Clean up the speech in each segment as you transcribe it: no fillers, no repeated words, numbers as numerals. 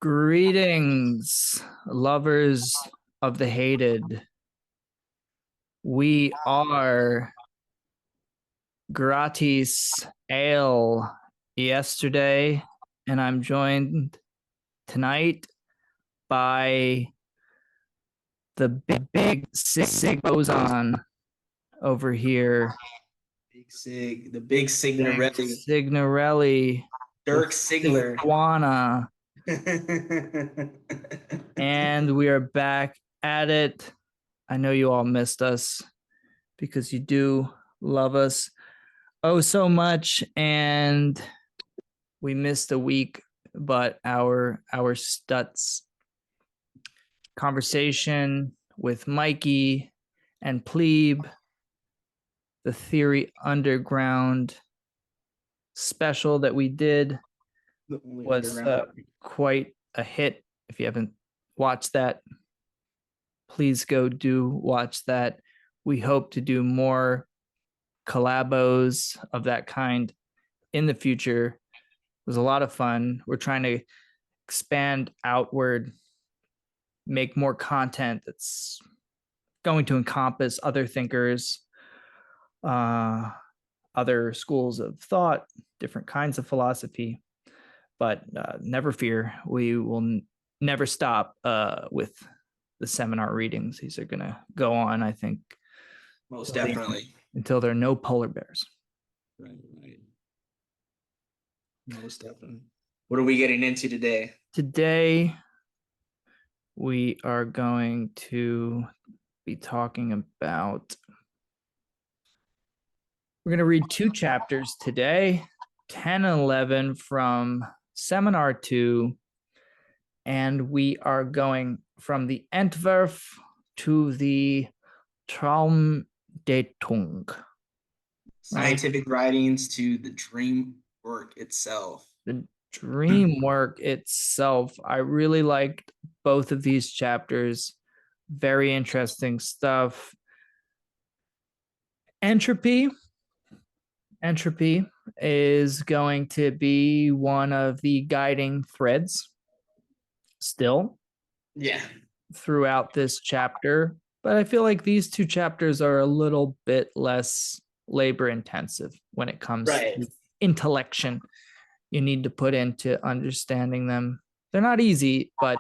Greetings, lovers of the hated. We are gratis ale yesterday, and I'm joined tonight by the big sig boson over here. Big Sig, the big Signorelli, Signorelli, Dirk Sigler. Iguana, and we are back at it. I know you all missed us because you do love us oh so much, and we missed a week, but our Stutz conversation with Mikey and Plebe, the Theory Underground special that we did was quite a hit. If you haven't watched that, please go do watch that. We hope to do more collabos of that kind in the future. It was a lot of fun. We're trying to expand outward, make more content that's going to encompass other thinkers, other schools of thought, different kinds of philosophy. But never fear, we will never stop with the seminar readings. These are going to go on, I think. Most definitely. Until there are no polar bears. Right. Most definitely. What are we getting into today? Today, we are going to be talking about, we're going to read two chapters today, 10 and 11 from Seminar 2, and we are going from the Entwurf to the Traumdeutung. Scientific writings to the dream work itself. The dream work itself. I really liked both of these chapters. Very interesting stuff. Entropy is going to be one of the guiding threads still. Yeah. Throughout this chapter. But I feel like these two chapters are a little bit less labor intensive when it comes to intellection you need to put into understanding them. They're not easy, but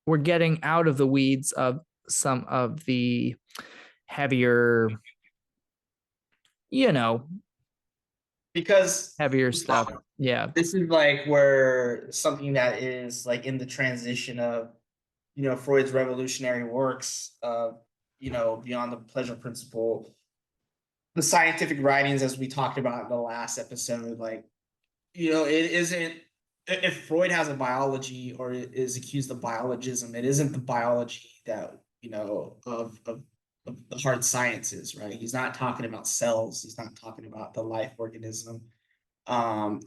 we're getting out of the weeds of some of the heavier, because heavier stuff. Yeah. This is like where something that is like in the transition of, Freud's revolutionary works, beyond the pleasure principle, the scientific writings, as we talked about in the last episode, like, it isn't, if Freud has a biology or is accused of biologism, it isn't the biology that, of the hard sciences, right? He's not talking about cells. He's not talking about the life organism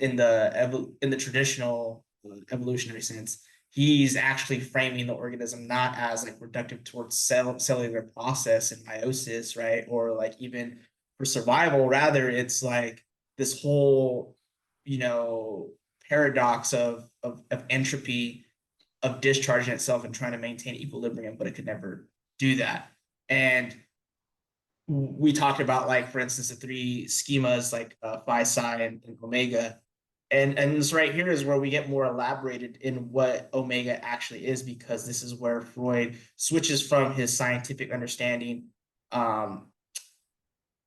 in the traditional evolutionary sense. He's actually framing the organism not as like reductive towards cellular process and meiosis, right? Or like even for survival. Rather, it's like this whole, paradox of entropy, of discharging itself and trying to maintain equilibrium, but it could never do that. And we talked about, like, for instance, the three schemas, like phi, psi, and omega. And this right here is where we get more elaborated in what omega actually is, because this is where Freud switches from his scientific understanding,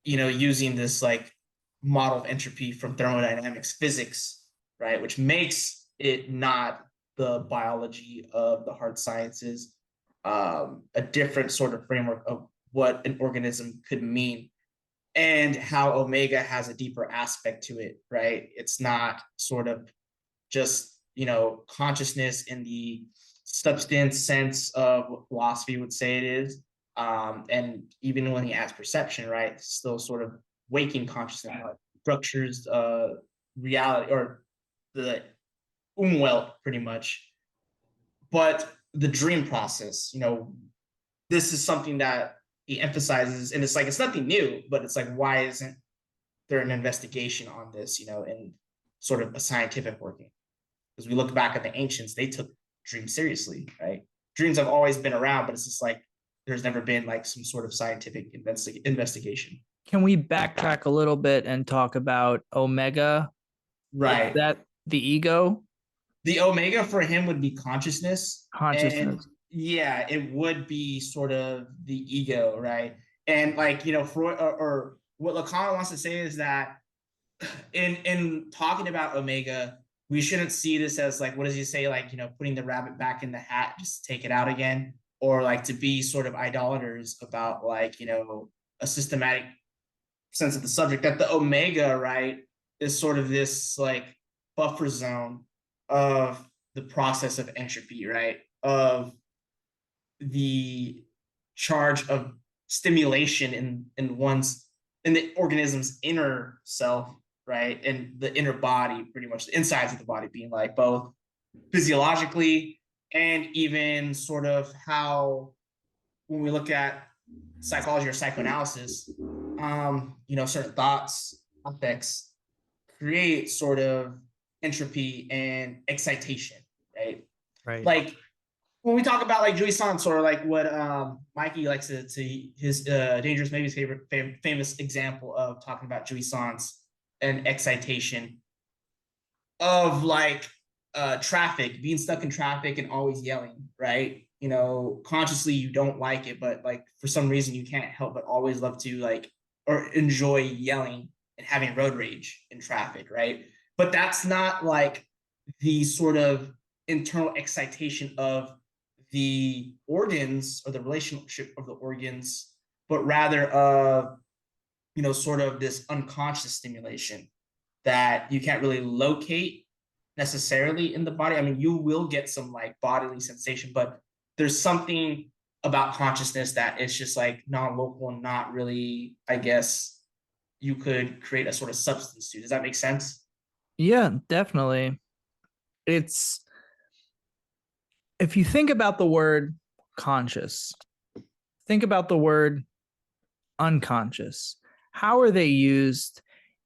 using this like model of entropy from thermodynamics physics, right? Which makes it not the biology of the hard sciences, a different sort of framework of what an organism could mean, and how omega has a deeper aspect to it, right? It's not sort of just, consciousness in the substance sense of what philosophy would say it is. And even when he adds perception, right, it's still sort of waking consciousness, structures, reality, or the Umwelt, pretty much. But the dream process, this is something that he emphasizes, and it's like, it's nothing new, but it's like, why isn't there an investigation on this, in sort of a scientific working? Because we look back at the ancients, they took dreams seriously, right? Dreams have always been around, but it's just like there's never been like some sort of scientific investigation. Can we backtrack a little bit and talk about Omega? Right. Is that the ego? The Omega for him would be consciousness. Consciousness. And yeah, it would be sort of the ego, right? And like, you know, Freud or what Lacan wants to say is that in talking about Omega, we shouldn't see this as like, what does he say? Like, you know, putting the rabbit back in the hat, just take it out again, or like to be sort of idolaters about like, you know, a systematic sense of the subject. That the Omega, right, is sort of this like buffer zone of the process of entropy, right? Of the charge of stimulation in the organism's inner self, right? And the inner body, pretty much the insides of the body being like both physiologically and even sort of how when we look at psychology or psychoanalysis, you know, certain thoughts, affects create sort of entropy and excitation, right? Right. Like when we talk about like jouissance or like what Mikey likes to his Dangerous Maybe's favorite famous example of talking about jouissance and excitation of like traffic, being stuck in traffic and always yelling, right? You know, consciously you don't like it, but like for some reason you can't help but always love to like or enjoy yelling and having road rage in traffic, right? But that's not like the sort of internal excitation of the organs or the relationship of the organs, but rather of, you know, sort of this unconscious stimulation that you can't really locate necessarily in the body. I mean, you will get some like bodily sensation, but there's something about consciousness that is just like non-local and not really, I guess, you could create a sort of substance to. Does that make sense? Yeah, definitely. It's if you think about the word conscious, think about the word unconscious. How are they used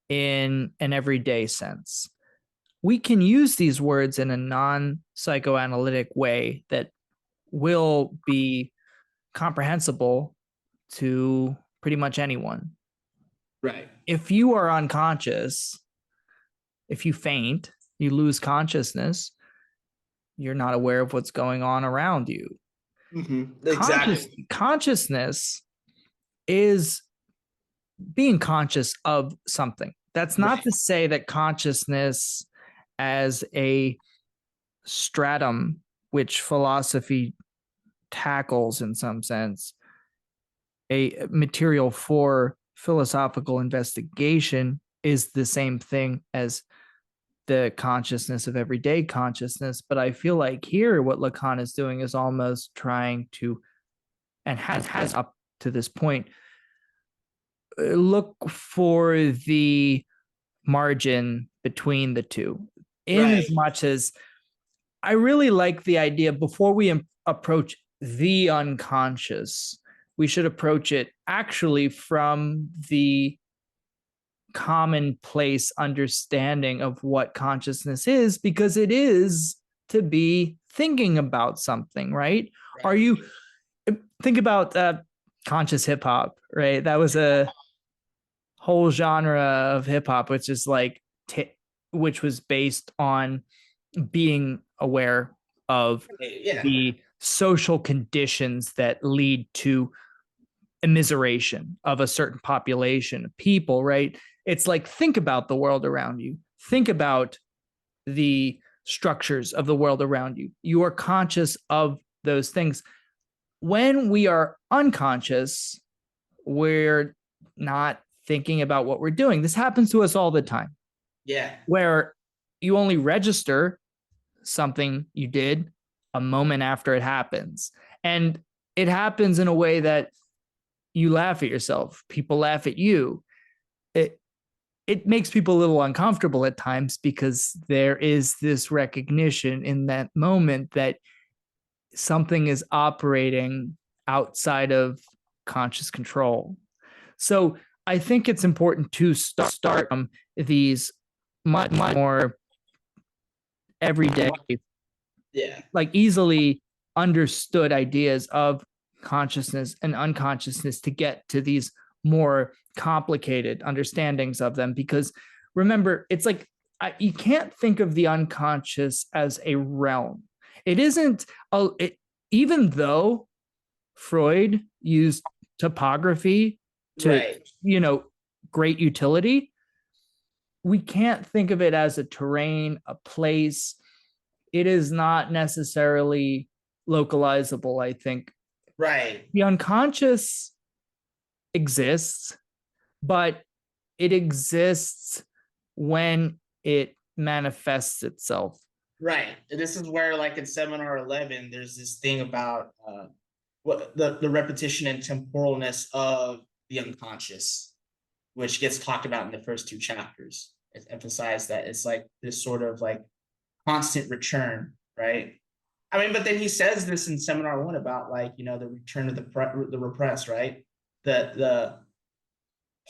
in an everyday sense? We can use these words in a non-psychoanalytic way that will be comprehensible to pretty much anyone. Right. If you are unconscious, if you faint, you lose consciousness, you're not aware of what's going on around you. Mm-hmm. Exactly. Consciousness is being conscious of something. That's not to say that consciousness as a stratum, which philosophy tackles in some sense, a material for philosophical investigation, is the same thing as the consciousness of everyday consciousness. But I feel like here what Lacan is doing is almost trying to, and has up to this point, look for the margin between the two, in as much as I really like the idea before we approach the unconscious, we should approach it actually from the commonplace understanding of what consciousness is, because it is to be thinking about something, right? Are you think about conscious hip hop, right? That was a whole genre of hip hop, which is like, which was based on being aware of the social conditions that lead to immiseration of a certain population of people, right? It's like, think about the world around you. Think about the structures of the world around you. You are conscious of those things. When we are unconscious, we're not thinking about what we're doing. This happens to us all the time. Yeah. Where you only register something you did a moment after it happens. And it happens in a way that you laugh at yourself. People laugh at you. It makes people a little uncomfortable at times because there is this recognition in that moment that something is operating outside of conscious control. So I think it's important to start these much more everyday like easily understood ideas of consciousness and unconsciousness to get to these more complicated understandings of them. Because remember, it's like you can't think of the unconscious as a realm. It isn't even though Freud used topography to great utility, we can't think of it as a terrain, a place. It is not necessarily localizable, I think. Right. The unconscious exists, but it exists when it manifests itself. Right. And this is where, like in Seminar 11, there's this thing about what the repetition and temporalness of the unconscious, which gets talked about in the first two chapters. It's emphasized that it's like this sort of like constant return, right? I mean, but then he says this in Seminar 1 about like, the return of the repressed, right? The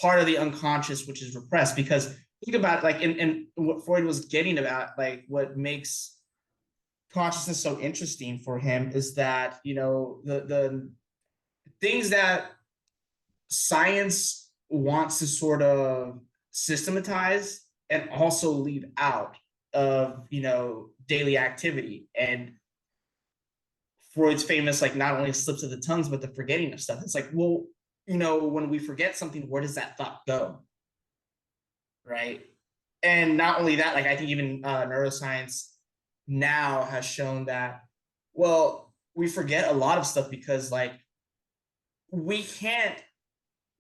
part of the unconscious which is repressed, because think about it, like in what Freud was getting about, like what makes consciousness so interesting for him is that, the things that science wants to sort of systematize and also leave out of, daily activity. And Freud's famous, like, not only slips of the tongues, but the forgetting of stuff. It's like, well, when we forget something, where does that thought go? Right. And not only that, like, I think even neuroscience now has shown that, well, we forget a lot of stuff because, like, we can't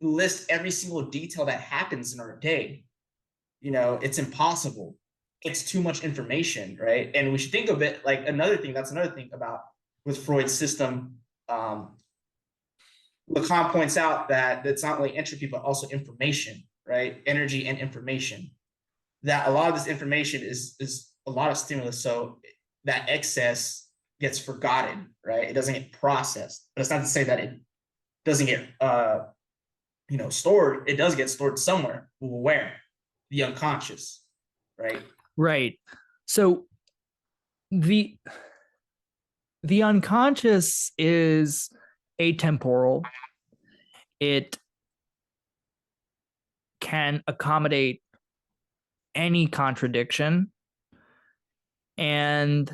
list every single detail that happens in our day. It's impossible. It's too much information, right? And we should think of it like another thing about with Freud's system. Lacan points out that it's not only entropy, but also information, right? Energy and information. That a lot of this information is a lot of stimulus. So that excess gets forgotten, right? It doesn't get processed. But it's not to say that it doesn't get stored. It does get stored somewhere. Where? The unconscious, right? Right. So the unconscious is atemporal. It can accommodate any contradiction. And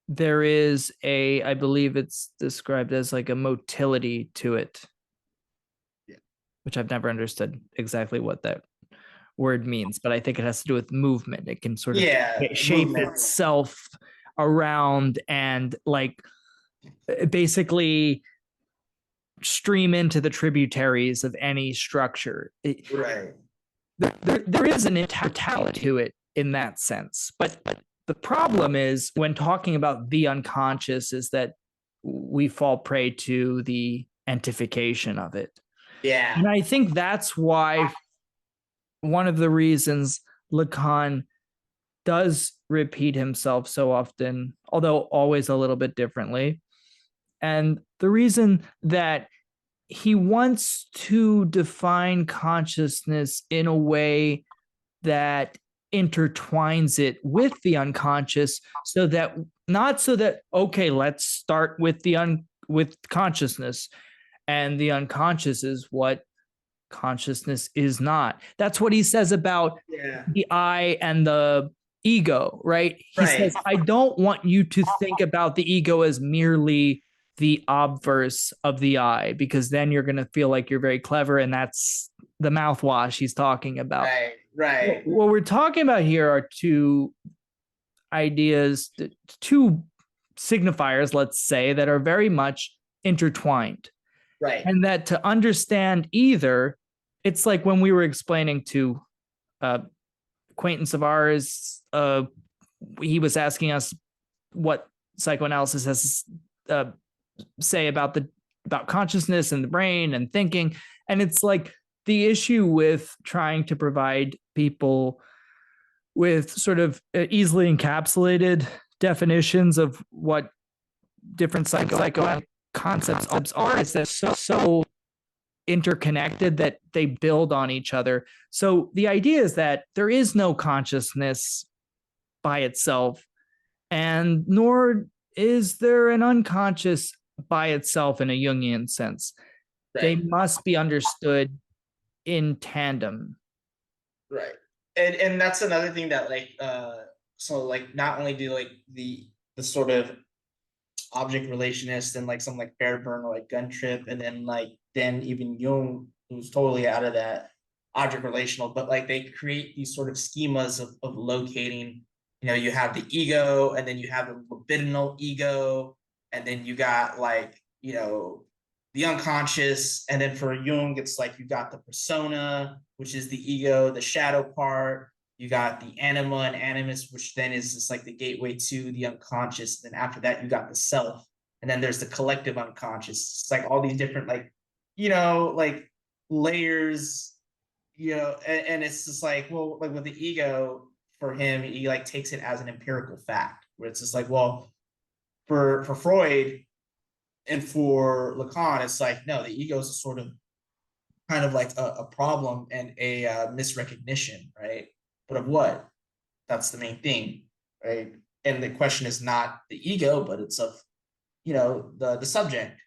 there is I believe it's described as like a motility to it. Yeah. Which I've never understood exactly what that word means, but I think it has to do with movement. It can sort of shape itself around and like basically stream into the tributaries of any structure. Right. There is an intellectuality to it in that sense. But the problem is when talking about the unconscious is that we fall prey to the entification of it. Yeah. And I think that's why one of the reasons Lacan does repeat himself so often, although always a little bit differently. And the reason that he wants to define consciousness in a way that intertwines it with the unconscious, so that okay, let's start with with consciousness, and the unconscious is what consciousness is not. That's what he says about the I and the ego, right? He says, I don't want you to think about the ego as merely the obverse of the I, because then you're going to feel like you're very clever, and that's the mouthwash he's talking about. Right. What we're talking about here are two ideas, two signifiers, let's say, that are very much intertwined. Right. And that to understand either, it's like when we were explaining to acquaintance of ours, he was asking us what psychoanalysis has to say about consciousness and the brain and thinking. And it's like the issue with trying to provide people with sort of easily encapsulated definitions of what different psychoanalytic concepts are is that so interconnected that they build on each other. So the idea is that there is no consciousness by itself, And nor is there an unconscious by itself in a Jungian sense. They Right. must be understood in tandem. Right. And that's another thing that so like not only do like the sort of object relationist and like some like Fairburn or like Gun Trip, and then even Jung, who's totally out of that object relational, but like they create these sort of schemas of locating, you have the ego, and then you have the libidinal ego, and then you got like, the unconscious, and then for Jung, it's like you got the persona, which is the ego, the shadow part. You got the anima and animus, which then is just like the gateway to the unconscious. And then after that, you got the self. And then there's the collective unconscious. It's like all these different, like layers, and it's just like, well, like with the ego, for him, he like takes it as an empirical fact, where it's just like, well, for Freud and for Lacan, it's like, no, the ego is a sort of kind of like a problem and a misrecognition, right? But of what? That's the main thing, right? And the question is not the ego, but it's of, the subject.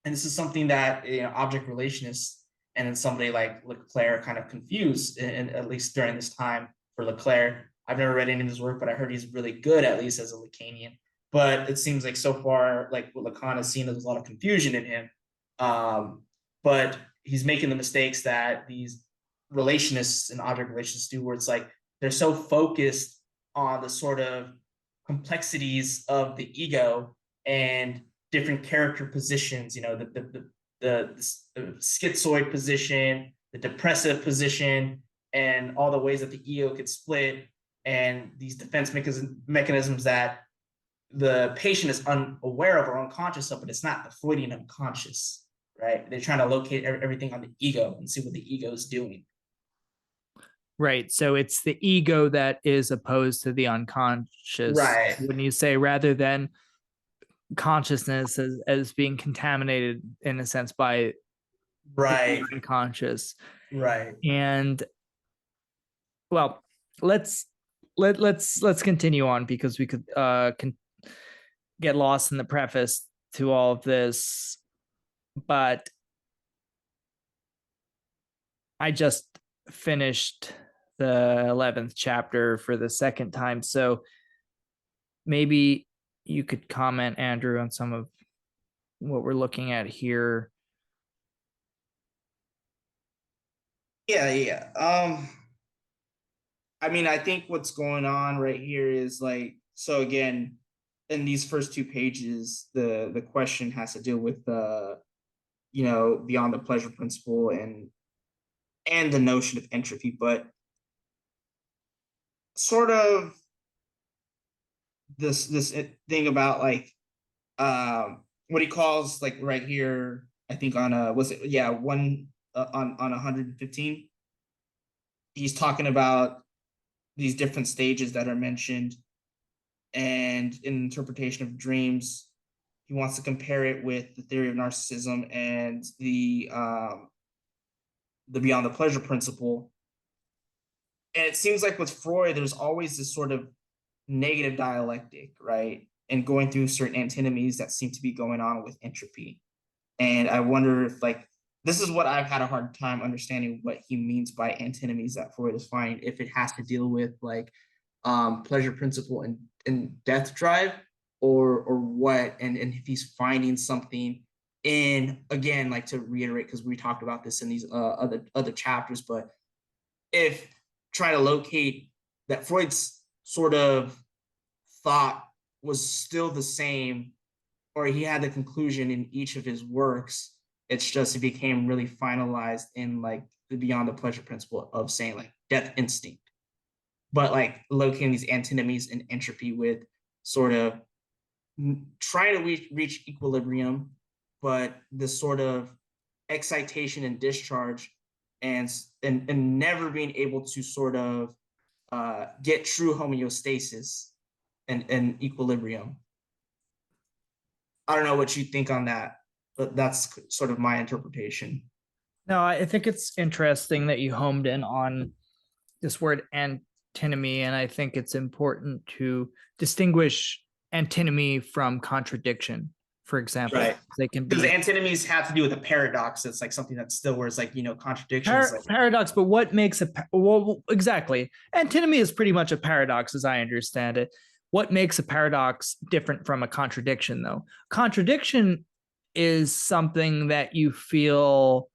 And this is something that, object relationists and then somebody like Leclerc kind of confused, and at least during this time for Leclerc. I've never read any of his work, but I heard he's really good, at least as a Lacanian. But it seems like so far, like what Lacan has seen, there's a lot of confusion in him. But he's making the mistakes that these relationists and object relationists do, where it's like they're so focused on the sort of complexities of the ego and different character positions, the schizoid position, the depressive position, and all the ways that the ego could split, and these defense mechanisms that the patient is unaware of or unconscious of, but it's not the Freudian unconscious, right? They're trying to locate everything on the ego and see what the ego is doing. Right. So it's the ego that is opposed to the unconscious. Right. When you say rather than consciousness as being contaminated in a sense by Right. the unconscious. Right. And well, let's continue on, because we could get lost in the preface to all of this. But I just finished the 11th chapter for the second time, so maybe you could comment, Andrew, on some of what we're looking at here. Yeah. I mean, I think what's going on right here is like, so again, in these first two pages, the question has to deal with beyond the pleasure principle and the notion of entropy, but sort of this thing about like what he calls, like right here, I think on one on 115, he's talking about these different stages that are mentioned, and in interpretation of dreams, he wants to compare it with the theory of narcissism and the beyond the pleasure principle. And it seems like with Freud, there's always this sort of negative dialectic, right? And going through certain antinomies that seem to be going on with entropy. And I wonder if like this is what I've had a hard time understanding, what he means by antinomies that Freud is finding, if it has to deal with like pleasure principle and death drive, or what, and if he's finding something in, again, like to reiterate, because we talked about this in these other chapters, but if try to locate that Freud's sort of thought was still the same, or he had the conclusion in each of his works, it's just it became really finalized in like the beyond the pleasure principle of saying like death instinct, but like locating these antinomies and entropy with sort of trying to reach equilibrium, but this sort of excitation and discharge, and never being able to sort of get true homeostasis and equilibrium. I don't know what you think on that, but that's sort of my interpretation. No, I think it's interesting that you homed in on this word antinomy, and I think it's important to distinguish antinomy from contradiction, for example. Right. They can Because be antinomies have to do with a paradox. It's like something that's still where it's like, contradictions. paradox, but what makes well, exactly. Antinomy is pretty much a paradox as I understand it. What makes a paradox different from a contradiction, though? Contradiction is something that you feel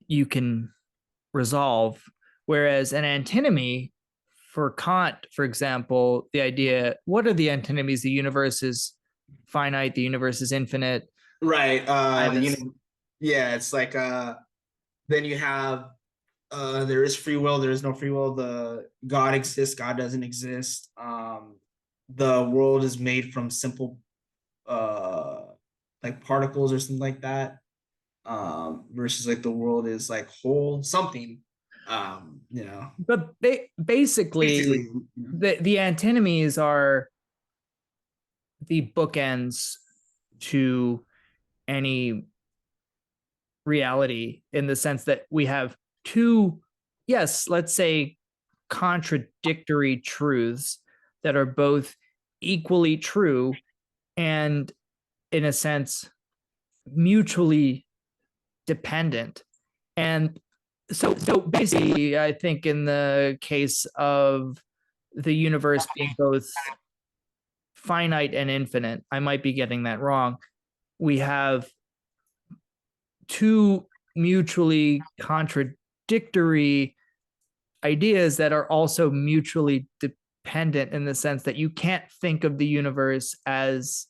you can resolve, whereas an antinomy, for Kant, for example, the idea, what are the antinomies? The universe is finite, the universe is infinite. Right. Yeah, it's like then you have there is free will, there is no free will, the God exists, God doesn't exist. The world is made from simple like particles or something like that. Versus like the world is like whole something. But basically the antinomies are the bookends to any reality, in the sense that we have two, yes, let's say contradictory truths that are both equally true and, in a sense, mutually dependent. And so basically, I think in the case of the universe being both finite and infinite, I might be getting that wrong, we have two mutually contradictory ideas that are also mutually dependent, in the sense that you can't think of the universe as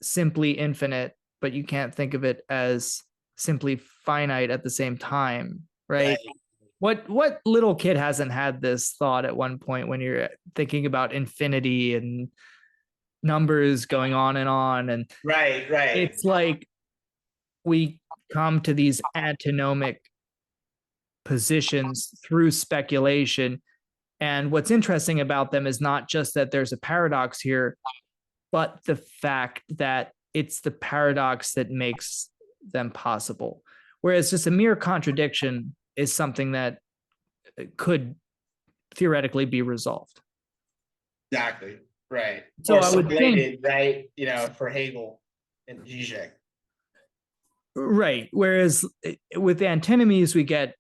simply infinite, but you can't think of it as simply finite at the same time, right? What little kid hasn't had this thought at one point when you're thinking about infinity and numbers going on and on? And right. it's like we come to these antinomic positions through speculation. And what's interesting about them is not just that there's a paradox here, but the fact that it's the paradox that makes them possible. Whereas just a mere contradiction is something that could theoretically be resolved. Exactly. Right. So or I would think, right, for Hegel and Zizek. right. Whereas with antinomies, we get,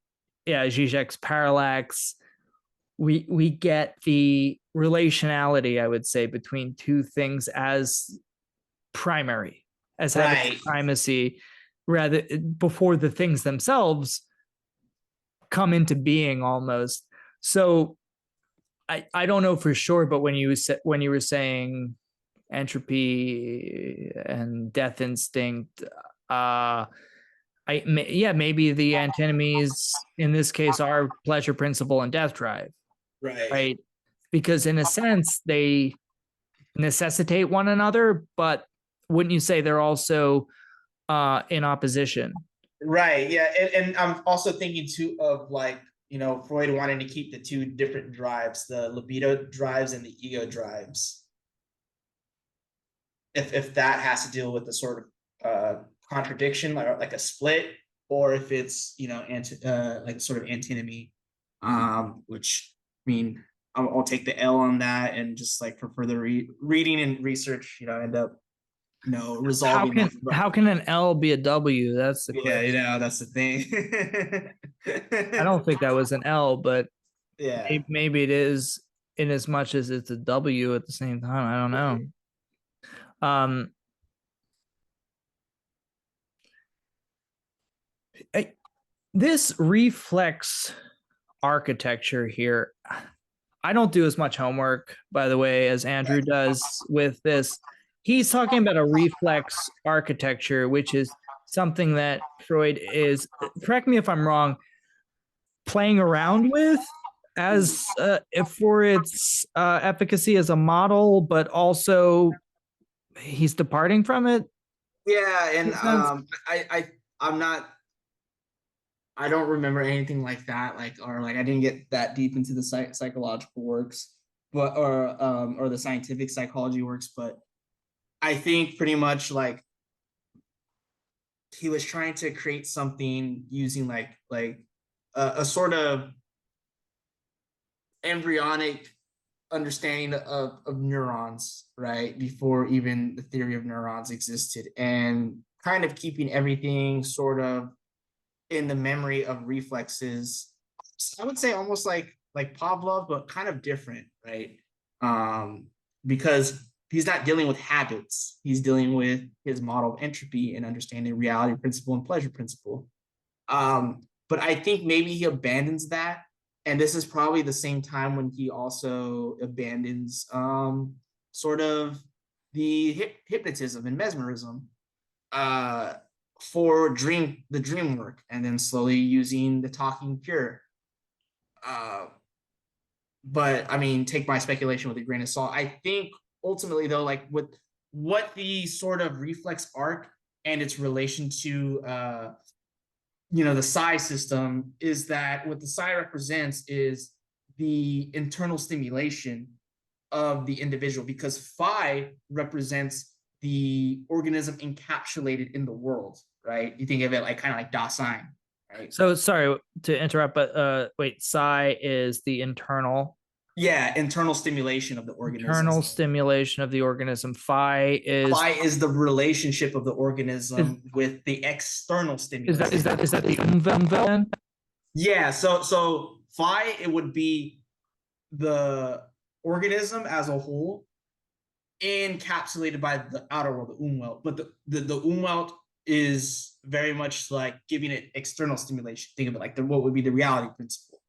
yeah, Zizek's parallax. We get the relationality, I would say, between two things as primary, as having primacy, rather before the things themselves come into being almost. So I don't know for sure, but when you were saying entropy and death instinct, maybe the antinomies in this case are pleasure principle and death drive, right? Because in a sense they necessitate one another, but wouldn't you say they're also in opposition? Right. Yeah. And I'm also thinking too of like, Freud wanting to keep the two different drives, the libido drives and the ego drives. If that has to deal with the sort of contradiction, like a split, or if it's like sort of antinomy, which I mean I'll take the L on that, and just like for further reading and research, end up resolving how can an L be a W? That's the question. that's the thing. I don't think that was an L, but yeah, maybe it is, in as much as it's a W at the same time. I don't know. This reflex architecture here, I don't do as much homework, by the way, as Andrew does with this. He's talking about a reflex architecture, which is something that Freud is, correct me if I'm wrong, playing around with as for its efficacy as a model, but also he's departing from it. Yeah, and I'm not. I don't remember anything like that, or I didn't get that deep into the psychological works, but or the scientific psychology works, but I think pretty much like he was trying to create something using like a sort of embryonic understanding of neurons, right? Before even the theory of neurons existed, and kind of keeping everything sort of in the memory of reflexes. I would say almost like Pavlov, but kind of different, right? Because he's not dealing with habits. He's dealing with his model of entropy and understanding reality principle and pleasure principle. But I think maybe he abandons that. And this is probably the same time when he also abandons sort of the hypnotism and mesmerism for the dream work, and then slowly using the talking pure. But I mean, take my speculation with a grain of salt. I think ultimately, though, like with what the sort of reflex arc and its relation to the psi system is, that what the psi represents is the internal stimulation of the individual, because phi represents the organism encapsulated in the world, right? You think of it like kind of like Dasein, right? So sorry to interrupt, but wait, psi is the internal Stimulation of the organism. Internal stimulation of the organism. Phi is the relationship of the organism with the external stimulation. Is that the Umwelt? Yeah. So phi, it would be the organism as a whole encapsulated by the outer world, the Umwelt. But the Umwelt is very much like giving it external stimulation. Think of it like what would be the reality principle.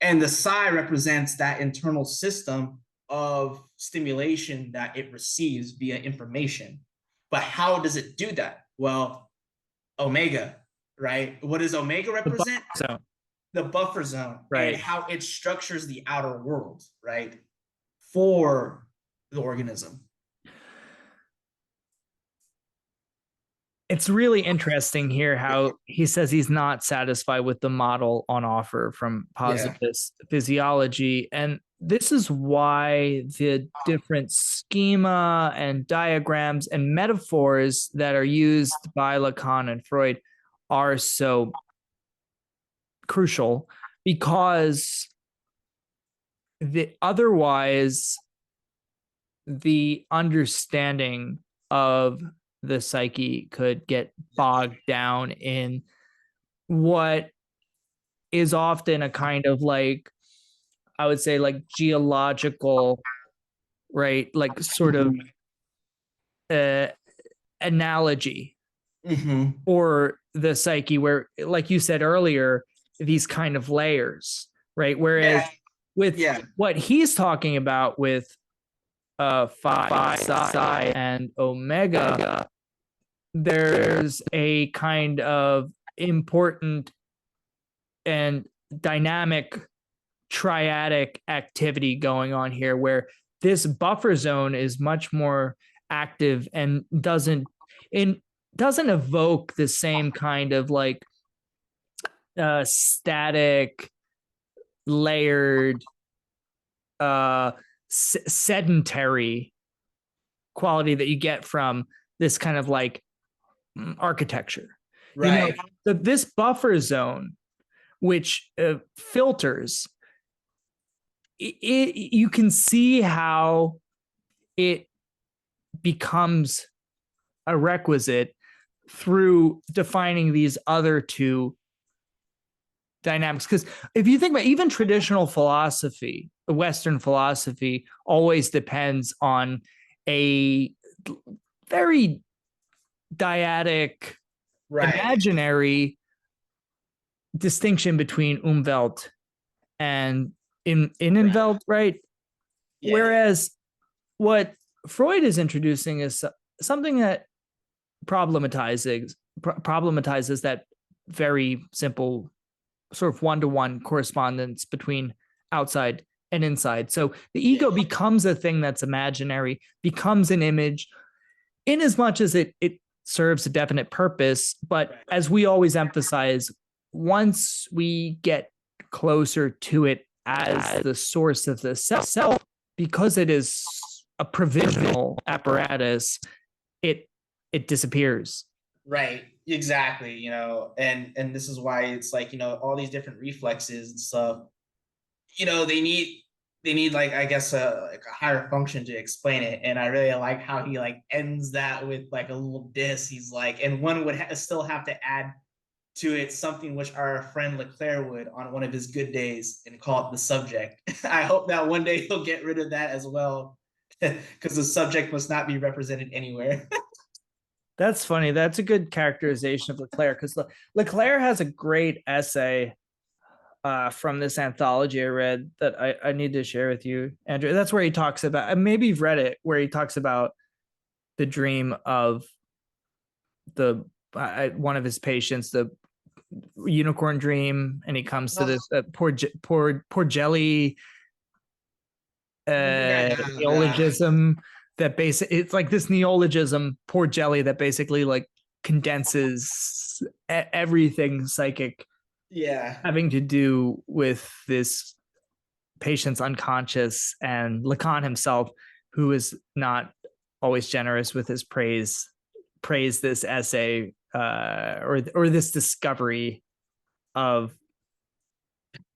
And the psi represents that internal system of stimulation that it receives via information. But how does it do that? Well, omega, right? What does omega represent? The buffer zone, right? And how it structures the outer world, right? For the organism. It's really interesting here how he says he's not satisfied with the model on offer from positivist physiology. And this is why the different schema and diagrams and metaphors that are used by Lacan and Freud are so crucial, because otherwise the understanding of the psyche could get bogged down in what is often a kind of like, I would say, like geological, right? Like sort of analogy for the psyche, where, like you said earlier, these kind of layers, right? Whereas with what he's talking about with phi, psi, and omega, there's a kind of important and dynamic triadic activity going on here, where this buffer zone is much more active and doesn't evoke the same kind of like static, layered, sedentary quality that you get from this kind of like architecture. Right. This buffer zone, which filters, you can see how it becomes a requisite through defining these other two dynamics. Because if you think about even traditional philosophy, Western philosophy always depends on a very dyadic, imaginary distinction between Umwelt and Innenwelt, right? Yeah. Whereas what Freud is introducing is something that problematizes that very simple sort of one-to-one correspondence between outside and inside. So the ego becomes a thing that's imaginary, becomes an image, in as much as it serves a definite purpose. But as we always emphasize, once we get closer to it as the source of the self, because it is a provisional apparatus, it disappears. Right. Exactly. And this is why it's like, all these different reflexes and stuff, they need like, I guess, like a higher function to explain it. And I really like how he like ends that with like a little diss. He's like, and one would still have to add to it something which our friend Leclerc would on one of his good days and call it the subject. I hope that one day he'll get rid of that as well, because the subject must not be represented anywhere. That's funny. That's a good characterization of Leclerc, because Leclerc has a great essay from this anthology I read that I need to share with you, Andrew. That's where he talks about, maybe you've read it, where he talks about the dream of the one of his patients, the unicorn dream, and he comes to this poor jelly neologism that it's like this neologism, poor jelly, that basically like condenses everything psychic having to do with this patient's unconscious, and Lacan himself, who is not always generous with his praise this essay or this discovery of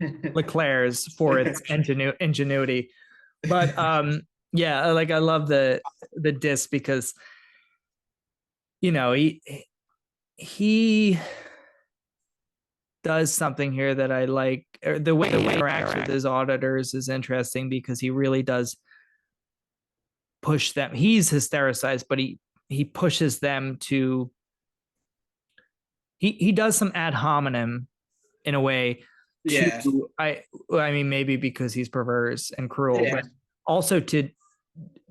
Leclerc's for its ingenuity. But yeah, like I love the diss, because he does something here that I like. The way he interacts with his auditors is interesting, because he really does push them. He's hystericized, but he pushes them to. He does some ad hominem in a way. I mean, maybe because he's perverse and cruel, but also to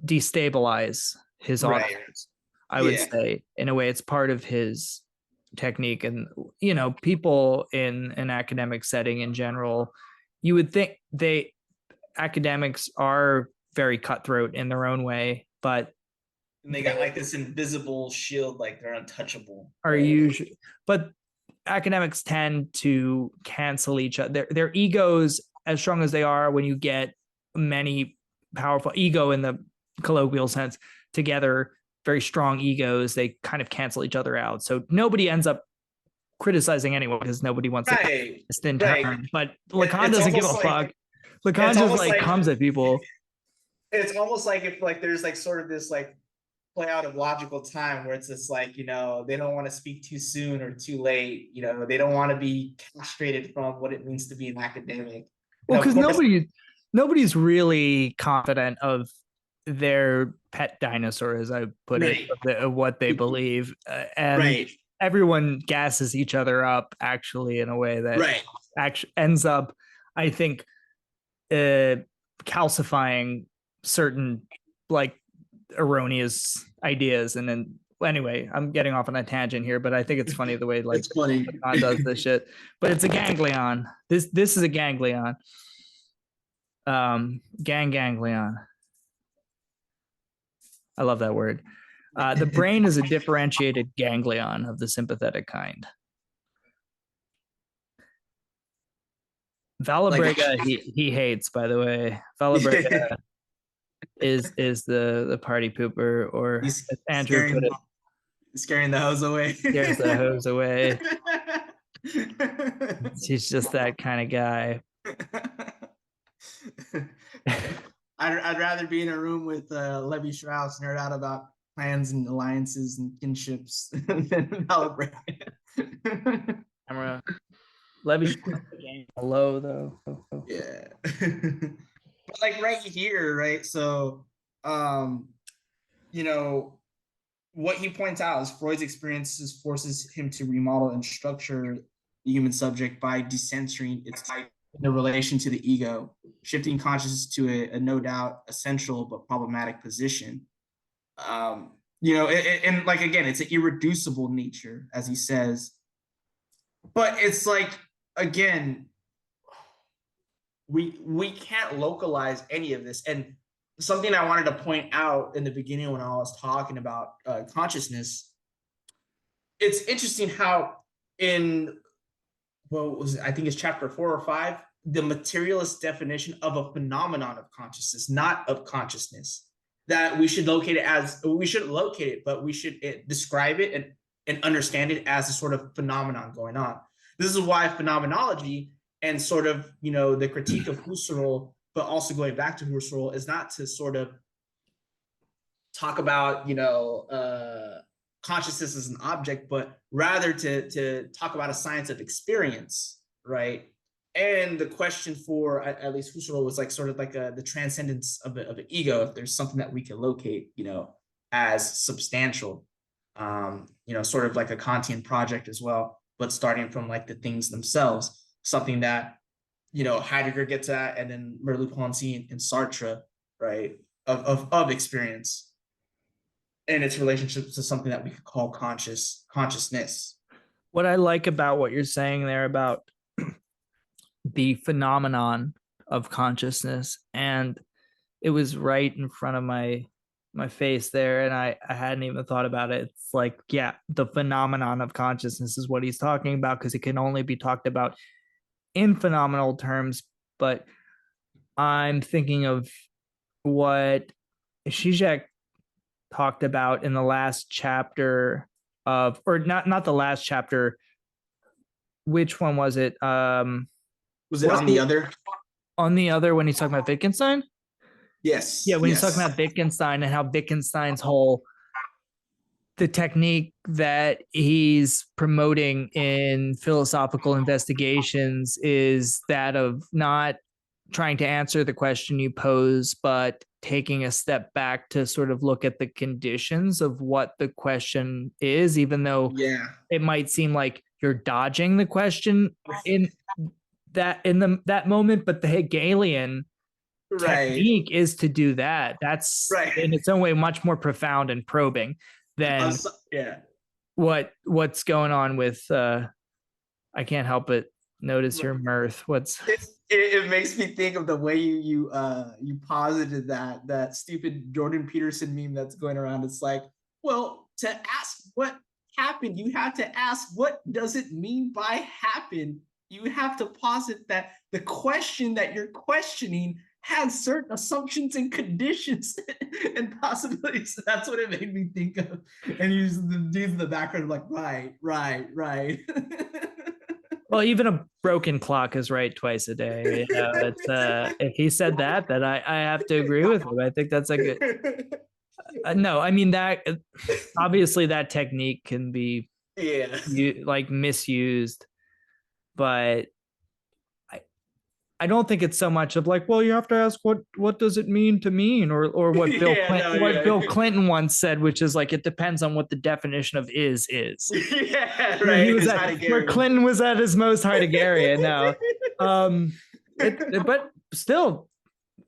destabilize his auditors. I would say, in a way, it's part of his technique. And people in an academic setting in general, you would think academics are very cutthroat in their own way, but and they got like this invisible shield, like they're untouchable. But academics tend to cancel each other. Their egos, as strong as they are, when you get many powerful ego in the colloquial sense together, very strong egos, they kind of cancel each other out. So nobody ends up criticizing anyone, because nobody wants to in turn. But Lacan doesn't give a fuck. Lacan just like comes at people. It's almost like if like there's like sort of this like play out of logical time where it's just like, they don't want to speak too soon or too late. They don't want to be castrated from what it means to be an academic. Well, because nobody's really confident of their pet dinosaur, as I put it, of what they believe. And everyone gasses each other up, actually, in a way that actually ends up, I think, calcifying certain like erroneous ideas. And then anyway, I'm getting off on a tangent here, but I think it's funny the way like Lacan does this shit. But it's a ganglion. This is a ganglion. Ganglion. I love that word. The brain is a differentiated ganglion of the sympathetic kind. Valabrega, he hates, by the way. Valabrega is the party pooper, or he's Andrew put it, scaring the hose away. Scares the hose away. He's just that kind of guy. I'd rather be in a room with Levi Strauss, nerd out about plans and alliances and kinships than Valabrega. Levi Strauss game low though. Yeah. But like right here, right? So what he points out is Freud's experiences forces him to remodel and structure the human subject by decentrering its type in the relation to the ego, shifting consciousness to a no doubt essential but problematic position. And like, again, it's an irreducible nature, as he says. But it's like, again, we can't localize any of this. And something I wanted to point out in the beginning when I was talking about consciousness, it's interesting how in, I think it's chapter 4 or 5, the materialist definition of a phenomenon of consciousness, not of consciousness, that we should locate it as, we shouldn't locate it, but we should describe it and understand it as a sort of phenomenon going on. This is why phenomenology And sort of, you know, the critique of Husserl, but also going back to Husserl, is not to sort of talk about, you know, consciousness as an object, but rather to talk about a science of experience, right? And the question for at least Husserl was like sort of like the transcendence of an ego, if there's something that we can locate, you know, as substantial, you know, sort of like a Kantian project as well, but starting from like the things themselves, something that, you know, Heidegger gets at, and then Merleau-Ponty and Sartre, right, of experience and its relationship to something that we could call consciousness. What I like about what you're saying there about the phenomenon of consciousness, and it was right in front of my face there, and I hadn't even thought about it. It's like, yeah, the phenomenon of consciousness is what he's talking about, because it can only be talked about in phenomenal terms. But I'm thinking of what Zizek talked about in the last chapter of, or not the last chapter. Which one was it? Was it on the other? On the other, when he's talking about Wittgenstein? Yes. Yeah, when yes. he's talking about Wittgenstein and how Wittgenstein's whole, the technique that he's promoting in philosophical investigations is that of not trying to answer the question you pose, but taking a step back to sort of look at the conditions of what the question is, even though it might seem like you're dodging the question in that moment. But the Hegelian technique is to do that. That's in its own way much more profound and probing than what's going on with I can't help but notice your mirth. It makes me think of the way you posited that stupid Jordan Peterson meme that's going around. It's like, well, to ask what happened, you have to ask, what does it mean by happen? You have to posit that the question that you're questioning has certain assumptions and conditions and possibilities. So that's what it made me think of. And using the dudes in the background like, right. Well, even a broken clock is right twice a day. You know, it's if he said that, then I have to agree with him. I think that's a good. No, I mean that obviously that technique can be like misused, but I don't think it's so much of like, well, you have to ask what does it mean to mean, or what Bill Clinton once said, which is like, it depends on what the definition of is. Yeah, right. Where Clinton was at his most Heideggerian. No, but still,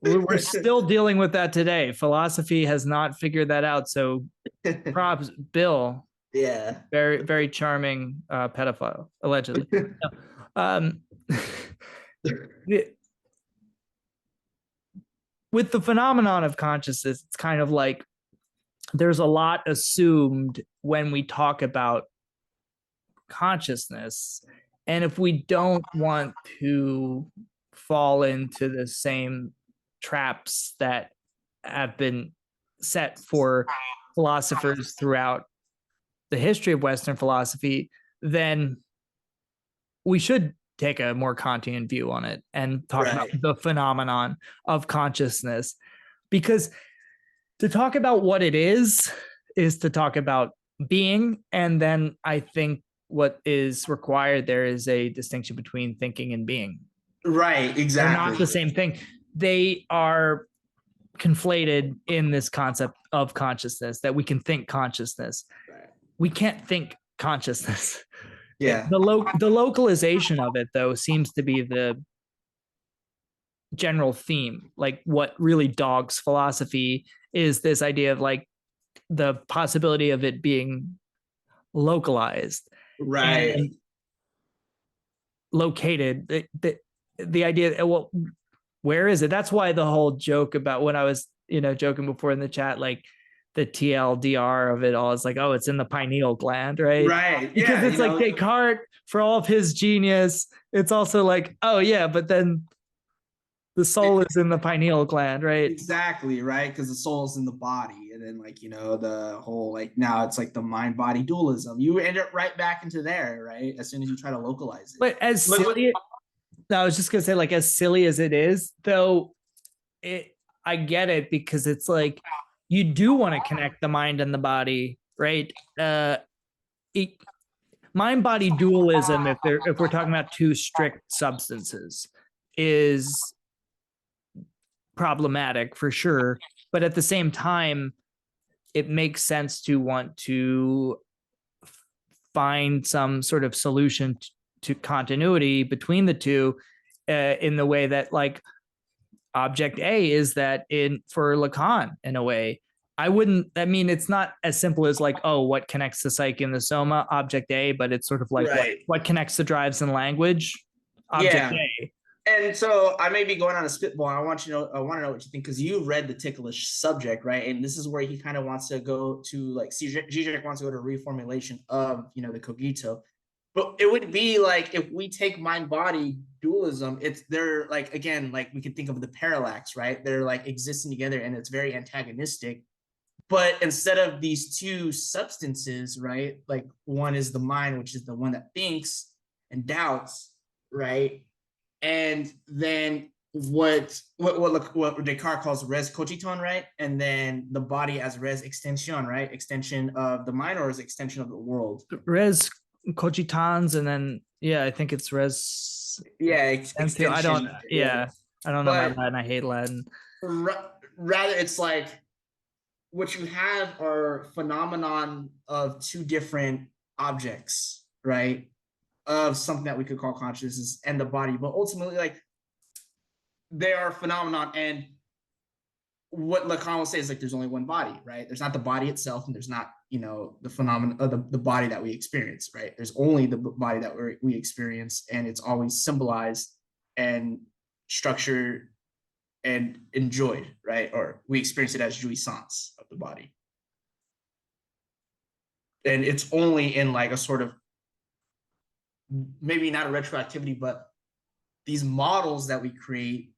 we're still dealing with that today. Philosophy has not figured that out. So props, Bill. Yeah, very, very charming pedophile, allegedly. With the phenomenon of consciousness, it's kind of like there's a lot assumed when we talk about consciousness. And if we don't want to fall into the same traps that have been set for philosophers throughout the history of Western philosophy, then we should take a more Kantian view on it and talk about the phenomenon of consciousness. Because to talk about what it is to talk about being. And then I think what is required there is a distinction between thinking and being. Right, exactly. They're not the same thing. They are conflated in this concept of consciousness, that we can think consciousness. Right. We can't think consciousness. Yeah. The localization of it, though, seems to be the general theme. Like what really dogs philosophy is this idea of like the possibility of it being localized, and located. The idea, well, where is it? That's why the whole joke about when I was, joking before in the chat, like the TLDR of it all is like, oh, it's in the pineal gland, right? Right. Because it's like Descartes, for all of his genius, it's also like, oh yeah, but then the soul is in the pineal gland, right? Exactly, right? Because the soul is in the body. And then the whole now it's like the mind-body dualism. You end up right back into there, right? As soon as you try to localize it. But No, I was just gonna say, like, as silly as it is, though, I get it, because it's like you do want to connect the mind and the body, right? It, mind body dualism, if we're talking about two strict substances, is problematic for sure. But at the same time, it makes sense to want to find some sort of solution to continuity between the two, in the way that, like, object A is that in for Lacan, in a way. I mean, it's not as simple as like, oh, what connects the psyche and the soma, object A, but it's sort of like Right. what connects the drives and language, object Yeah. A. And so I may be going on a spitball. I want to know what you think, because you read the ticklish subject, right? And this is where he kind of wants to go to, like, Zizek wants to go to reformulation of, the cogito. But it would be like, if we take mind body dualism, they're like, again, like, we could think of the parallax, right? They're like existing together, and it's very antagonistic. But instead of these two substances, right? Like, one is the mind, which is the one that thinks and doubts, right? And then what Descartes calls res cogiton, right? And then the body as res extension, right? Extension of the mind, or is extension of the world? Res cogitans, and then I think it's res. Yeah, extension. I don't know my Latin. I hate Latin. Rather, it's like what you have are phenomenon of two different objects, right? Of something that we could call consciousness and the body, but ultimately, like, they are a phenomenon. And what Lacan will say is, like, there's only one body, right? There's not the body itself, and there's not, the phenomenon of the body that we experience, right? There's only the body that we experience, and it's always symbolized and structured and enjoyed, right? Or we experience it as jouissance of the body. And it's only in, like, a sort of, maybe not a retroactivity, but these models that we create,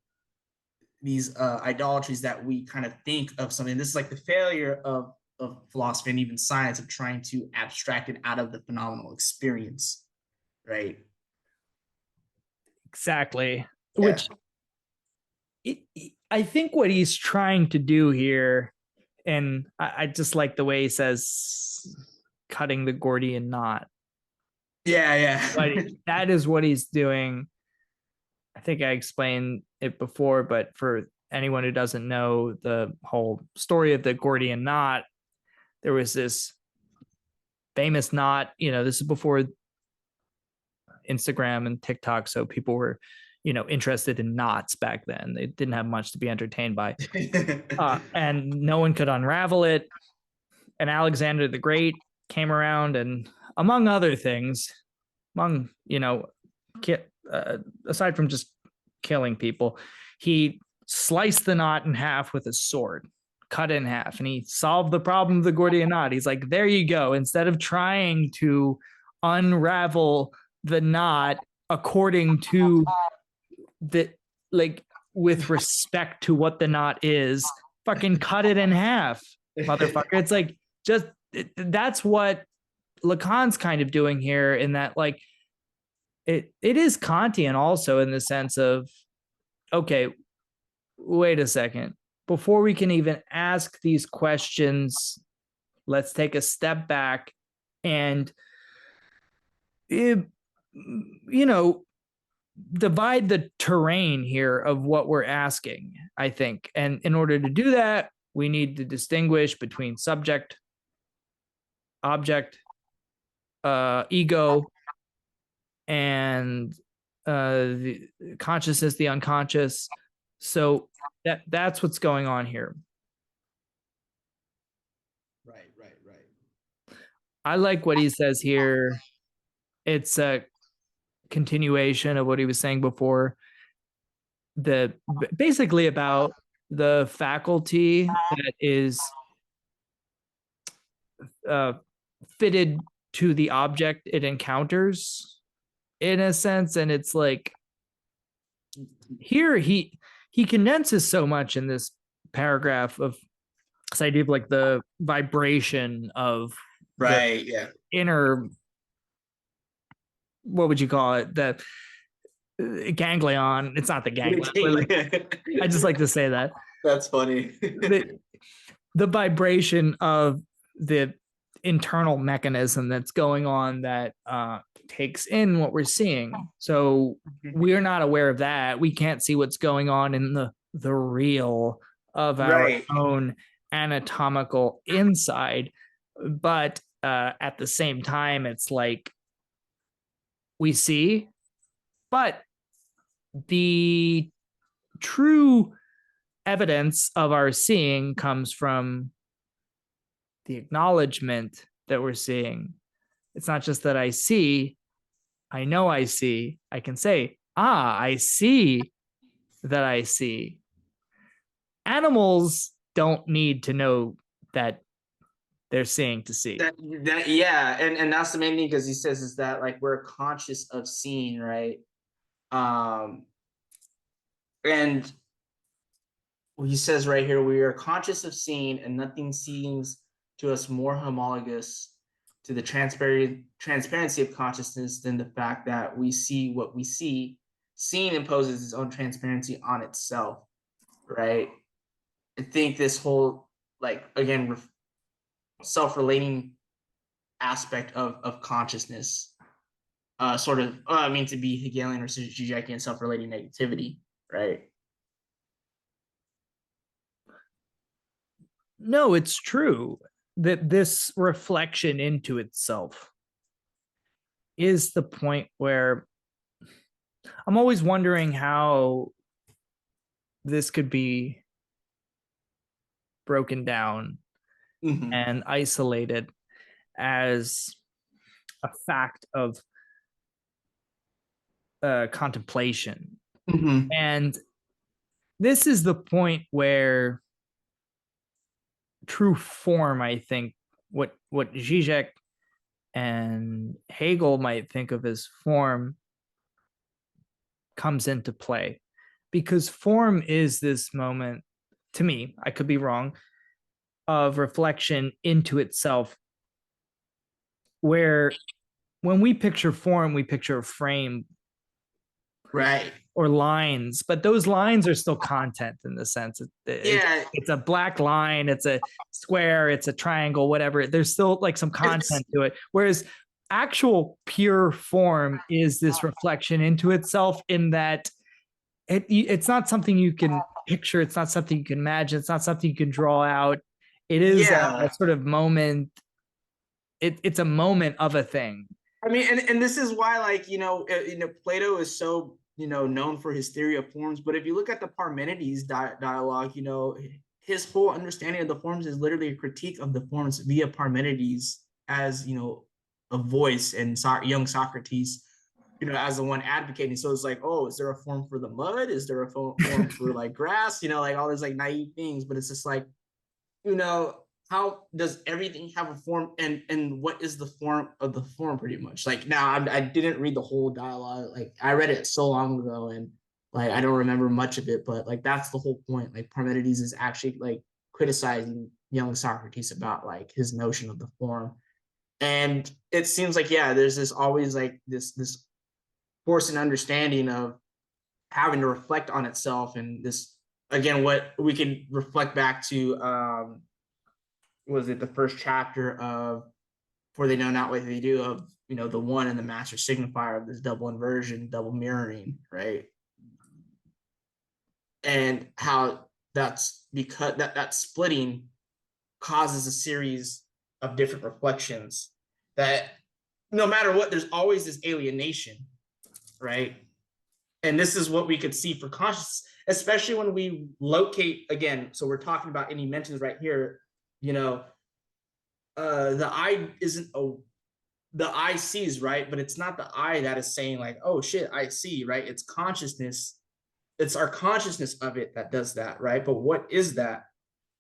these idolatries that we kind of think of something. This is like the failure of philosophy and even science, of trying to abstract it out of the phenomenal experience, right? Exactly. Yeah. Which I think what he's trying to do here, and I just like the way he says cutting the Gordian knot. Yeah. But that is what he's doing. I think I explained it before, but for anyone who doesn't know the whole story of the Gordian knot, there was this famous knot, this is before Instagram and TikTok, so people were, interested in knots back then. They didn't have much to be entertained by. And no one could unravel it. And Alexander the Great came around, and among other things, aside from just killing people, he sliced the knot in half with his sword, cut it in half, and he solved the problem of the Gordian knot. He's like, there you go. Instead of trying to unravel the knot according to the, like, with respect to what the knot is, fucking cut it in half, motherfucker. It's like, that's what Lacan's kind of doing here, in that, like, it is Kantian also, in the sense of, okay, wait a second. Before we can even ask these questions, let's take a step back and, divide the terrain here of what we're asking, I think. And in order to do that, we need to distinguish between subject, object, ego, and the consciousness, the unconscious. So that's what's going on here. Right. I like what he says here. It's a continuation of what he was saying before, basically about the faculty that is fitted to the object it encounters, in a sense. And it's like, here he condenses so much in this paragraph of this idea of, like, the vibration of inner, what would you call it, ganglion. It's not the ganglion. But like, I just like to say that. That's funny. The vibration of the internal mechanism that's going on that takes in what we're seeing. So we're not aware of that. We can't see what's going on in the real of our own anatomical inside. But at the same time, it's like we see, but the true evidence of our seeing comes from the acknowledgement that we're seeing. It's not just that I see, I know I see. I can say, I see that I see. Animals don't need to know that they're seeing to see. Yeah, and that's the main thing, because he says is that like we're conscious of seeing, right? And he says right here, we are conscious of seeing, and nothing seems to us more homologous to the transparency of consciousness than the fact that we see what we see. Seeing imposes its own transparency on itself, right? I think this whole, like, again, self-relating aspect of consciousness, sort of, I mean, to be Hegelian or Jacquian self-relating negativity, right? No, it's true that this reflection into itself is the point where I'm always wondering how this could be broken down and isolated as a fact of contemplation. And this is the point where true form, I think, what Zizek and Hegel might think of as form comes into play, because form is this moment, to me, I could be wrong, of reflection into itself, where when we picture form, we picture a frame, right, or lines, but those lines are still content in the sense it's a black line, it's a square, it's a triangle, whatever. There's still like some content to it, whereas actual pure form is this reflection into itself, in that it's not something you can picture, it's not something you can imagine, it's not something you can draw out. It is a sort of moment. It's a moment of a thing. I mean, and this is why, like, Plato is so, known for his theory of forms. But if you look at the Parmenides dialogue, his whole understanding of the forms is literally a critique of the forms via Parmenides as, a voice, and young Socrates, as the one advocating. So it's like, oh, is there a form for the mud? Is there a form for like grass? Like all these like naive things. But it's just like, how does everything have a form, and what is the form of the form, pretty much? Like, now I didn't read the whole dialogue. Like, I read it so long ago, and like I don't remember much of it, but like that's the whole point. Like, Parmenides is actually like criticizing young Socrates about like his notion of the form. And it seems like, there's this always like this force and understanding of having to reflect on itself. And this, again, what we can reflect back to, was it the first chapter of For They Know Not What They Do, of the one and the master signifier of this double inversion, double mirroring, right? And how that's because that splitting causes a series of different reflections, that no matter what, there's always this alienation, right? And this is what we could see for consciousness, especially when we locate, again, so we're talking about, and he mentions right here, the I isn't the I sees, right? But it's not the I that is saying like, oh shit, I see, right? It's consciousness. It's our consciousness of it that does that, right? But what is that?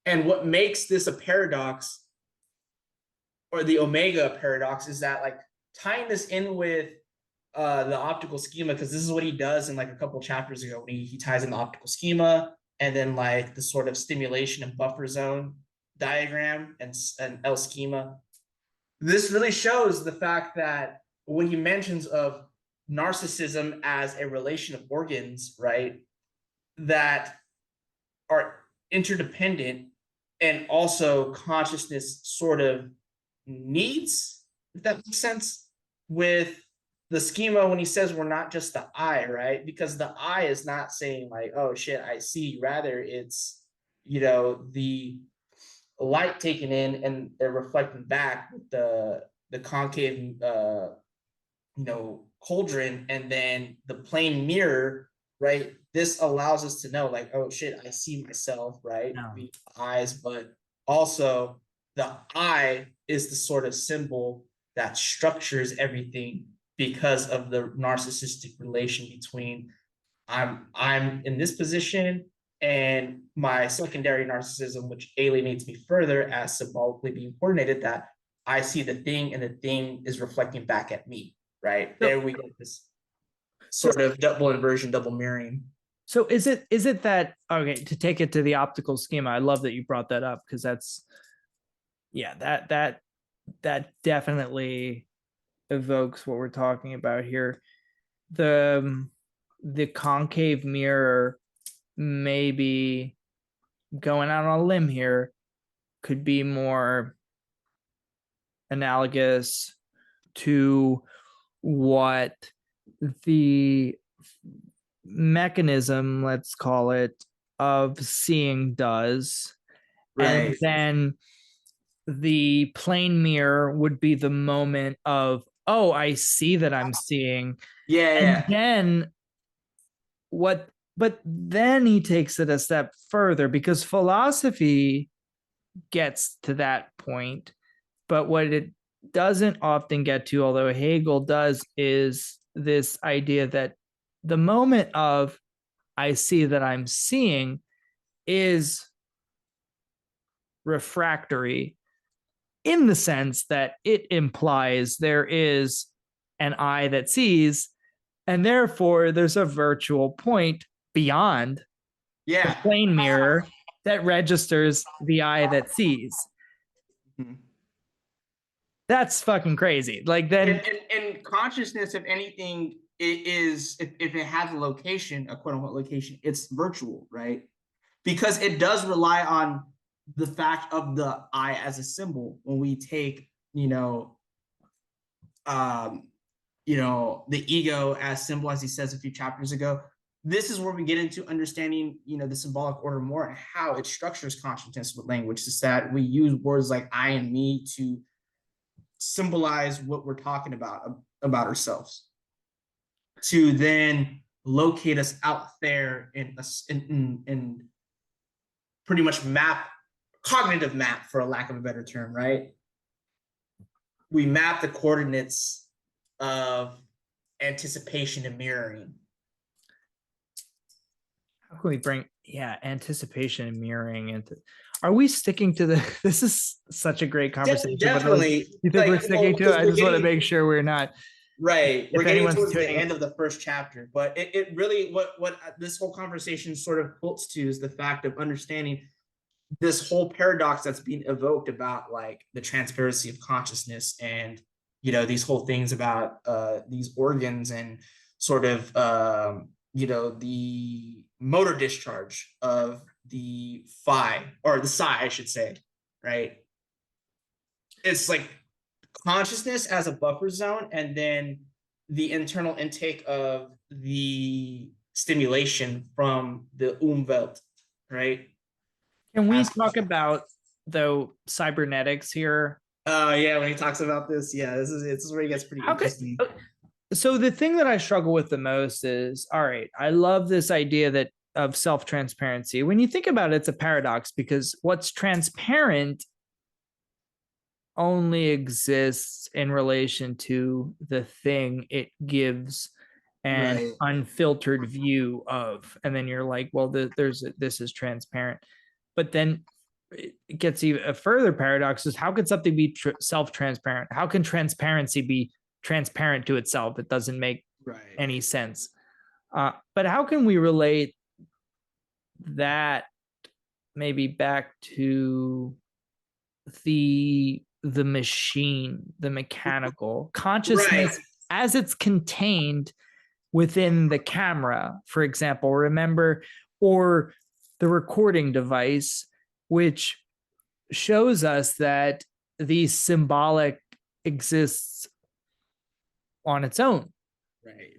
And what makes this a paradox, or the omega paradox, is that, like, tying this in with the optical schema, because this is what he does in like a couple chapters ago, when he ties in the optical schema, and then like the sort of stimulation and buffer zone diagram, and L schema. This really shows the fact that when he mentions of narcissism as a relation of organs, right, that are interdependent, and also consciousness sort of needs, if that makes sense, with the schema when he says we're not just the eye, right? Because the eye is not saying like, oh shit, I see. Rather, it's, the light taken in and they're reflecting back with the concave cauldron, and then the plane mirror, right? This allows us to know like, oh shit, I see myself, right? Yeah. The eyes, but also the eye is the sort of symbol that structures everything because of the narcissistic relation between I'm in this position and my secondary narcissism, which alienates me further as symbolically being coordinated, that I see the thing and the thing is reflecting back at me, right? So, there we get this sort of double inversion, double mirroring. so is it that, okay, to take it to the optical schema, I love that you brought that up, because that's, yeah, that definitely evokes what we're talking about here. The concave mirror, maybe going out on a limb here, could be more analogous to what the mechanism, let's call it, of seeing does. And then the plane mirror would be the moment of, oh, I see that I'm seeing. And then but then he takes it a step further, because philosophy gets to that point, but what it doesn't often get to, although Hegel does, is this idea that the moment of I see that I'm seeing is refractory, in the sense that it implies there is an eye that sees, and therefore there's a virtual point beyond the plane mirror that registers the eye that sees. That's fucking crazy. Like, then, and consciousness, if anything, it is, if it has a location, a quote unquote location, it's virtual, right? Because it does rely on the fact of the eye as a symbol. When we take, the ego as symbol, as he says a few chapters ago, this is where we get into understanding, the symbolic order more and how it structures consciousness with language. Is that we use words like I and me to symbolize what we're talking about ourselves, to then locate us out there in pretty much cognitive map, for a lack of a better term, right? We map the coordinates of anticipation and mirroring. how can we bring, anticipation and mirroring into, are we sticking to the, this is such a great conversation. Definitely. You think we're sticking to it? I just want to make sure we're not. Right. We're getting towards the end of the first chapter, but it really, what this whole conversation sort of pulls to is the fact of understanding this whole paradox that's being evoked about like the transparency of consciousness, and these whole things about these organs, and sort of the motor discharge of the phi, or the psi, I should say, right? It's like consciousness as a buffer zone, and then the internal intake of the stimulation from the Umwelt, right? Can we talk about, though, cybernetics here? Yeah, when he talks about this, this is where he gets pretty interesting. So the thing that I struggle with the most is, all right, I love this idea that of self-transparency. When you think about it, it's a paradox, because what's transparent only exists in relation to the thing it gives an unfiltered view of. And then you're like, well, this is transparent. But then it gets even a further paradox is, how can something be self-transparent? How can transparency be transparent to itself? It doesn't make any sense. But how can we relate that maybe back to the machine, the mechanical consciousness? as it's contained within the camera, for example, remember, or the recording device, which shows us that the symbolic exists on its own.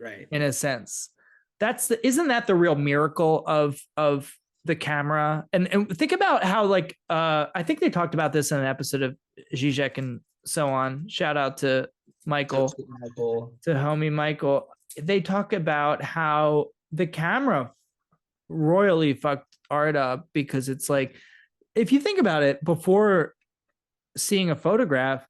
Right. In a sense. Isn't that the real miracle of the camera? And think about how, like, I think they talked about this in an episode of Zizek and so on. Shout out to Michael, to homie Michael. They talk about how the camera royally fucked art up, because it's like, if you think about it, before seeing a photograph,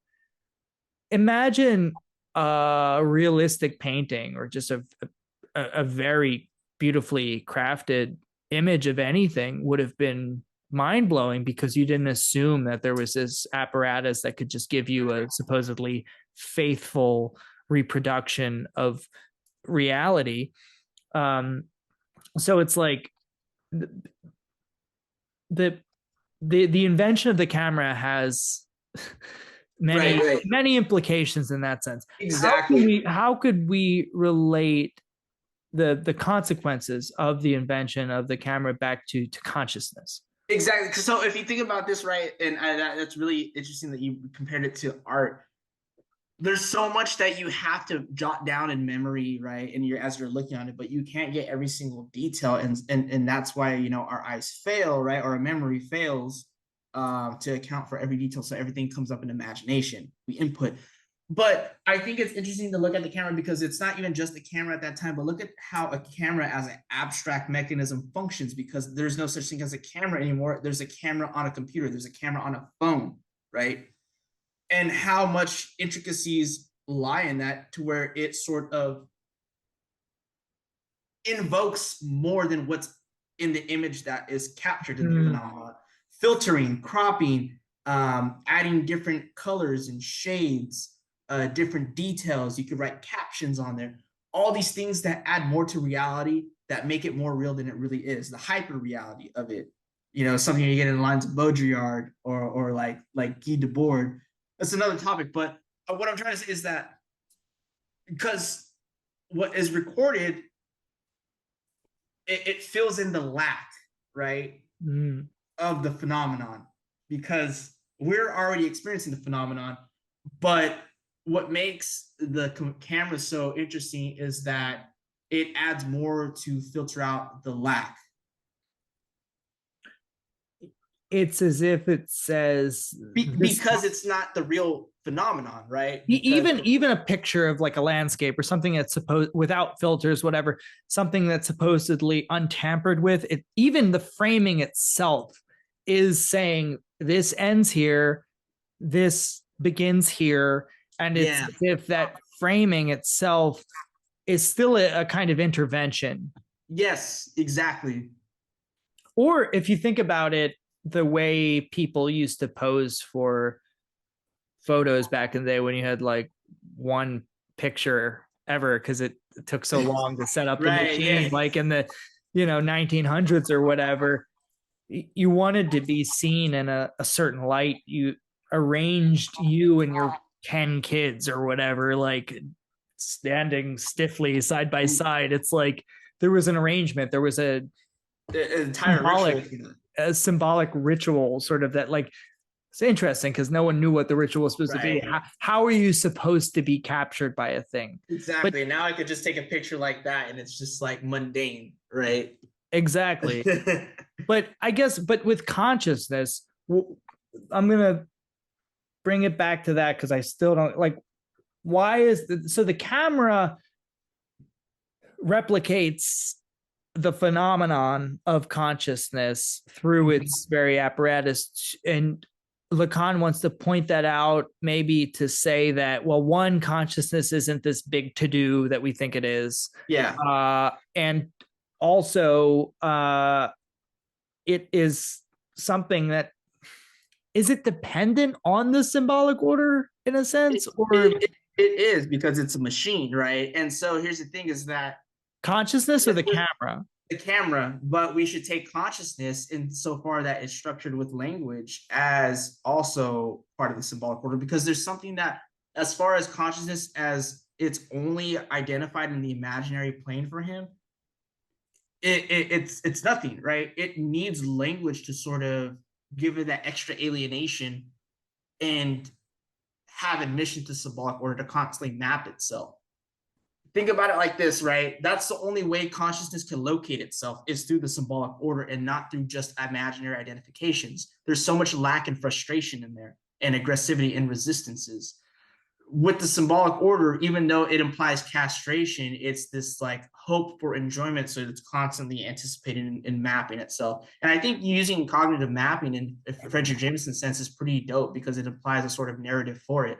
imagine a realistic painting or just a very beautifully crafted image of anything would have been mind-blowing, because you didn't assume that there was this apparatus that could just give you a supposedly faithful reproduction of reality. So it's like the invention of the camera has many implications in that sense. Exactly. How could we relate the consequences of the invention of the camera back to consciousness? Exactly. So if you think about this, right, and that's really interesting that you compared it to art. There's so much that you have to jot down in memory, right? And as you're looking at it, but you can't get every single detail, and that's why, you know, our eyes fail, right? Or our memory fails to account for every detail. So everything comes up in imagination. We input. But I think it's interesting to look at the camera, because it's not even just the camera at that time, but look at how a camera as an abstract mechanism functions, because there's no such thing as a camera anymore. There's a camera on a computer. There's a camera on a phone, right? And how much intricacies lie in that, to where it sort of invokes more than what's in the image that is captured in the phenomenon. Filtering, cropping, adding different colors and shades, different details. You could write captions on there. All these things that add more to reality, that make it more real than it really is. The hyper reality of it, you know, something you get in the lines of Baudrillard or like Guy Debord. That's another topic. But what I'm trying to say is that, because what is recorded, it fills in the lack, right, of the phenomenon, because we're already experiencing the phenomenon. But what makes the camera so interesting is that it adds more to filter out the lack. It's as if it says, because it's not the real phenomenon, right? Even a picture of like a landscape or something that's supposed, without filters, whatever, something that's supposedly untampered with, it, even the framing itself is saying this ends here, this begins here, and it's as if that framing itself is still a kind of intervention. Yes, exactly. Or if you think about it, the way people used to pose for photos back in the day, when you had like one picture ever, because it took so long to set up the machine, like in the 1900s or whatever, you wanted to be seen in a certain light. You arranged you and your 10 kids or whatever, like standing stiffly side by side. It's like there was an arrangement, there was an entire symbolic ritual sort of, that, like, it's interesting because no one knew what the ritual was supposed to be. How are you supposed to be captured by a thing? Exactly. But now I could just take a picture like that and it's just like mundane, right? Exactly. But I guess, but with consciousness, I'm going to bring it back to that, because I still don't like, why is so the camera replicates the phenomenon of consciousness through its very apparatus, and Lacan wants to point that out, maybe to say that, well, one, consciousness isn't this big to-do that we think it is. And also it is something that, is it dependent on the symbolic order in a sense? It is, because it's a machine, right? And so here's the thing, is that consciousness or the camera? The camera, but we should take consciousness in so far that it's structured with language as also part of the symbolic order, because there's something that, as far as consciousness as it's only identified in the imaginary plane for him, it's nothing, right? It needs language to sort of give it that extra alienation and have admission to symbolic order to constantly map itself. Think about it like this, right? That's the only way consciousness can locate itself is through the symbolic order and not through just imaginary identifications. There's so much lack and frustration in there and aggressivity and resistances. With the symbolic order, even though it implies castration, it's this like hope for enjoyment. So it's constantly anticipating and mapping itself. And I think using cognitive mapping in Frederick Jameson's sense is pretty dope because it implies a sort of narrative for it.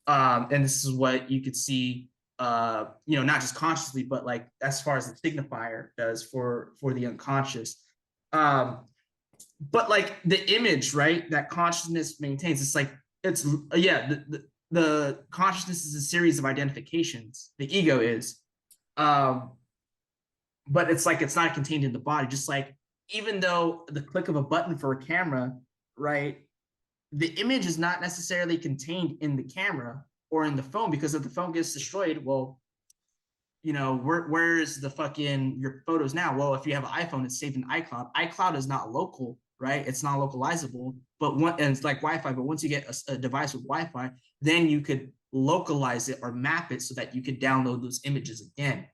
And this is what you could see, not just consciously, but like as far as the signifier does for the unconscious. But like the image, right, that consciousness maintains, it's like, it's, the consciousness is a series of identifications. The ego is, but it's like it's not contained in the body. Just like even though the click of a button for a camera, right, the image is not necessarily contained in the camera or in the phone, because if the phone gets destroyed, well, where's the fucking your photos now? Well, if you have an iPhone, it's saved in iCloud. iCloud is not local, right? It's not localizable, and it's like Wi-Fi. But once you get a device with Wi-Fi, then you could localize it or map it so that you could download those images again,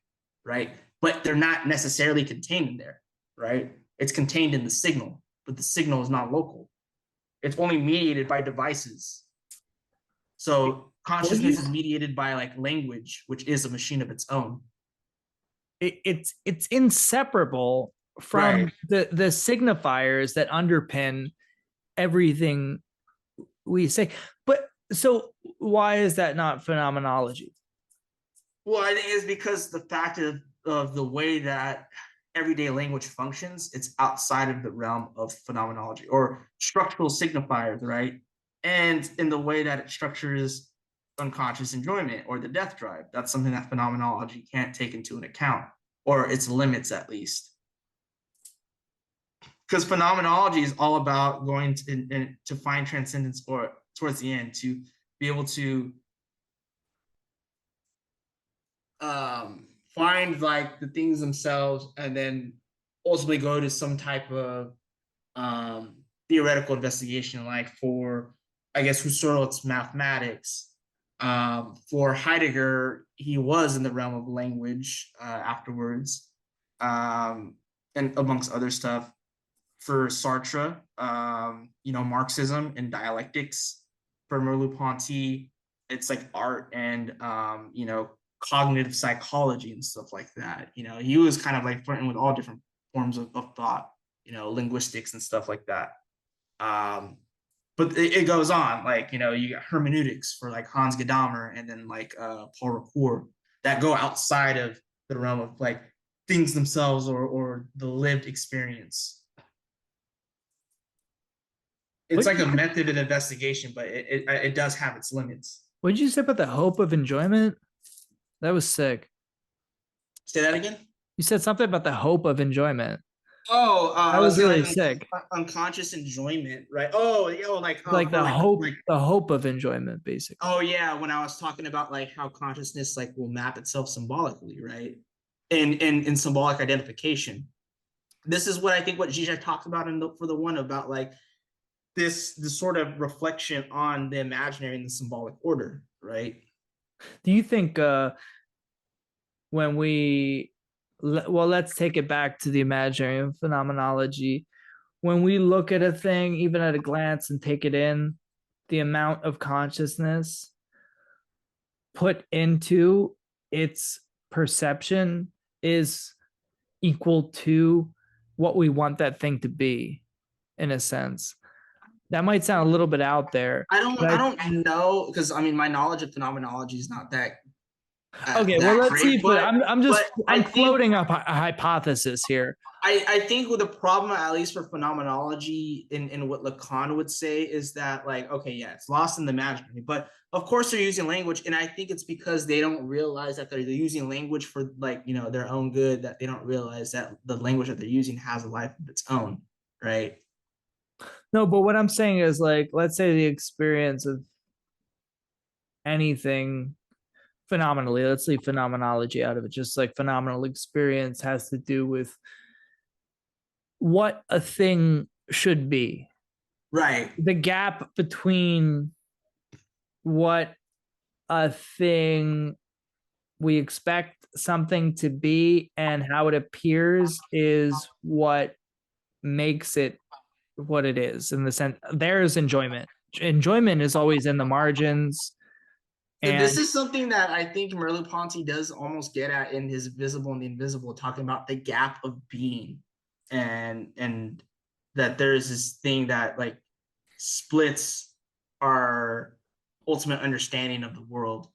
right? But they're not necessarily contained in there, right? It's contained in the signal, but the signal is not local. It's only mediated by devices. So consciousness is mediated by like language, which is a machine of its own. It's inseparable from the signifiers that underpin everything we say. But so why is that not phenomenology? Well, I think it's because the fact of the way that everyday language functions, it's outside of the realm of phenomenology or structural signifiers, right? And in the way that it structures unconscious enjoyment or the death drive, that's something that phenomenology can't take into an account, or its limits at least. Because phenomenology is all about going to find transcendence, or towards the end, to be able to find like the things themselves and then ultimately go to some type of theoretical investigation, like for, I guess, Husserl, it's mathematics. For Heidegger, he was in the realm of language afterwards, and amongst other stuff. For Sartre, Marxism and dialectics. For Merleau-Ponty, it's like art and cognitive psychology and stuff like that. He was kind of like flirting with all different forms of thought, linguistics and stuff like that. But it goes on, like, you got hermeneutics for like Hans Gadamer and then like Paul Ricoeur, that go outside of the realm of like things themselves or the lived experience. It's like a method of investigation, but it does have its limits. What did you say about the hope of enjoyment? That was sick. Say that again? You said something about the hope of enjoyment. Oh, that was really sick. Unconscious enjoyment, right? Oh, like the hope, the hope of enjoyment, basically. Oh yeah, when I was talking about like how consciousness like will map itself symbolically, right? In symbolic identification. This is what I think what Zizek talks about for the one about like this sort of reflection on the imaginary and the symbolic order, right? Do you think when let's take it back to the imaginary and phenomenology. When we look at a thing, even at a glance, and take it in, the amount of consciousness put into its perception is equal to what we want that thing to be, in a sense. That might sound a little bit out there. I don't know, because I mean my knowledge of phenomenology is not that. Okay, well, let's see. But I'm floating up a hypothesis here. I think with the problem, at least for phenomenology, in what Lacan would say, is that like, okay, yeah, it's lost in the imaginary, but of course they're using language, and I think it's because they don't realize that they're using language for like their own good, that they don't realize that the language that they're using has a life of its own, right? No, but what I'm saying is, like, let's say the experience of anything phenomenally. Let's leave phenomenology out of it. Just like phenomenal experience has to do with what a thing should be. Right. The gap between what a thing we expect something to be and how it appears is what makes it what it is. In the sense, there's enjoyment. Enjoyment is always in the margins. And this is something that I think Merleau-Ponty does almost get at in his Visible and the Invisible, talking about the gap of being, and that there is this thing that like splits our ultimate understanding of the world,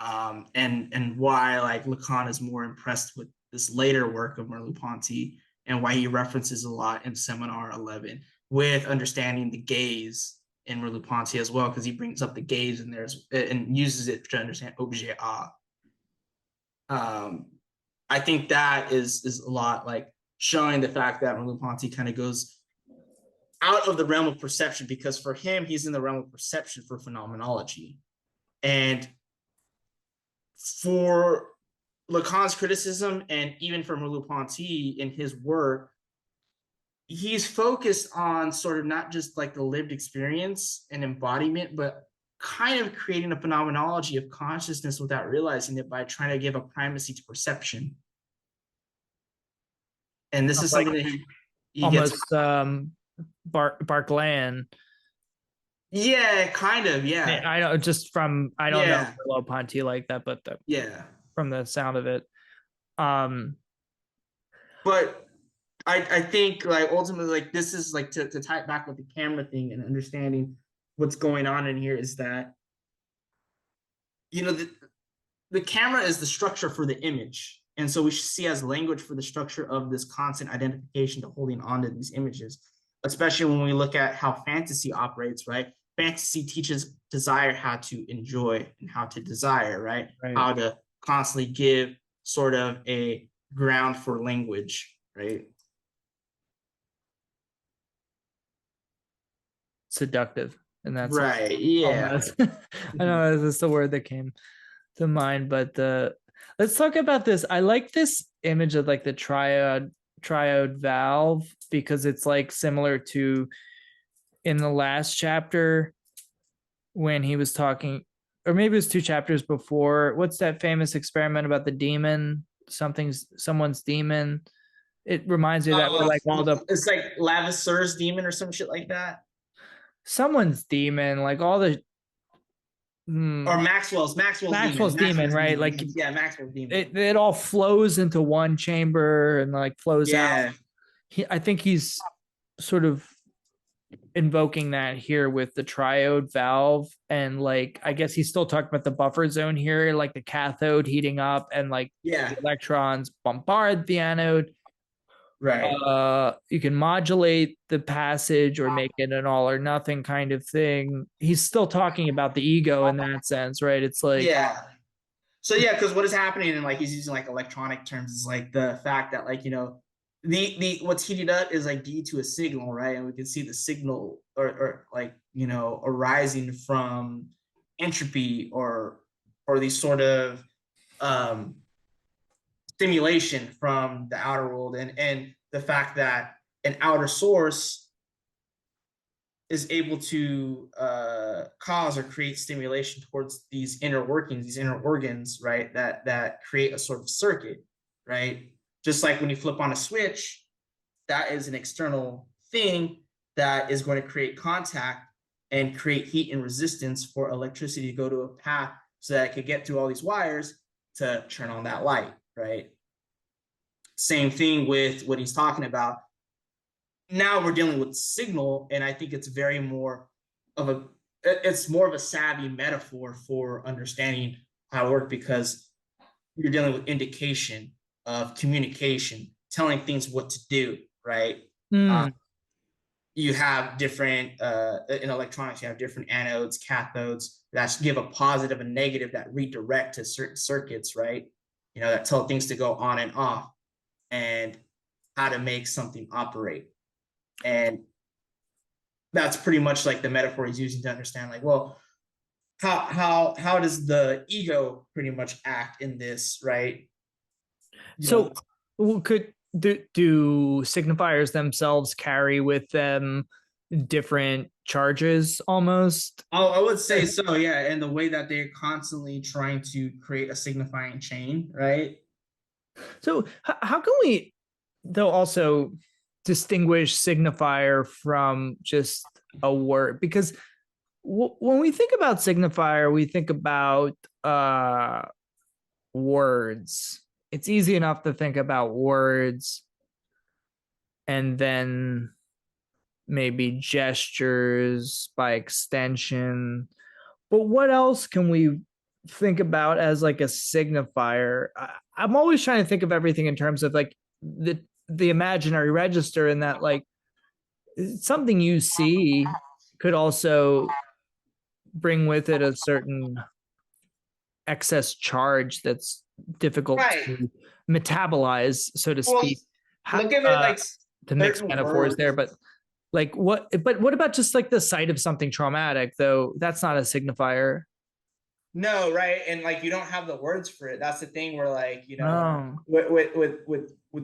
and why like Lacan is more impressed with this later work of Merleau-Ponty, and why he references a lot in Seminar 11 with understanding the gaze in Merleau-Ponty as well, because he brings up the gaze in there and uses it to understand objet a. I think that is a lot like showing the fact that Merleau-Ponty kind of goes out of the realm of perception, because for him, he's in the realm of perception for phenomenology. And for Lacan's criticism, and even for Merleau-Ponty in his work, he's focused on sort of not just like the lived experience and embodiment, but kind of creating a phenomenology of consciousness without realizing it, by trying to give a primacy to perception. And this is like something that he almost gets Barclayan. Yeah, kind of. Yeah. I know just from I don't know Yeah. Merleau-Ponty like that, but Yeah. from the sound of it. But I think like ultimately like this is like to tie it back with the camera thing and understanding what's going on in here, is that the camera is the structure for the image. And so we should see as language for the structure of this constant identification to holding on to these images, especially when we look at how fantasy operates, right? Fantasy teaches desire how to enjoy and how to desire, right? How to constantly give sort of a ground for language, right? Seductive. And that's right. Yeah. I know that's the word that came to mind, but let's talk about this. I like this image of like the triode valve, because it's like similar to in the last chapter when he was talking, or maybe it was two chapters before. What's that famous experiment about the demon? Someone's demon. It reminds me of that, where like all the it's like Lavisseur's demon or some shit like that. Someone's demon, like all the or Maxwell's demon, right? Demon. Like yeah, Maxwell's demon. It all flows into one chamber and like flows out. I think he's sort of invoking that here with the triode valve, and like I guess he's still talking about the buffer zone here, like the cathode heating up and like the electrons bombard the anode. Right. You can modulate the passage or make it an all or nothing kind of thing. He's still talking about the ego in that sense, right? It's like So because what is happening, and like he's using like electronic terms, is like the fact that like the what's heated up is like due to a signal, right? And we can see the signal or like arising from entropy or these sort of stimulation from the outer world, and the fact that an outer source is able to cause or create stimulation towards these inner workings, these inner organs, right? That create a sort of circuit, right? Just like when you flip on a switch, that is an external thing that is going to create contact and create heat and resistance for electricity to go to a path so that it could get through all these wires to turn on that light, right? Same thing with what he's talking about. Now we're dealing with signal, and I think it's more of a savvy metaphor for understanding how it works, because you're dealing with indication of communication, telling things what to do, right? You have different in electronics, you have different anodes, cathodes that give a positive and negative that redirect to certain circuits, right? That tell things to go on and off, and how to make something operate. And that's pretty much like the metaphor he's using to understand, like, well, how does the ego pretty much act in this, right? So could do signifiers themselves carry with them different charges almost? I would say so, yeah. And the way that they're constantly trying to create a signifying chain, right? So how can we though also distinguish signifier from just a word? Because when we think about signifier, we think about words. It's easy enough to think about words and then maybe gestures by extension. But what else can we think about as like a signifier? I'm always trying to think of everything in terms of like the imaginary register, and that like something you see could also bring with it a certain excess charge that's difficult Right. to metabolize, so to Well, speak. look at it like To mix certain metaphors words. there, but like what about just like the sight of something traumatic, though? That's not a signifier. No, right? And like you don't have the words for it. That's the thing where like, No. with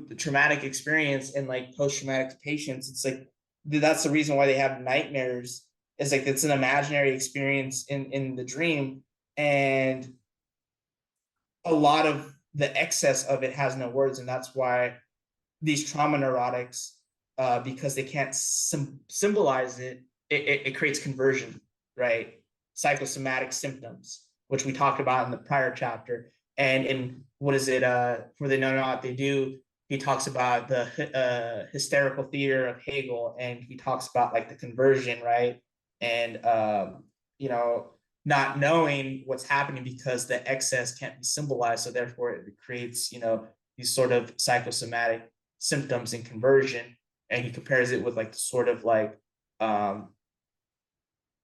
the traumatic experience and like post-traumatic patients, it's like that's the reason why they have nightmares. It's like it's an imaginary experience in the dream, and a lot of the excess of it has no words, and that's why these trauma neurotics, because they can't symbolize it creates conversion, right? Psychosomatic symptoms, which we talked about in the prior chapter. And in what is it? For they know not they do. He talks about the hysterical theater of Hegel, and he talks about like the conversion, right? And you know, not knowing what's happening because the excess can't be symbolized, so therefore it creates, these sort of psychosomatic symptoms in conversion. And he compares it with like the sort of like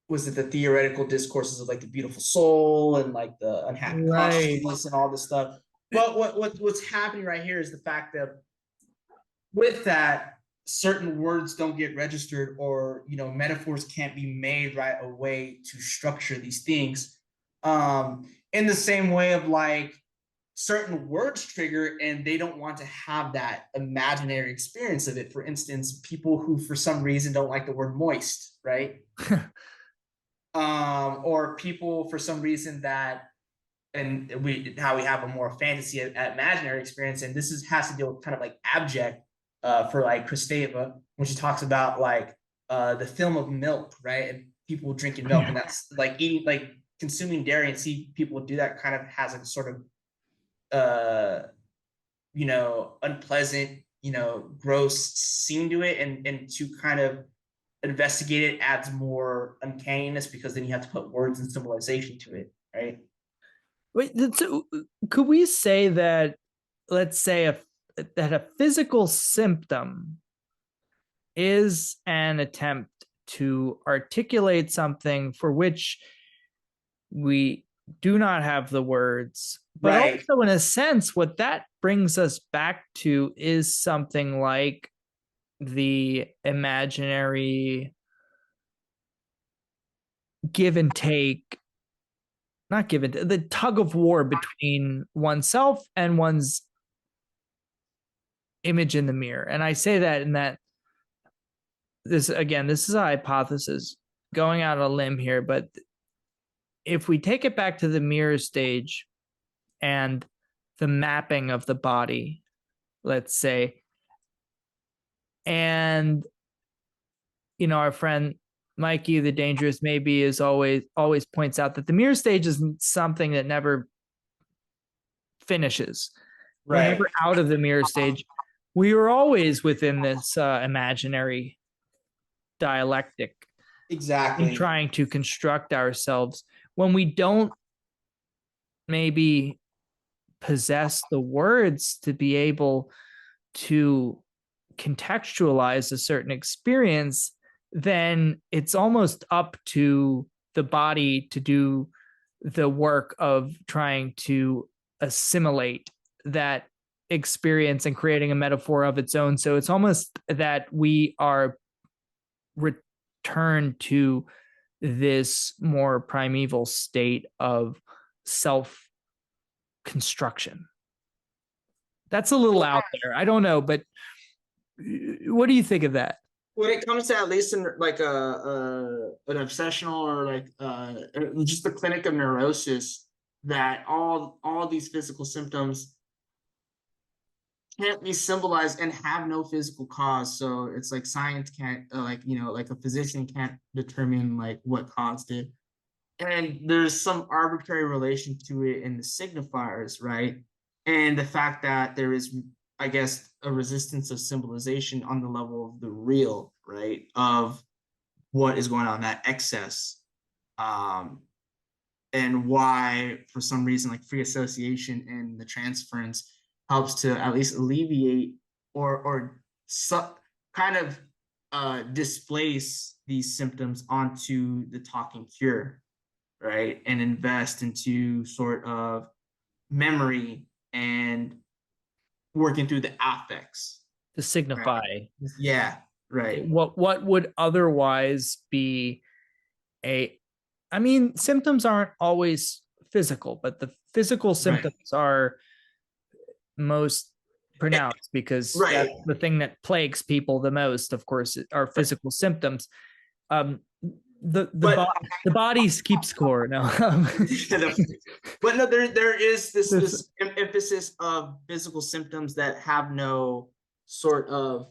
was it the theoretical discourses of like the beautiful soul and like the unhappy consciousness and all this stuff. But what's happening right here is the fact that with that, certain words don't get registered, or metaphors can't be made right away to structure these things, in the same way of like certain words trigger and they don't want to have that imaginary experience of it. For instance, people who for some reason don't like the word moist, right? Or people for some reason that, and how we have a more fantasy imaginary experience, and this has to deal with kind of like abject, for like Kristeva, when she talks about like the film of milk, right? And people drinking milk, and that's like eating, like consuming dairy, and see people do that kind of has a sort of unpleasant, gross scene to it, and to kind of investigate it adds more uncanniness, because then you have to put words and symbolization to it, right? Wait, so could we say that, let's say that a physical symptom is an attempt to articulate something for which we do not have the words, but Right. also in a sense, what that brings us back to is something like the imaginary give and take, not give and the tug of war between oneself and one's image in the mirror. And I say that in that this is a hypothesis going out on a limb here, but if we take it back to the mirror stage and the mapping of the body, let's say, and our friend Mikey, the dangerous maybe, is always points out that the mirror stage is something that never finishes. We're Right. never out of the mirror stage. We are always within this imaginary dialectic, Exactly. in trying to construct ourselves. When we don't maybe possess the words to be able to contextualize a certain experience, then it's almost up to the body to do the work of trying to assimilate that experience and creating a metaphor of its own. So it's almost that we are returned to this more primeval state of self-construction. That's a little out there. I don't know, but what do you think of that? When it comes to at least in like an obsessional or like just the clinic of neurosis, that all these physical symptoms can't be symbolized and have no physical cause. So it's like science can't like like a physician can't determine like what caused it, and there's some arbitrary relation to it in the signifiers, right? And the fact that there is, I guess, a resistance of symbolization on the level of the real, right? Of what is going on, that excess. And why, for some reason, like free association and the transference helps to at least alleviate or kind of displace these symptoms onto the talking cure, right? And invest into sort of memory and working through the affects To signify, right? Yeah, right. what would otherwise be I mean, symptoms aren't always physical, but the physical symptoms are most pronounced because that's the thing that plagues people the most, of course, are physical symptoms. The body keeps score. No, but no, there is this emphasis of physical symptoms that have no sort of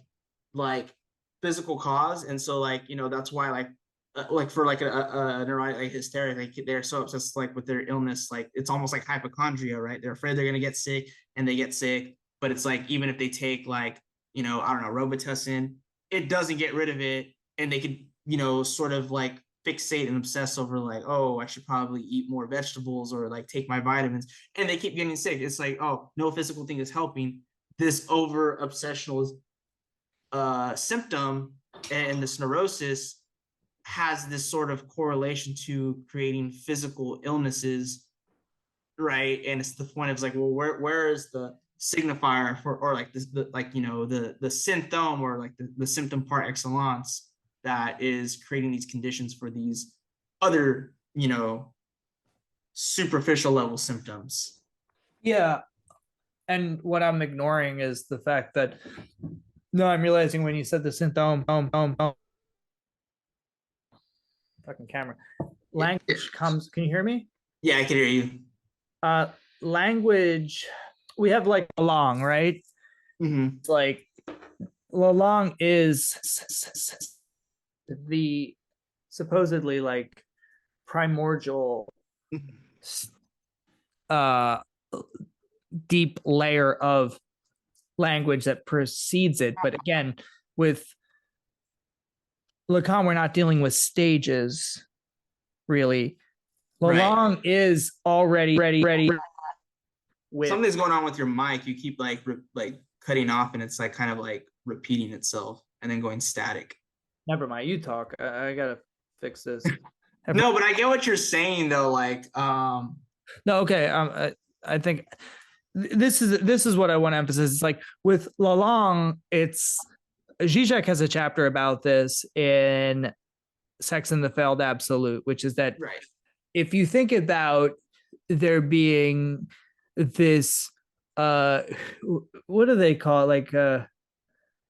like physical cause, and so like that's why like for like a neurotic like hysteria, like they're so obsessed like with their illness, like it's almost like hypochondria, right? They're afraid they're gonna get sick, and they get sick, but it's like even if they take like I don't know, Robitussin, it doesn't get rid of it, and they could sort of like fixate and obsess over like, oh, I should probably eat more vegetables or like take my vitamins, and they keep getting sick. It's like, oh, no physical thing is helping. This over obsessional symptom and this neurosis has this sort of correlation to creating physical illnesses, right? And it's the point of like, well, where is the signifier for, or like the symptom, or like the symptom par excellence that is creating these conditions for these other superficial level symptoms. Yeah, and what I'm ignoring is the fact that I'm realizing when you said the symptom, fucking camera, language comes. Can you hear me? Yeah, I can hear you. Language, we have like Lacan, right? Mm-hmm. Like Lacan is the supposedly like primordial deep layer of language that precedes it. But again, with Lacan, we're not dealing with stages, really. Lacan is already ready. Something's going on with your mic. You keep like cutting off, and it's like kind of like repeating itself and then going static. Never mind, you talk. I gotta fix this. No, but I get what you're saying though. Like, no, okay. I think this is what I want to emphasize. It's like with Lacan, it's Zizek has a chapter about this in Sex and the Failed Absolute, which is that if you think about there being this what do they call it? Like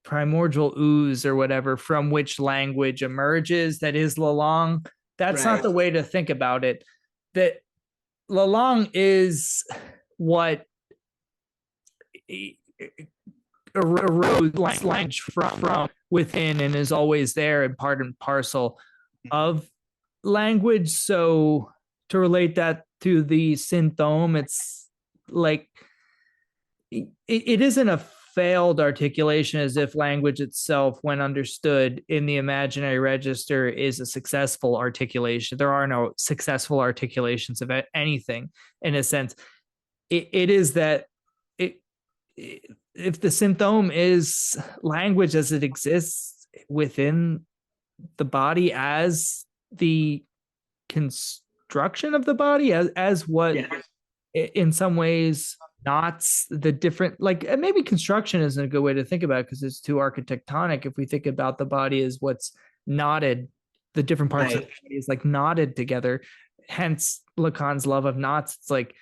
primordial ooze or whatever from which language emerges, that is Lacan. That's not the way to think about it. That Lacan is what arose language from within and is always there and part and parcel of language. So to relate that to the symptom, it's like it isn't a failed articulation as if language itself, when understood in the imaginary register, is a successful articulation. There are no successful articulations of anything in a sense. It is that if the symptom is language as it exists within the body as the construction of the body, as what in some ways knots the different, like maybe construction isn't a good way to think about it because it's too architectonic. If we think about the body as what's knotted the different parts of Right. the body is like knotted together. Hence Lacan's love of knots. It's like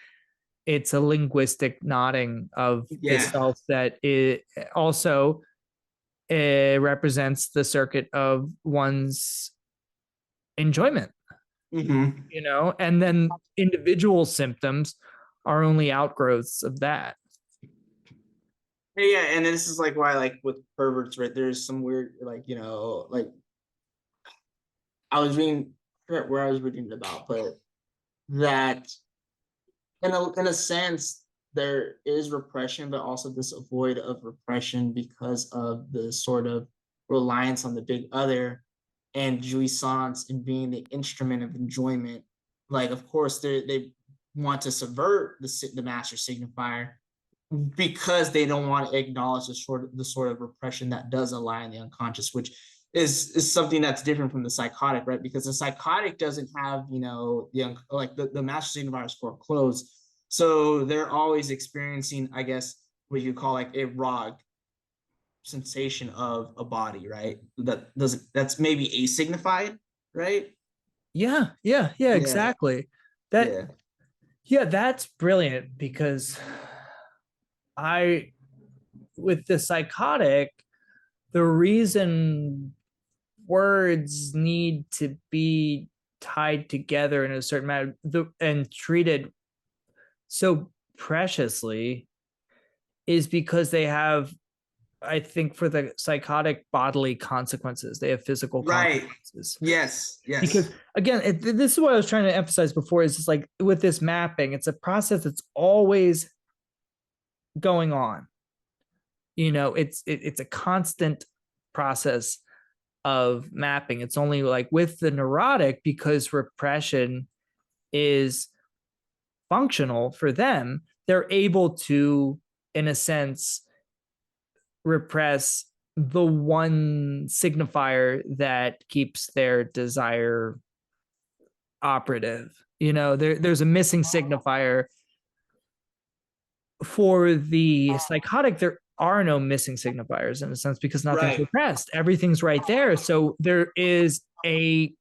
it's a linguistic knotting of the Yeah. self that it also represents the circuit of one's enjoyment, Hmm. and then individual symptoms are only outgrowths of that. Yeah, and this is like why, like with perverts, right? There's some weird, like like I was reading, I forget where I was reading it about, but that in a sense there is repression, but also this avoid of repression because of the sort of reliance on the big other and jouissance and being the instrument of enjoyment. Like, of course, they want to subvert the master signifier because they don't want to acknowledge the sort of repression that does lie in the unconscious, which is something that's different from the psychotic, right? Because the psychotic doesn't have, the master signifier is foreclosed. So they're always experiencing, I guess, what you call like a raw sensation of a body, right? That's maybe asignified, right? Yeah, Yeah, exactly. That yeah. Yeah, that's brilliant because I with the psychotic, the reason words need to be tied together in a certain manner and treated so preciously is because they have, I think, for the psychotic, bodily consequences. They have physical Right. consequences. Yes, Because yes. again, this is what I was trying to emphasize before, is just like with this mapping, it's a process that's always going on. It's a constant process of mapping. It's only like with the neurotic, because repression is functional for them, they're able to, in a sense, repress the one signifier that keeps their desire operative. There's a missing signifier. For the psychotic, there are no missing signifiers in a sense because nothing's Right. repressed. Everything's right there. So there is a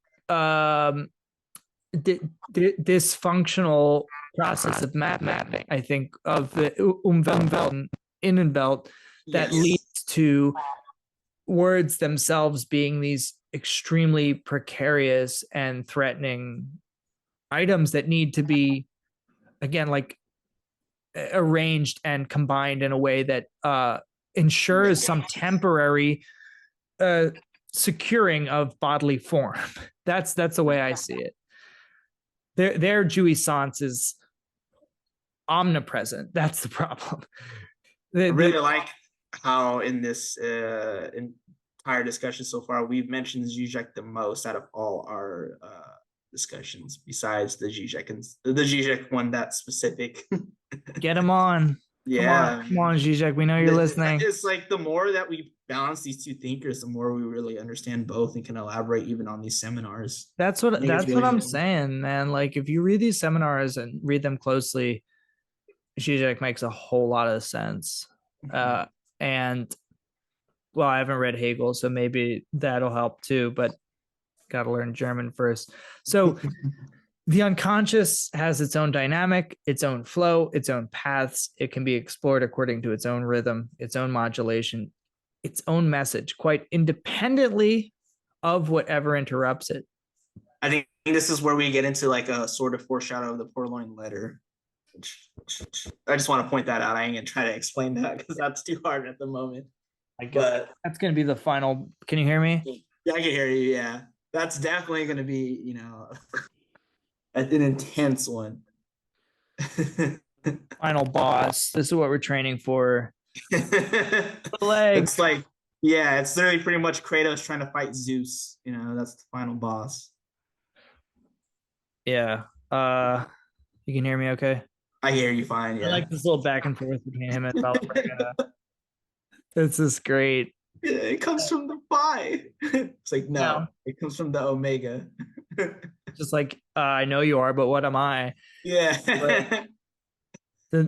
dysfunctional process of mapping, I think, of the Umwelt and Innenwelt that Yes. leads to words themselves being these extremely precarious and threatening items that need to be, again, like arranged and combined in a way that ensures some temporary securing of bodily form. That's the way I see it. Their jouissance is omnipresent. That's the problem. I really like how in this entire discussion so far, we've mentioned Zizek the most out of all our discussions, besides the Zizek and the Zizek one that's specific. Get him on. Yeah. Come on, Zizek. We know you're listening. It's like the more that we balance these two thinkers, the more we really understand both and can elaborate even on these seminars. That's I think it's what really I'm helpful. saying, man. Like if you read these seminars and read them closely, Zizek makes a whole lot of sense. And well, I haven't read Hegel, so maybe that'll help too, but got to learn German first. So the unconscious has its own dynamic, its own flow, its own paths. It can be explored according to its own rhythm, its own modulation, its own message, quite independently of whatever interrupts it. I think this is where we get into like a sort of foreshadow of the Purloined Letter. I just want to point that out. I ain't gonna try to explain that because that's too hard at the moment. I guess But that's going to be the final. Can you hear me? yeah, I can hear you. Yeah, that's definitely gonna be an intense one. Final boss. This is what we're training for. The leg. It's like, yeah, it's literally pretty much Kratos trying to fight Zeus. That's the final boss. Yeah. You can hear me okay? I hear you fine. I Yeah. like this little back and forth between him and Valkyria. This is great. It comes from the phi. It's like, no, No. it comes from the omega. Just like I know you are, but what am I? Yeah.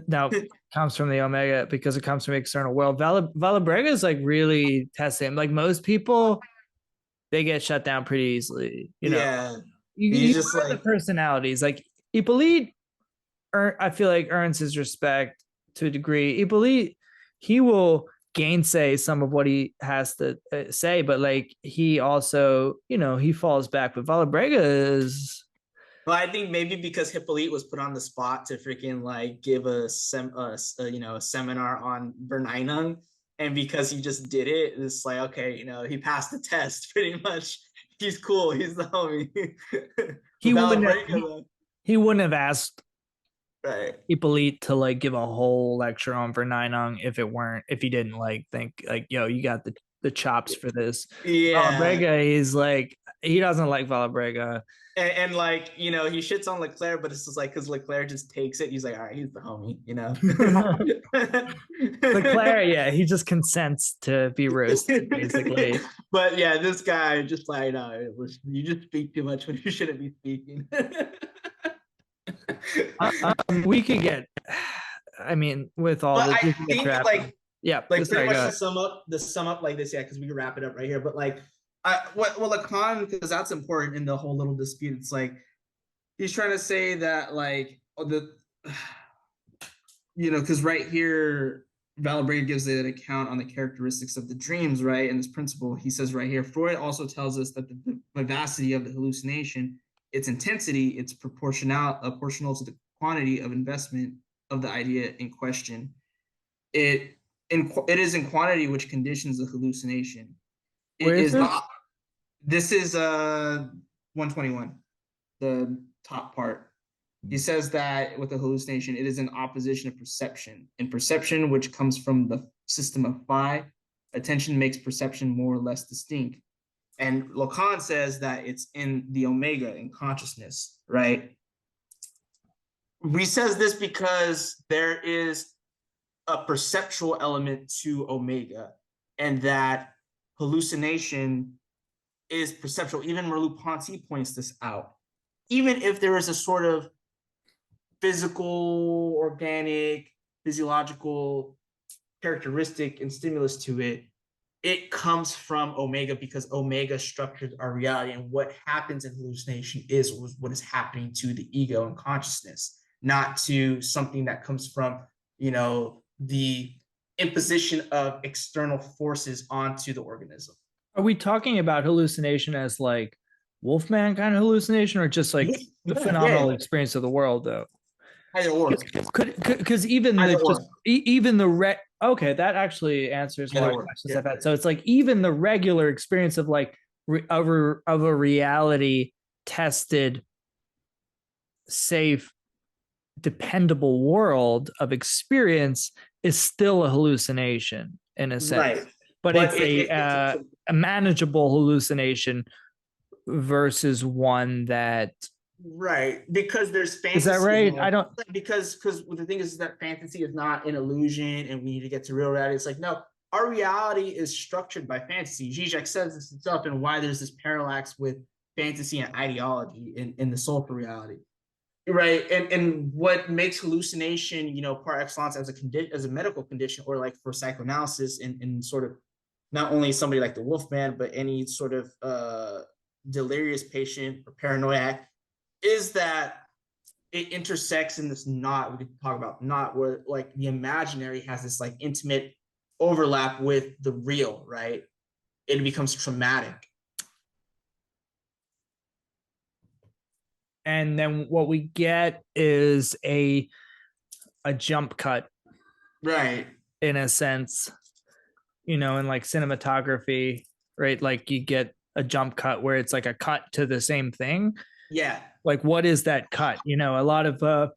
Now comes from the omega because it comes from the external world. Valabrega is like really testing. Like most people they get shut down pretty easily. You know, Yeah, you he's just learn the like, personalities. Like Hippolyte, I feel like earns his respect to a degree. Hippolyte, he will gainsay some of what he has to say, but like he also, he falls back. But Valabrega is. well, I think maybe because Hippolyte was put on the spot to freaking like give a a seminar on Verneinung, and because he just did it, it's like, okay, he passed the test pretty much. He's cool. He's the homie. He wouldn't have, Valabrega, he wouldn't have asked right? Hippolyte to like give a whole lecture on Verneinung if he didn't like think like, yo, you got the chops for this. Yeah, Valabrega, he's like, he doesn't like Valabrega. and like he shits on Leclerc, but it's just like because Leclerc just takes it. He's like, all right, he's the homie. Leclerc, yeah, he just consents to be roasted, basically. But yeah, this guy just like, no, you just speak too much when you shouldn't be speaking. We could get, I mean, with all But this, we I can get think trapped. Yeah, pretty much to sum up like this, yeah, because we can wrap it up right here. But like, Lacan, because that's important in the whole little dispute. It's like he's trying to say that like because right here, Valabrega gives an account on the characteristics of the dreams, right? And this principle, he says right here, Freud also tells us that the vivacity of the hallucination, its intensity, it's proportional to the quantity of investment of the idea in question. It is in quantity which conditions the hallucination. Where is this? Not. This is 121, the top part. He says that with the hallucination, it is an opposition of perception. In perception, which comes from the system of phi, attention makes perception more or less distinct. And Lacan says that it's in the omega, in consciousness, right? He says this because there is a perceptual element to omega, and that hallucination is perceptual. Even Merleau-Ponty points this out. Even if there is a sort of physical, organic, physiological characteristic and stimulus to it, it comes from omega because omega structures our reality. And what happens in hallucination is what is happening to the ego and consciousness, not to something that comes from, the imposition of external forces onto the organism. Are we talking about hallucination as like Wolfman kind of hallucination, or just like the phenomenal experience of the world, though? Either or. Because even okay, that actually answers a lot of questions I've had. So it's like even the regular experience of like of a reality tested, safe, dependable world of experience is still a hallucination in a sense, right? But it's a manageable hallucination versus one that. Right, because there's fantasy. Is that right? I don't, because the thing is that fantasy is not an illusion, and we need to get to real reality. It's like, no, our reality is structured by fantasy. Jacques says this himself, and why there's this parallax with fantasy and ideology in the soulful reality, right? And what makes hallucination, par excellence as a medical condition, or like for psychoanalysis, and sort of not only somebody like the Wolfman, but any sort of delirious patient or paranoiac, is that it intersects in this knot. We could talk about knot where like the imaginary has this like intimate overlap with the real, right? It becomes traumatic. And then what we get is a jump cut, right? In a sense, in like cinematography, right? Like you get a jump cut where it's like a cut to the same thing. Yeah. Like, what is that cut? A lot of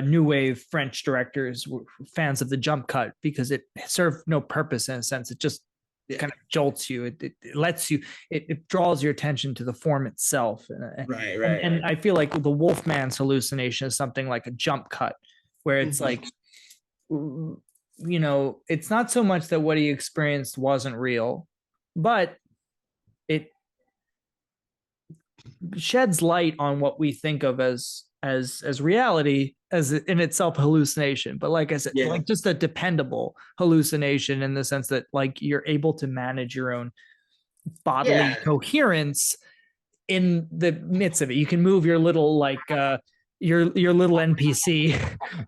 new wave French directors were fans of the jump cut because it served no purpose in a sense. It just kind of jolts you. It lets you, it draws your attention to the form itself. Right. And I feel like the Wolfman's hallucination is something like a jump cut where it's like, it's not so much that what he experienced wasn't real, but it sheds light on what we think of as reality, as in itself hallucination. But like I said, like just a dependable hallucination in the sense that like you're able to manage your own bodily coherence in the midst of it. You can move your little your little NPC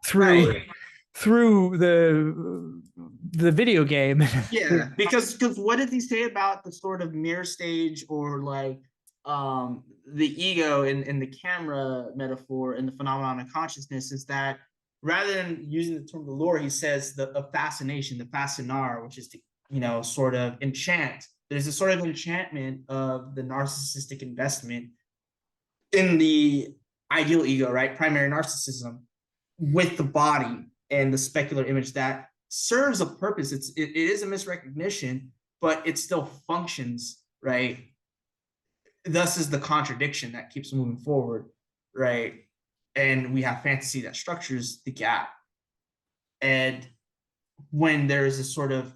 through the video game. Yeah, because what did he say about the sort of mirror stage, or like the ego in the camera metaphor and the phenomenon of consciousness, is that rather than using the term allure, he says a fascination, the fascinar, which is to, you know, sort of enchant. There's a sort of enchantment of the narcissistic investment in the ideal ego, right? Primary narcissism with the body and the specular image that serves a purpose. It is a misrecognition, but it still functions, right? Thus is the contradiction that keeps moving forward, right? And we have fantasy that structures the gap. And when there is a sort of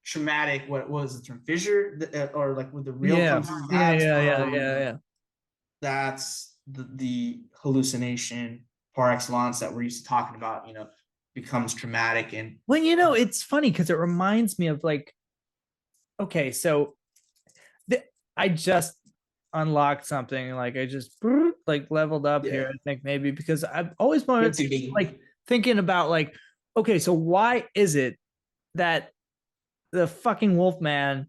traumatic, what was the term, fissure, or like with the real comes in, yeah. That's the hallucination par excellence that we're used to talking about, you know, becomes traumatic. And well, you know, it's funny because it reminds me of like, okay, so I just unlocked something, like I just like leveled up here, I think, maybe because I've always wanted to, like, thinking about like, okay, so why is it that the fucking Wolfman,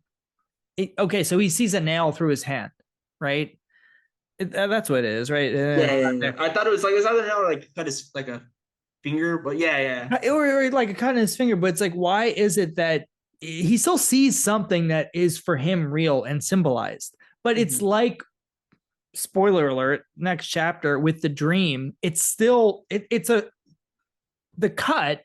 okay, so he sees a nail through his hand, right? That's what it is, right? Yeah. I thought it was like, it's either nail or like cut his like a finger, but or like a cut in his finger. But it's like, why is it that he still sees something that is for him real and symbolized? But it's like, spoiler alert, next chapter with the dream, it's still the cut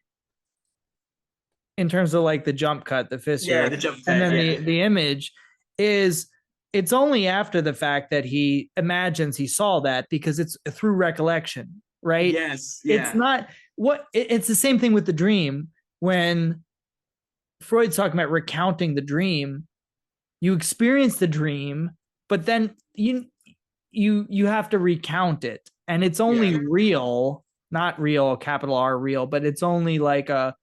in terms of like the jump cut, the fissure, the jump cut, and then the image is, it's only after the fact that he imagines he saw that, because it's through recollection, right? Yes. It's not it's the same thing with the dream. When Freud's talking about recounting the dream, you experience the dream, but then you have to recount it, and it's only real, not real, capital R real, but it's only like a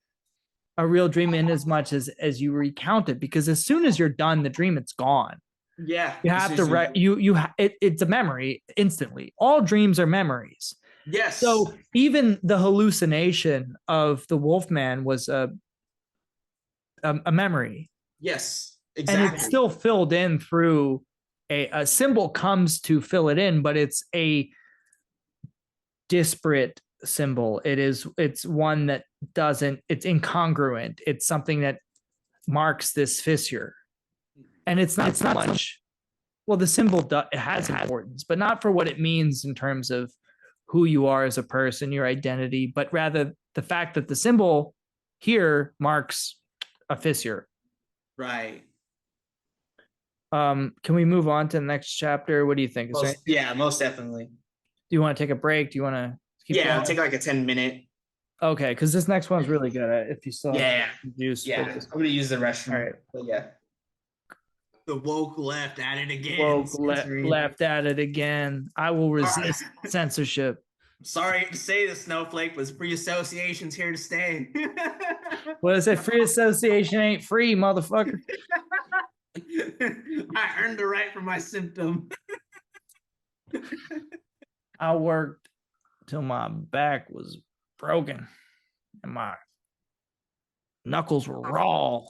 real dream in as much as you recount it, because as soon as you're done the dream, it's gone. Yeah, you have to it's a memory instantly. All dreams are memories. Yes. So even the hallucination of the Wolfman was a memory. Yes, exactly. And it's still filled in through a symbol comes to fill it in, but it's a disparate symbol. It's one that it's incongruent. It's something that marks this fissure. And it's not much. Well, the symbol it has importance, but not for what it means in terms of who you are as a person, your identity, but rather the fact that the symbol here marks a fissure. Right. Can we move on to the next chapter? What do you think? Most definitely. Do you want to take a break? Do you want to keep going? I'll take like a 10-minute. Okay, because this next one's really good. If you still have juice. I'm gonna use the restroom. All right. But the woke left at it again. Woke left at it again. I will resist censorship. Sorry to say the snowflake, but free association's here to stay. What is it? Free association ain't free, motherfucker. I earned the right for my symptom. I worked till my back was broken and my knuckles were raw.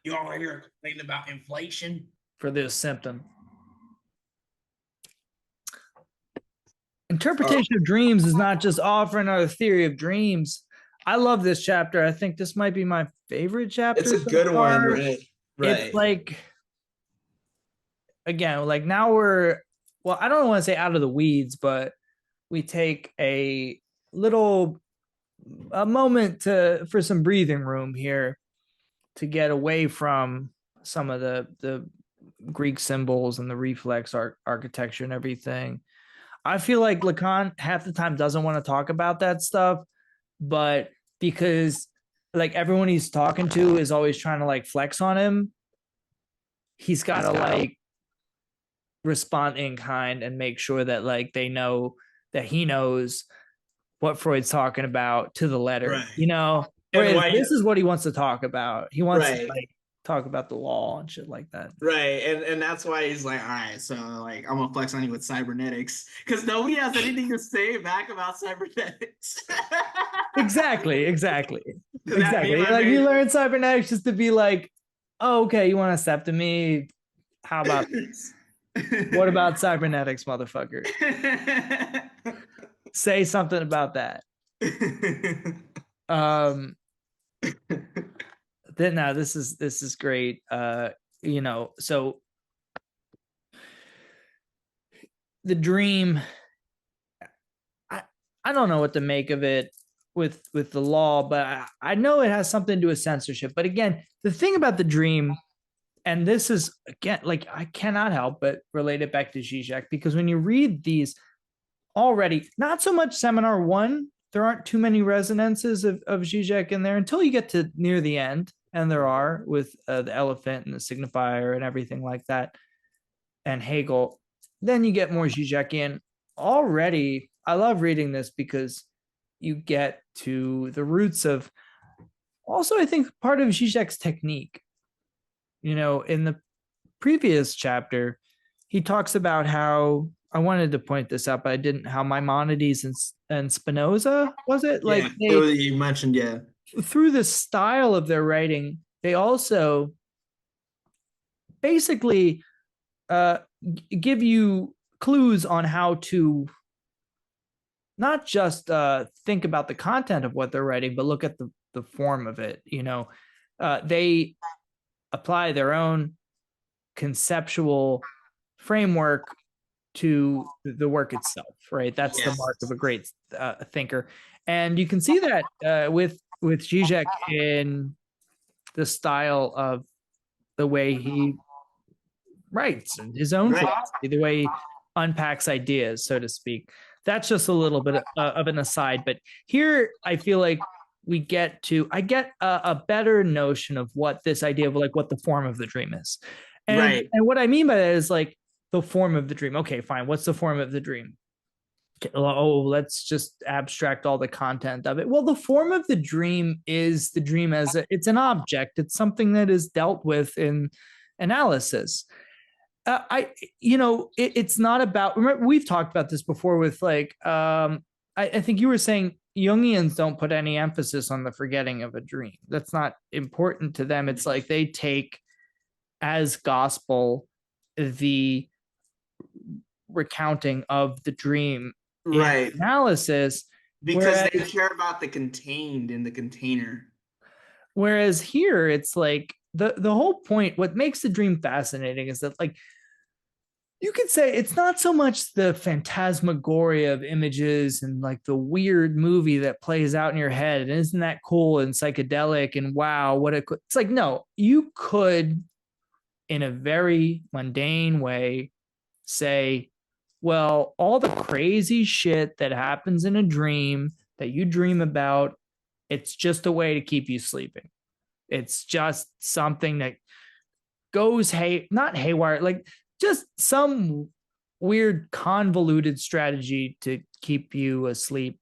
You all here complaining about inflation? For this symptom. Interpretation of dreams is not just offering our theory of dreams. I love this chapter. I think this might be my favorite chapter. It's a good one, right? It's like, again, like now I don't want to say out of the weeds, but we take a moment for some breathing room here to get away from some of the Greek symbols and the reflex architecture and everything. I feel like Lacan half the time doesn't want to talk about that stuff, but because like everyone he's talking to is always trying to like flex on him, he's got to like respond in kind and make sure that like they know that he knows what Freud's talking about to the letter, you know? Whereas this is what he wants to talk about. He wants to like talk about the law and shit like that. Right, and that's why he's like, all right, so like I'm gonna flex on you with cybernetics because nobody has anything to say back about cybernetics. Exactly. That meme I Like, you made. learn cybernetics just to be like, oh, okay, you want to septomy? How about this? What about cybernetics, motherfucker? Say something about that. Um, then now this is great. So the dream, I don't know what to make of it with the law, but I know it has something to do with censorship. But again, the thing about the dream, and this is again, like, I cannot help but relate it back to Zizek, because when you read these already, not so much seminar one, there aren't too many resonances of Zizek in there until you get to near the end, and there are with the elephant and the signifier and everything like that, and Hegel. Then you get more Zizekian. Already, I love reading this because you get to the roots of also, I think, part of Zizek's technique. In the previous chapter, he talks about how, I wanted to point this out, but I didn't, how Maimonides and Spinoza, was it? Like, You mentioned, yeah. Through the style of their writing, they also basically give you clues on how to not just think about the content of what they're writing, but look at the form of it. They apply their own conceptual framework to the work itself, right? That's the mark of a great thinker. And you can see that with Zizek in the style of the way he writes and his own philosophy, the way he unpacks ideas, so to speak. That's just a little bit of an aside. But here, I feel like I get a better notion of what this idea of like what the form of the dream is. And what I mean by that is like the form of the dream. Okay, fine. What's the form of the dream? Oh, let's just abstract all the content of it. Well, the form of the dream is the dream as it's an object. It's something that is dealt with in analysis. It's not about, remember, we've talked about this before with like, I think you were saying Jungians don't put any emphasis on the forgetting of a dream. That's not important to them. It's like they take as gospel the recounting of the dream in analysis, because they care about the contained in the container. Whereas here, it's like the whole point, what makes the dream fascinating is that, like, you could say it's not so much the phantasmagoria of images and like the weird movie that plays out in your head and isn't that cool and psychedelic and wow, it's like, no, you could in a very mundane way say, well, all the crazy shit that happens in a dream that you dream about, it's just a way to keep you sleeping. It's just something that goes not haywire, like just some weird convoluted strategy to keep you asleep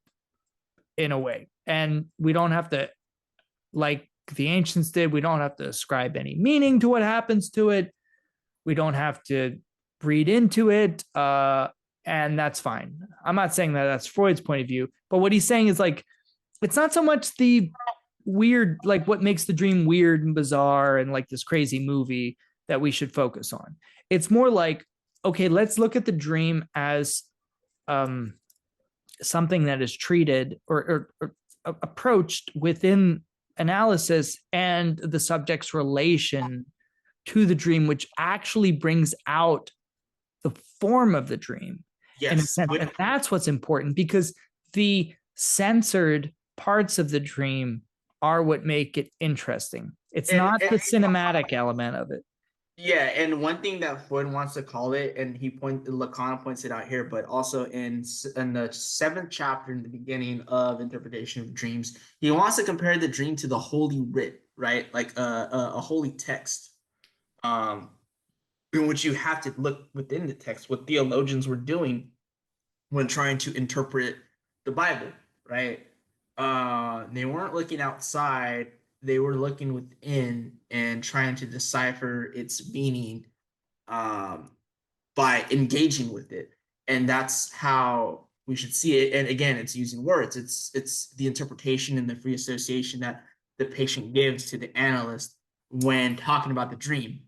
in a way. And we don't have to, like the ancients did, we don't have to ascribe any meaning to what happens to it. We don't have to read into it. And that's fine. I'm not saying that that's Freud's point of view, but what he's saying is like, it's not so much the weird, like what makes the dream weird and bizarre and like this crazy movie that we should focus on. It's more like, okay, let's look at the dream as something that is treated or approached within analysis and the subject's relation to the dream, which actually brings out the form of the dream. In a sense. And that's what's important, because the censored parts of the dream are what make it interesting. It's not the cinematic element of it. Yeah, and one thing that Freud wants to call it, and Lacan points it out here, but also in the 7th chapter in the beginning of Interpretation of Dreams, he wants to compare the dream to the Holy Writ, right? Like a holy text, in which you have to look within the text. What theologians were doing when trying to interpret the Bible, right? They weren't looking outside they were looking within and trying to decipher its meaning by engaging with it. And that's how we should see it. And again, it's using words. It's the interpretation and the free association that the patient gives to the analyst when talking about the dream.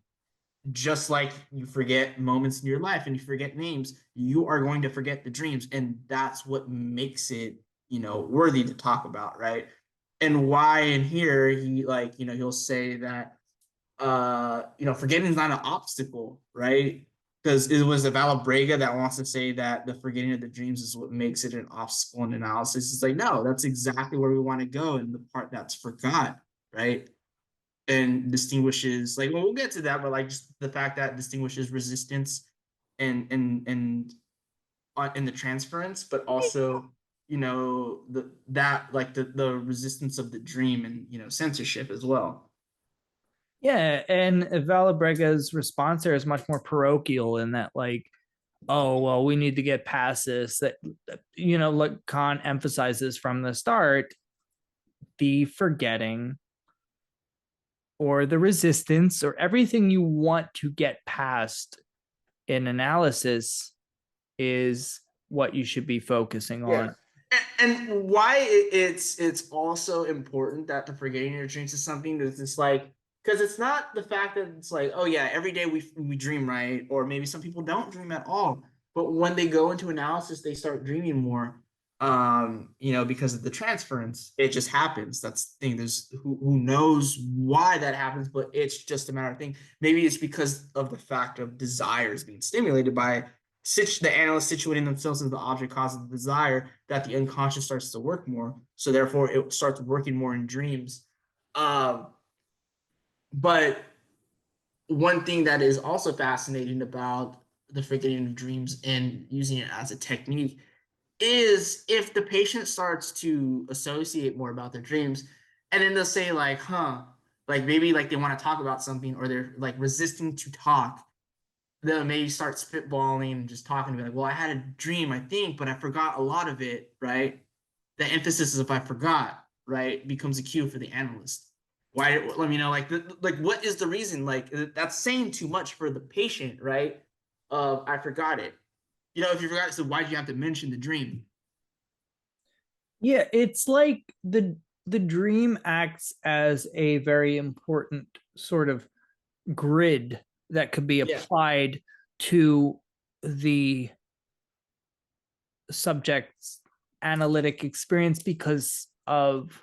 Just like you forget moments in your life and you forget names, you are going to forget the dreams. And that's what makes it, worthy to talk about, right? And why in here he he'll say that forgetting is not an obstacle, right? Because it was the Valabrega that wants to say that the forgetting of the dreams is what makes it an obstacle in analysis. It's like, no, that's exactly where we want to go. And the part that's forgot, right? And distinguishes, like, well, we'll get to that, but like just the fact that distinguishes resistance and in the transference, but also, the resistance of the dream and, censorship as well. Yeah, and Valabrega's response there is much more parochial in that, like, oh, well, we need to get past this. That, Lacan emphasizes from the start, the forgetting or the resistance or everything you want to get past in analysis is what you should be focusing on. And why it's also important that the forgetting your dreams is something that's just like, because it's not the fact that it's like, oh yeah, every day we dream, right? Or maybe some people don't dream at all, but when they go into analysis, they start dreaming more. Because of the transference, it just happens. That's the thing. There's who knows why that happens, but it's just a matter of thing. Maybe it's because of the fact of desires being stimulated by the analyst situating themselves as the object cause of the desire, that the unconscious starts to work more. So therefore, it starts working more in dreams. But one thing that is also fascinating about the forgetting of dreams and using it as a technique is if the patient starts to associate more about their dreams, and then they'll say like, like maybe like they want to talk about something, or they're like resisting to talk, they'll maybe start spitballing and just talking to me like, well, I had a dream, I think, but I forgot a lot of it, right? The emphasis is if I forgot, right, becomes a cue for the analyst. Why? Let me know, like what is the reason? Like that's saying too much for the patient, right? I forgot it. If you forgot, so why do you have to mention the dream? Yeah, it's like the dream acts as a very important sort of grid that could be applied to the subject's analytic experience because of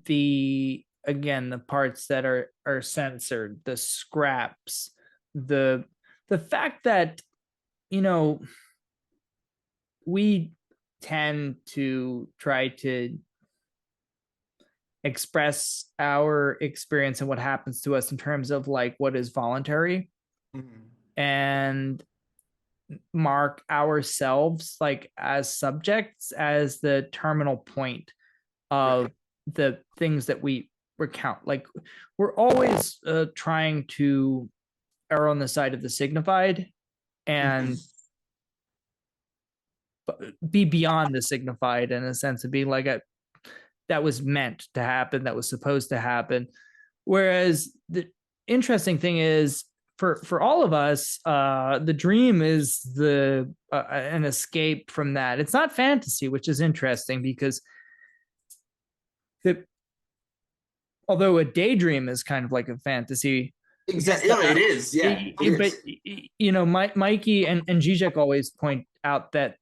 the parts that are censored, the scraps, the fact that we tend to try to express our experience and what happens to us in terms of like what is voluntary, and mark ourselves like as subjects as the terminal point of the things that we recount. Like we're always trying to err on the side of the signified and be beyond the signified, in a sense of being like that was meant to happen, that was supposed to happen. Whereas the interesting thing is, for all of us, the dream is an escape from that. It's not fantasy, which is interesting because although a daydream is kind of like a fantasy. Exactly. It is. Yeah. But Mikey and Zizek always point out that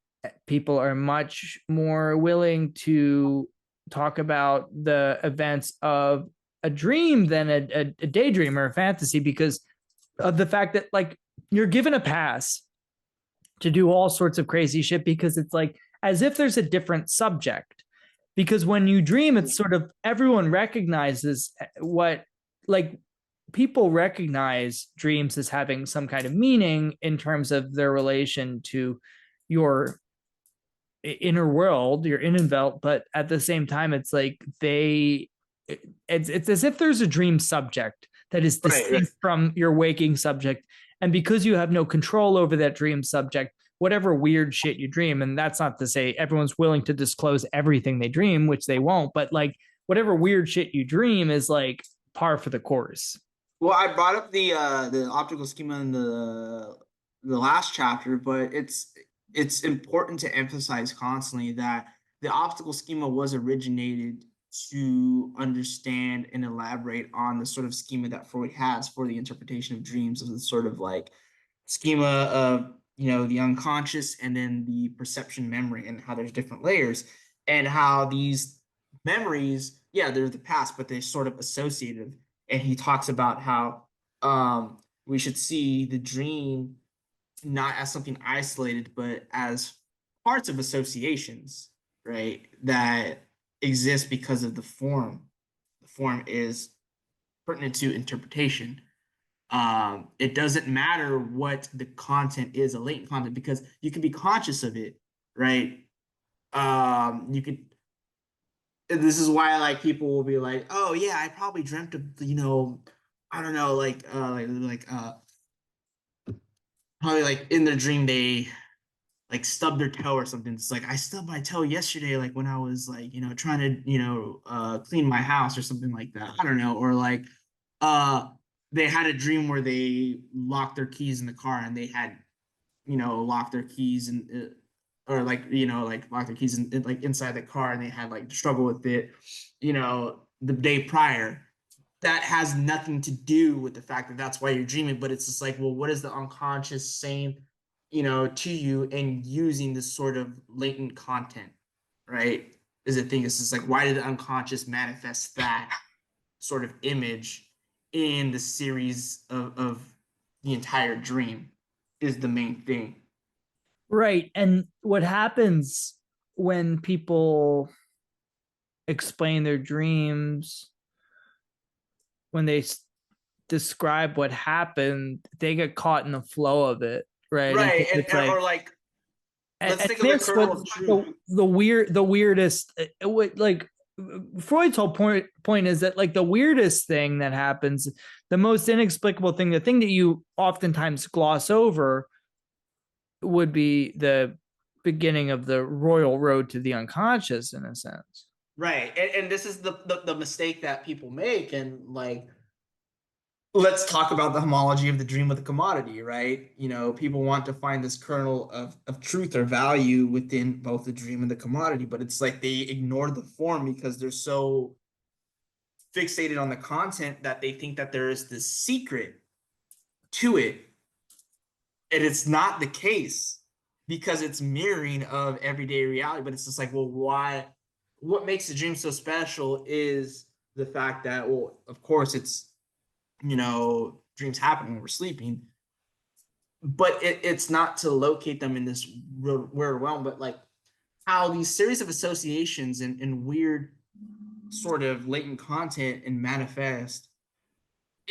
people are much more willing to talk about the events of a dream than a daydream or a fantasy, because of the fact that like you're given a pass to do all sorts of crazy shit, because it's like as if there's a different subject. Because when you dream, it's sort of everyone recognizes what, like, people recognize dreams as having some kind of meaning in terms of their relation to your inner world, your Innenwelt, but at the same time, it's like it's as if there's a dream subject that is distinct from your waking subject. And because you have no control over that dream subject, whatever weird shit you dream, and that's not to say everyone's willing to disclose everything they dream, which they won't, but like whatever weird shit you dream is like par for the course. Well, I brought up the optical schema in the last chapter, but it's important to emphasize constantly that the optical schema was originated to understand and elaborate on the sort of schema that Freud has for the interpretation of dreams, of the sort of like schema of, you know, the unconscious and then the perception memory, and how there's different layers, and how these memories, yeah, they're the past, but they're sort of associative. And he talks about how we should see the dream not as something isolated, but as parts of associations, right? That exist because of the form. The form is pertinent to interpretation. It doesn't matter what the content is, a latent content, because you can be conscious of it, right? You could. This is why like people will be like, oh yeah, I probably dreamt of, you know, I don't know, probably like in their dream they like stub their toe or something. It's like I stubbed my toe yesterday, like when I was like, you know, trying to, you know, clean my house or something like that. I don't know. Or like uh they had a dream where they locked their keys in the car, and they had, you know, locked their keys and or like, you know, like locked their keys in, like inside the car, and they had like struggle with it, you know, the day prior. That has nothing to do with the fact that that's why you're dreaming, but it's just like, well, what is the unconscious saying, you know, to you, and using this sort of latent content, right? Is the thing. It's just like, why did the unconscious manifest that sort of image in the series of the entire dream is the main thing. Right. And what happens when people explain their dreams, when they describe what happened, they get caught in the flow of it, right? And Right. it's And or like, like, let's and think of the this kernel was of truth. the weirdest. It would like Freud's whole point is that like the weirdest thing that happens, the most inexplicable thing, the thing that you oftentimes gloss over, would be the beginning of the royal road to the unconscious, in a sense. Right. And this is the mistake that people make. And like, let's talk about the homology of the dream with the commodity, right? You know, people want to find this kernel of truth or value within both the dream and the commodity, but it's like they ignore the form because they're so fixated on the content that they think that there is this secret to it. And it's not the case, because it's mirroring of everyday reality. But it's just like, well, why? What makes the dream so special is the fact that, well, of course, it's, you know, dreams happen when we're sleeping, but it's not to locate them in this weird realm, but like how these series of associations and weird sort of latent content and manifest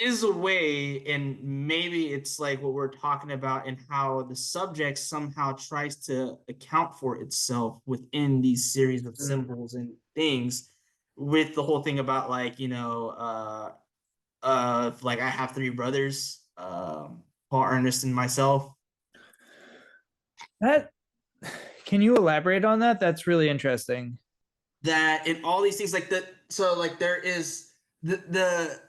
is a way. And maybe it's like what we're talking about, and how the subject somehow tries to account for itself within these series of symbols and things, with the whole thing about like, you know, like I have three brothers, Paul, Ernest, and myself. That can you elaborate on that? That's really interesting. That in all these things, like the, so like there is the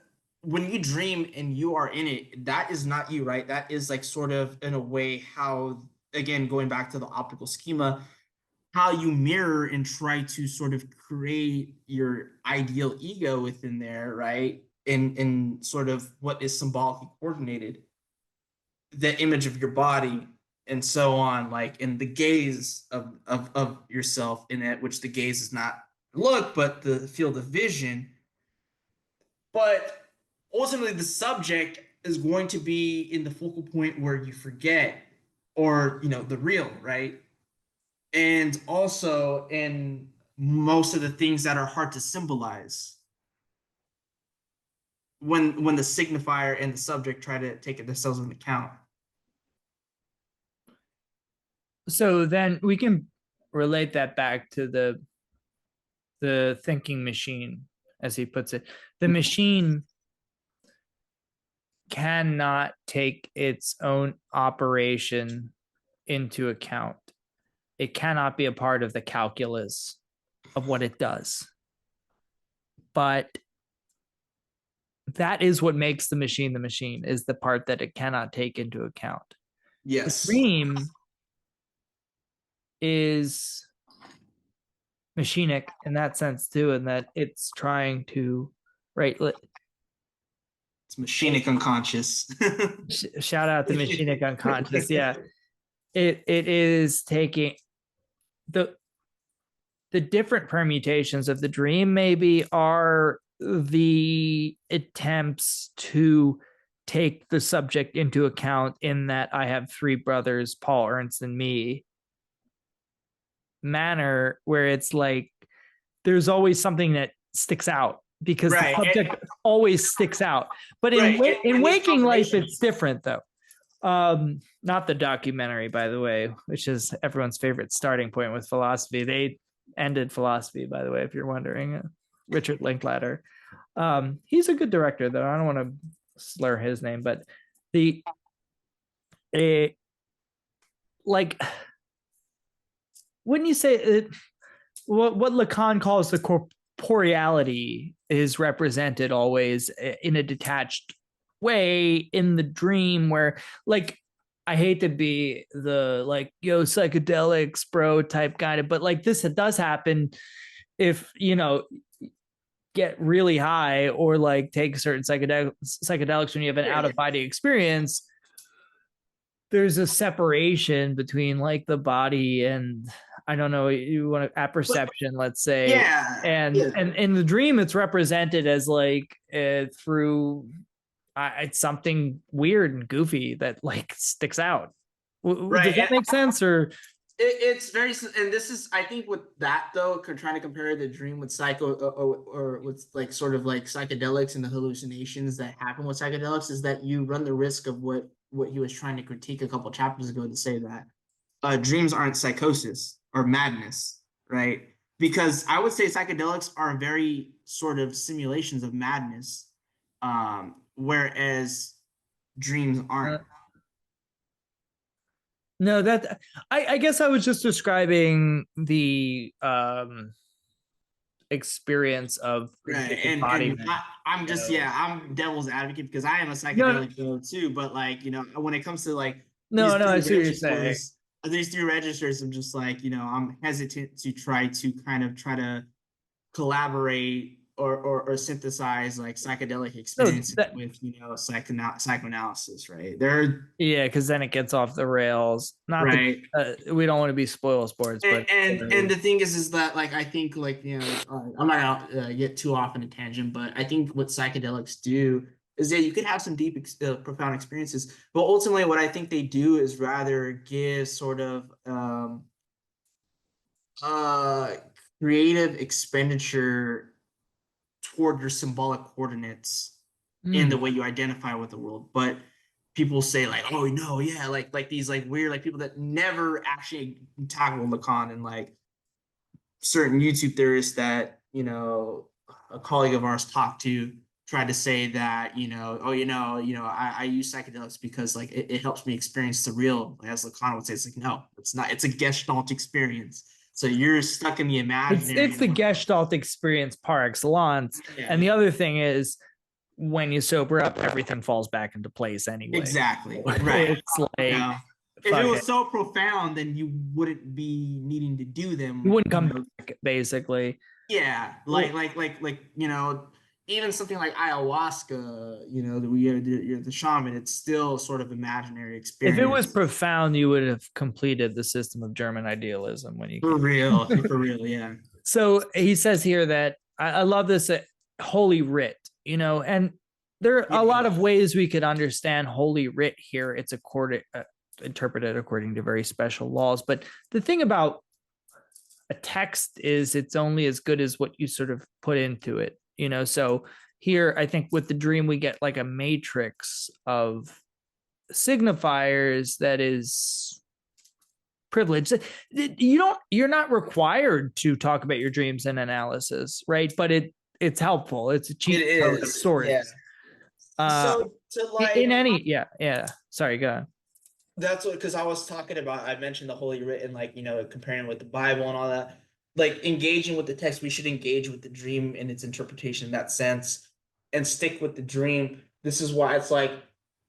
when you dream and you are in it, that is not you, right? That is like sort of in a way how, again, going back to the optical schema, how you mirror and try to sort of create your ideal ego within there, right? In sort of what is symbolically coordinated, the image of your body and so on, like in the gaze of yourself in it, which the gaze is not look, but the field of vision. But ultimately, the subject is going to be in the focal point where you forget, or, you know, the real, right? And also in most of the things that are hard to symbolize, when the signifier and the subject try to take it themselves into account. So then we can relate that back to the thinking machine, as he puts it. The machine cannot take its own operation into account. It cannot be a part of the calculus of what it does. but that is what makes the machine, is the part that it cannot take into account. Yes. The dream is machinic in that sense too, in that it's trying to, right? It's machinic unconscious. Shout out the machinic unconscious. Yeah. It is taking the different permutations of the dream maybe are the attempts to take the subject into account, in that I have three brothers, Paul, Ernst, and me, manner where it's like there's always something that sticks out, because Right. the subject always sticks out. But in, Right. in waking life, Confirmations. it's different though. Not the documentary, by the way, which is everyone's favorite starting point with philosophy. They ended philosophy, by the way, if you're wondering. Richard Linklater. He's a good director, though. I don't want to slur his name, but like, wouldn't you say it, what Lacan calls the corporeality is represented always in a detached way in the dream, where, like, I hate to be the like, yo, psychedelics bro type guy, but like this does happen if, you know, get really high or like take certain psychedelics when you have an out of body experience. There's a separation between like the body and, I don't know, you want to apperception, let's say. Yeah. And in the dream, it's represented as like through it's something weird and goofy that like sticks out. Right. Does that make sense? Or it's very, and this is, I think, with that though, trying to compare the dream with psycho or with like sort of like psychedelics and the hallucinations that happen with psychedelics, is that you run the risk of what he was trying to critique a couple chapters ago, to say that dreams aren't psychosis or madness, right? Because I would say psychedelics are very sort of simulations of madness, whereas dreams aren't. No, that I guess I was just describing the experience of Right. and I'm just, yeah, I'm devil's advocate because I am a psychedelic too, but like, you know, when it comes to like I see what you're saying. these three registers, I'm just like, you know, I'm hesitant to try to collaborate or synthesize like psychedelic experiences with, you know, psychoanalysis, right? Yeah, because then it gets off the rails. Not right. that we don't want to be spoil sports, but and the thing is that like I think like, you know, I'm not gonna get too off in a tangent, but I think what psychedelics do is that you could have some deep, profound experiences, but ultimately what I think they do is rather give sort of creative expenditure toward your symbolic coordinates in the way you identify with the world. But people say like, oh no, yeah, like these like weird like people that never actually tackle Lacan, and like certain YouTube theorists that, you know, a colleague of ours talked to tried to say that, you know, oh, I use psychedelics because like it helps me experience the real, as Lacan would say. It's like, no, it's not. It's a Gestalt experience. So you're stuck in the imaginary. It's the Gestalt experience par excellence. Yeah. And the other thing is, when you sober up, everything falls back into place anyway. Exactly. Right. It's like, if it was so profound, then you wouldn't be needing to do them. You wouldn't come back, basically. Yeah, like you know, even something like ayahuasca, you know, the shaman, it's still sort of imaginary experience. If it was profound, you would have completed the system of German idealism when you for real, yeah. So he says here that I love this Holy Writ, you know, and there are a lot of ways we could understand Holy Writ here. It's interpreted according to very special laws. But the thing about a text is it's only as good as what you sort of put into it, you know. So here, I think with the dream, we get like a matrix of signifiers that is privileged. You're not required to talk about your dreams in analysis, right? But it's helpful. It's a cheap story. Yeah. So to like in any sorry, go on. That's what, because I was talking about, I mentioned the Holy Writ and like, you know, comparing with the Bible and all that. like engaging with the text, we should engage with the dream and its interpretation in that sense and stick with the dream. This is why it's like,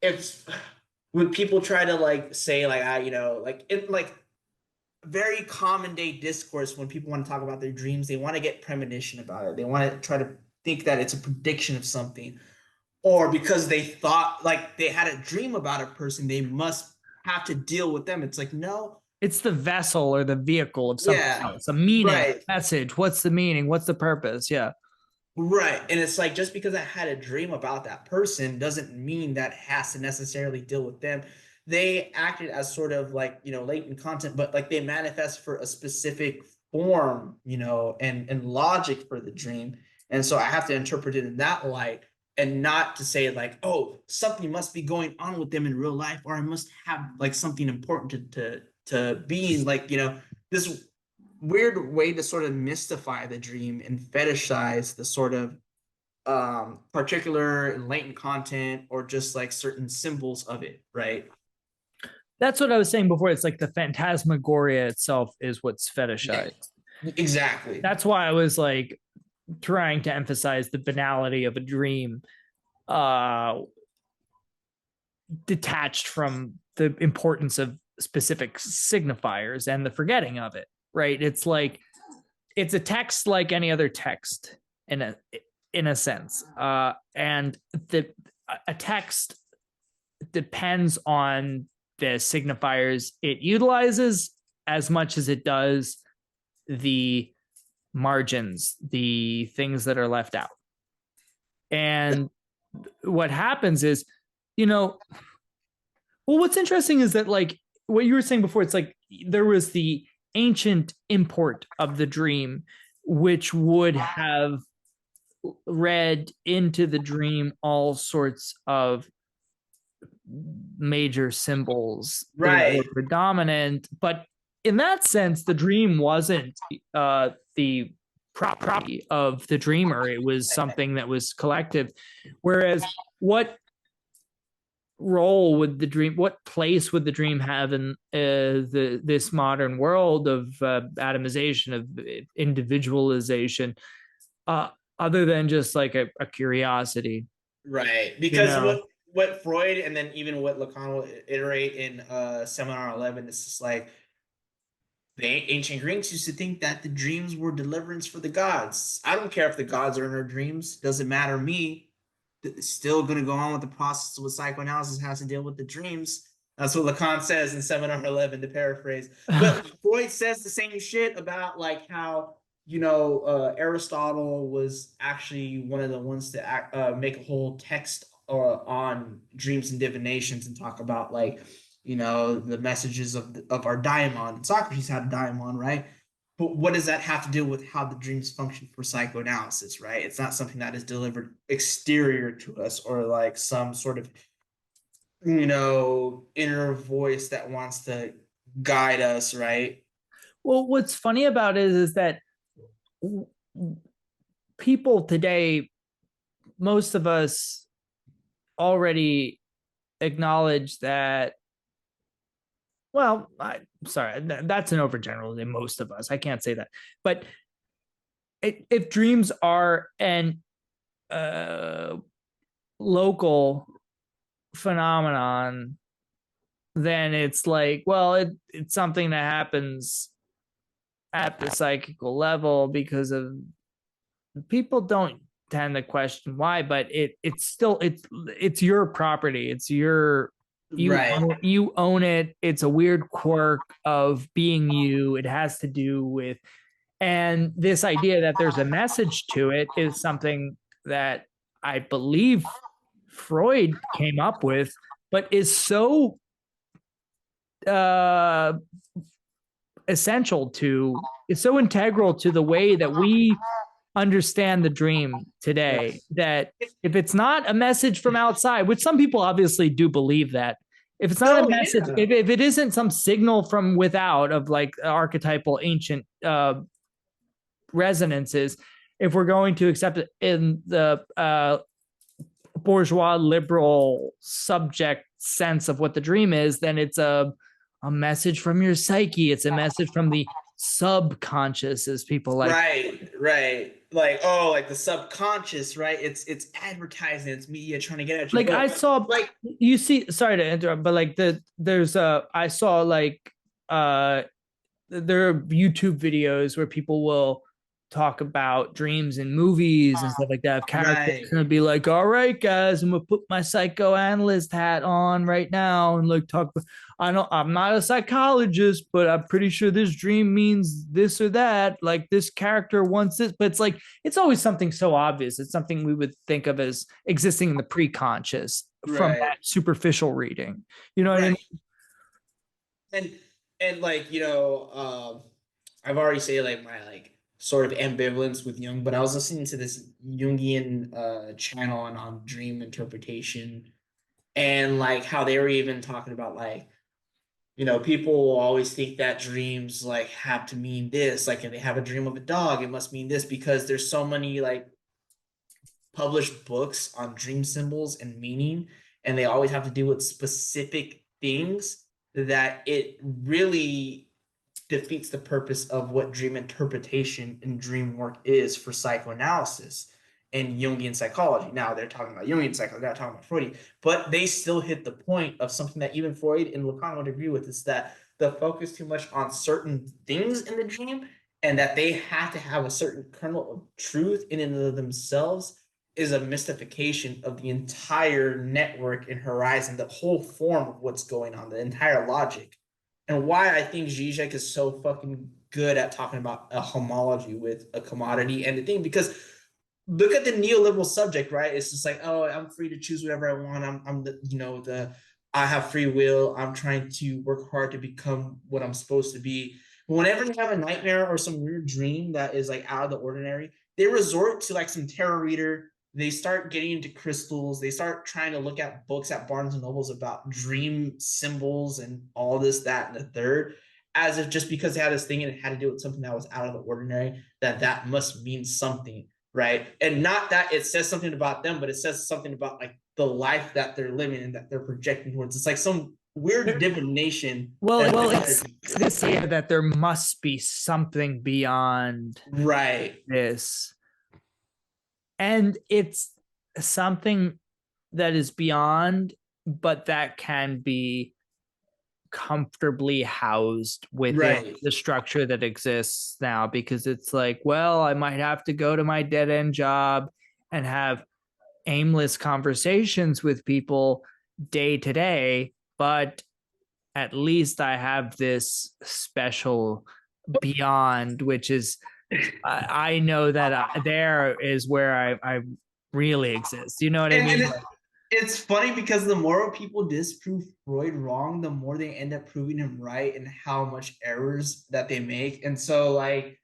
it's when people try to like say like, like it, like very common day discourse, when people want to talk about their dreams, they want to get premonition about it. They want to try to think that it's a prediction of something, or because they thought like they had a dream about a person, they must have to deal with them. It's like, no, it's the vessel or the vehicle of something else, a meaning, right, message. What's the meaning? What's the purpose? Yeah. right. And it's like, just because I had a dream about that person doesn't mean that has to necessarily deal with them. They acted as sort of like, latent content, but like they manifest for a specific form, and logic for the dream. And so I have to interpret it in that light, and not to say like, oh, something must be going on with them in real life, or I must have like something important to being like, this weird way to sort of mystify the dream and fetishize the sort of particular and latent content, or just like certain symbols of it, right? That's what I was saying before. It's like the phantasmagoria itself is what's fetishized. Exactly. That's why I was like trying to emphasize the banality of a dream, detached from the importance of specific signifiers and the forgetting of it, right? It's like, it's a text like any other text in a sense, and a text depends on the signifiers it utilizes as much as it does the margins, the things that are left out. And what happens is, well, what's interesting is that, like what you were saying before, it's like there was the ancient import of the dream, which would have read into the dream all sorts of major symbols that were predominant. But in that sense, the dream wasn't the property of the dreamer. It was something that was collective. Whereas what role would the dream, what place would the dream have in this modern world of atomization, of individualization, other than just like a curiosity? Right. Because what Freud, and then even what Lacan will iterate in Seminar 11, is just like, the ancient Greeks used to think that the dreams were deliverance for the gods. I don't care if the gods are in our dreams. Doesn't matter to me. It's still going to go on with the process with psychoanalysis, has to deal with the dreams. That's what Lacan says in Seminar 11, to paraphrase. But Freud says the same shit about like how, Aristotle was actually one of the ones to make a whole text on dreams and divinations, and talk about like, the messages of our daimon. And Socrates had a daimon, right? But what does that have to do with how the dreams function for psychoanalysis, right? It's not something that is delivered exterior to us, or like some sort of, inner voice that wants to guide us, right? Well, what's funny about it is that people today, most of us already acknowledge that, well, sorry, that's an overgeneralization. Most of us, I can't say that, but if dreams are an local phenomenon, then it's like, well, it's something that happens at the psychical level, because of people don't tend to question why, but it's still it's your property. It's your, you own it. It's a weird quirk of being you. It has to do with, and this idea that there's a message to it is something that I believe Freud came up with, but is so essential to, it's so integral to the way that we understand the dream today, that if it's not a message from outside, which some people obviously do believe that, if it's not a message, if it isn't some signal from without of like archetypal ancient resonances, if we're going to accept it in the bourgeois liberal subject sense of what the dream is, then it's a message from your psyche. It's a message from the subconscious, as people like. Right. Like, oh, like the subconscious, right? It's advertising, it's media trying to get at you. Like, But, I saw, like, you see, sorry to interrupt, but like there's I saw like there are YouTube videos where people will talk about dreams in movies and stuff like that. Of characters right. gonna be like, all right, guys, I'm gonna put my psychoanalyst hat on right now and like talk. I'm not a psychologist, but I'm pretty sure this dream means this or that. Like this character wants this, but it's like it's always something so obvious. It's something we would think of as existing in the pre-conscious from Right. that superficial reading. You know what I mean? And like, I've already said like my like sort of ambivalence with Jung, but I was listening to this Jungian channel on dream interpretation, and like how they were even talking about like, people will always think that dreams like have to mean this. Like if they have a dream of a dog, it must mean this, because there's so many like published books on dream symbols and meaning, and they always have to do with specific things, that it really defeats the purpose of what dream interpretation and dream work is for psychoanalysis and Jungian psychology. Now they're talking about Jungian psychology, they're not talking about Freudian, but they still hit the point of something that even Freud and Lacan would agree with, is that the focus too much on certain things in the dream, and that they have to have a certain kernel of truth in and of themselves, is a mystification of the entire network and horizon, the whole form of what's going on, the entire logic. And why I think Zizek is so fucking good at talking about a homology with a commodity and the thing, because look at the neoliberal subject, right? It's just like, oh, I'm free to choose whatever I want. I'm the I have free will. I'm trying to work hard to become what I'm supposed to be. But whenever you have a nightmare or some weird dream that is like out of the ordinary, they resort to like some tarot reader. They start getting into crystals. They start trying to look at books at Barnes and Nobles about dream symbols and all this, that, and the third, as if just because they had this thing and it had to do with something that was out of the ordinary, that must mean something, right? And not that it says something about them, but it says something about like the life that they're living and that they're projecting towards. It's like some weird divination. Well, it's this idea that there must be something beyond this. And it's something that is beyond, but that can be comfortably housed within the structure that exists now, because it's like, well, I might have to go to my dead-end job and have aimless conversations with people day to day, but at least I have this special beyond, which is I know that there is where I really exist. You know what I mean? It's funny because the more people disprove Freud wrong, the more they end up proving him right, and how much errors that they make. And so like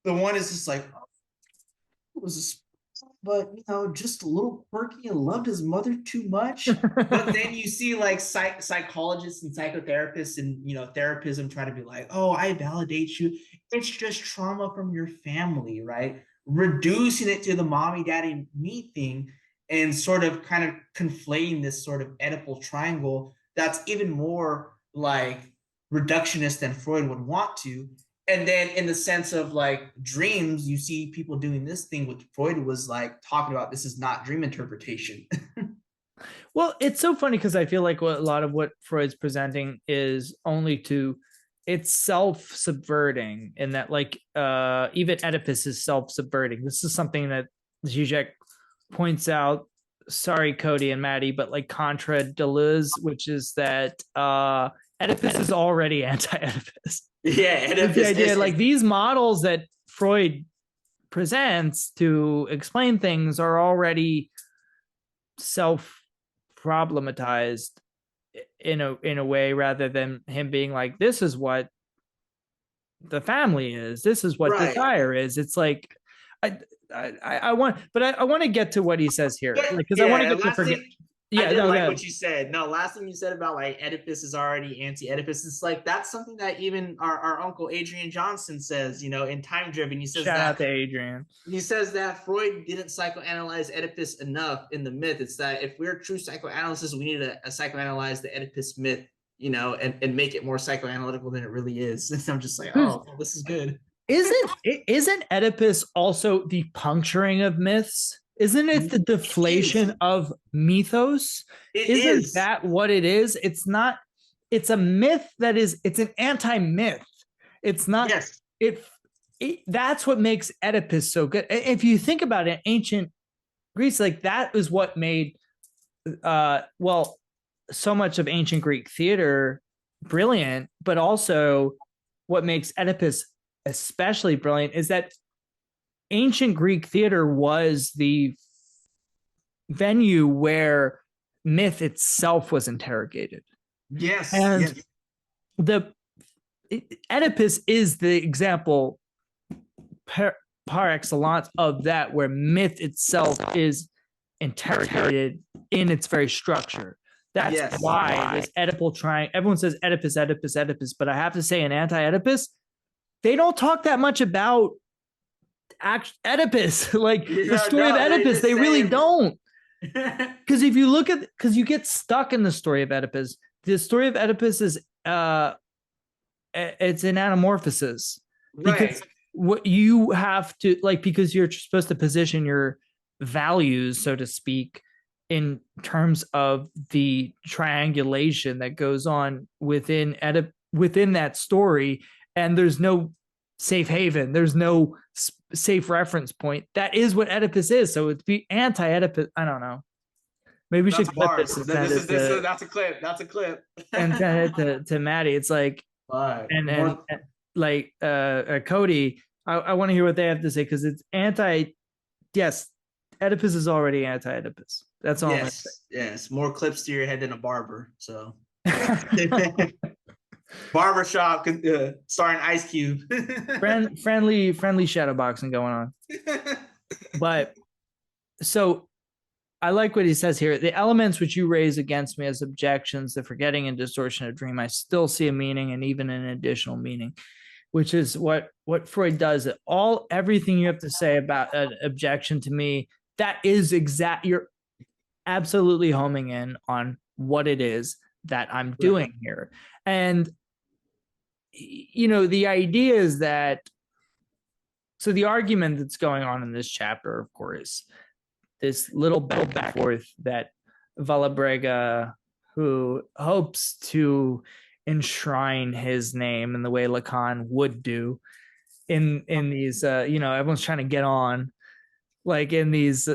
the one is just like, oh, it was but just a little quirky and loved his mother too much. But then you see like psychologists and psychotherapists and therapism try to be like, oh, I validate you. It's just trauma from your family, right? Reducing it to the mommy, daddy, me thing, and sort of kind of conflating this sort of Oedipal triangle that's even more like reductionist than Freud would want to. And then in the sense of like dreams, you see people doing this thing, which Freud was like talking about, this is not dream interpretation. Well, it's so funny because I feel like a lot of what Freud's presenting is it's self-subverting, in that like even Oedipus is self-subverting. This is something that Zizek points out, sorry Cody and Maddie, but like contra Deleuze, which is that Oedipus is already anti-Oedipus. Yeah, Oedipus the idea, like these models that Freud presents to explain things are already self-problematized in a way, rather than him being like, this is what the family is, this is what desire is. It's like I want to get to what he says here, because I want to get to forget. I didn't like what you said. No, last thing you said about like Oedipus is already anti-Oedipus. It's like that's something that even our uncle Adrian Johnson says, in Time Driven. He says shout out to Adrian. He says that Freud didn't psychoanalyze Oedipus enough in the myth. It's that if we're true psychoanalysts, we need to psychoanalyze the Oedipus myth and make it more psychoanalytical than it really is. And I'm just like, oh, this is good. Isn't Oedipus also the puncturing of myths? Isn't it the deflation of mythos? Isn't that what it is? It's not, it's a myth that is, it's an anti-myth. It's not, yes. That's what makes Oedipus so good. If you think about it, ancient Greece, like that was what made, so much of ancient Greek theater brilliant, but also what makes Oedipus especially brilliant is that ancient Greek theater was the venue where myth itself was interrogated. Yes. And yes. Oedipus is the example par excellence of that, where myth itself is interrogated in its very structure. That's why this Oedipal triangle, everyone says Oedipus, Oedipus, Oedipus, but I have to say in anti-Oedipus, they don't talk that much about Oedipus, like the story of Oedipus. They really don't. Because if you look at, because you get stuck in the story of Oedipus. The story of Oedipus is it's an anamorphosis. Because what you have to, like, because you're supposed to position your values, so to speak, in terms of the triangulation that goes on within that story, and there's no safe haven, there's no safe reference point. That is what Oedipus is. So it's be anti-Oedipus. I don't know. Maybe we should clip this. That's a clip. That's a clip. And send it to Maddie. It's like, and like Cody, I want to hear what they have to say, because it's anti. Yes, Oedipus is already anti-Oedipus. That's all. Yes, more clips to your head than a barber. So, barbershop starring Ice Cube. friendly shadow boxing going on. But so I like what he says here. The elements which you raise against me as objections, the forgetting and distortion of dream, I still see a meaning, and even an additional meaning, which is what Freud does. Everything you have to say about an objection to me, that is you're absolutely homing in on what it is that I'm doing here. And, the idea is that, so the argument that's going on in this chapter, of course, this little back and forth that Vallabrega, who hopes to enshrine his name in the way Lacan would do in these, everyone's trying to get on, like in these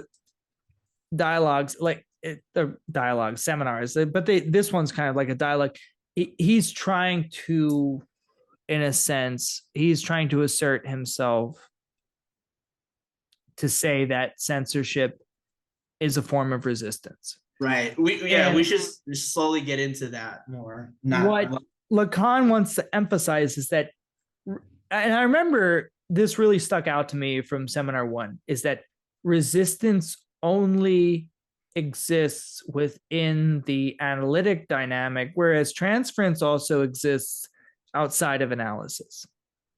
dialogues, like the dialogue seminars, but this one's kind of like a dialogue. He's trying to, in a sense, he's trying to assert himself to say that censorship is a form of resistance. Right. We should slowly get into that more. What Lacan wants to emphasize is that, and I remember this really stuck out to me from seminar 1, is that resistance only exists within the analytic dynamic, whereas transference also exists outside of analysis.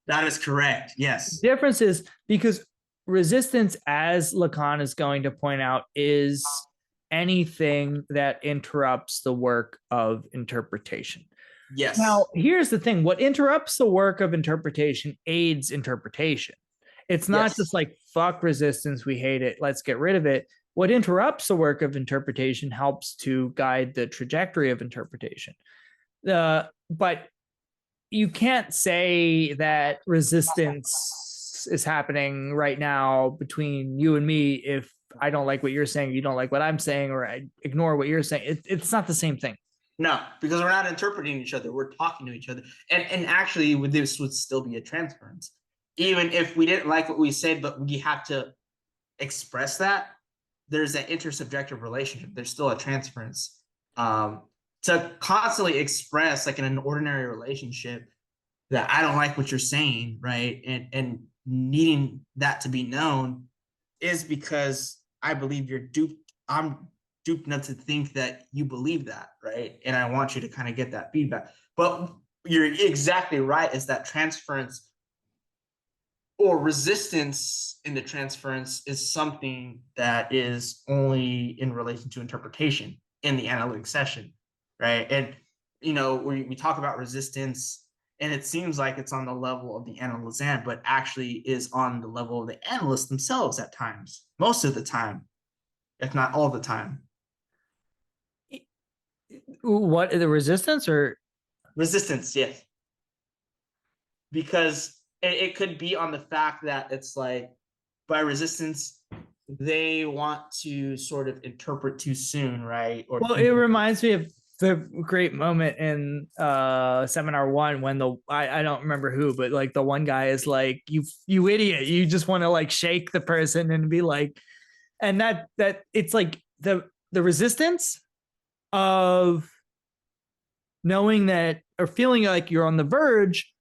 That is correct. Yes. The difference is because resistance, as Lacan is going to point out, is anything that interrupts the work of interpretation. Yes. Now, here's the thing. What interrupts the work of interpretation aids interpretation. It's not just like, fuck resistance, we hate it, let's get rid of it. What interrupts the work of interpretation helps to guide the trajectory of interpretation. But you can't say that resistance is happening right now between you and me if I don't like what you're saying, you don't like what I'm saying, or I ignore what you're saying. It's not the same thing. No, because we're not interpreting each other. We're talking to each other. And actually, this would still be a transference. Even if we didn't like what we said, but we have to express that, there's that intersubjective relationship. There's still a transference. To constantly express, like in an ordinary relationship, that I don't like what you're saying, right? And needing that to be known is because I believe you're duped. I'm duped enough to think that you believe that, right? And I want you to kind of get that feedback. But you're exactly right, is that transference or resistance in the transference is something that is only in relation to interpretation in the analytic session, right? And we talk about resistance, and it seems like it's on the level of the analysand, but actually is on the level of the analysts themselves at times, most of the time, if not all the time. What, the resistance or Resistance, yes. Because it could be on the fact that it's like, by resistance, they want to sort of interpret too soon, right? Or well, it reminds me of the great moment in seminar 1 when I don't remember who, but like the one guy is like, you idiot, you just want to like shake the person and be like, and that it's like the resistance of knowing that, or feeling like you're on the verge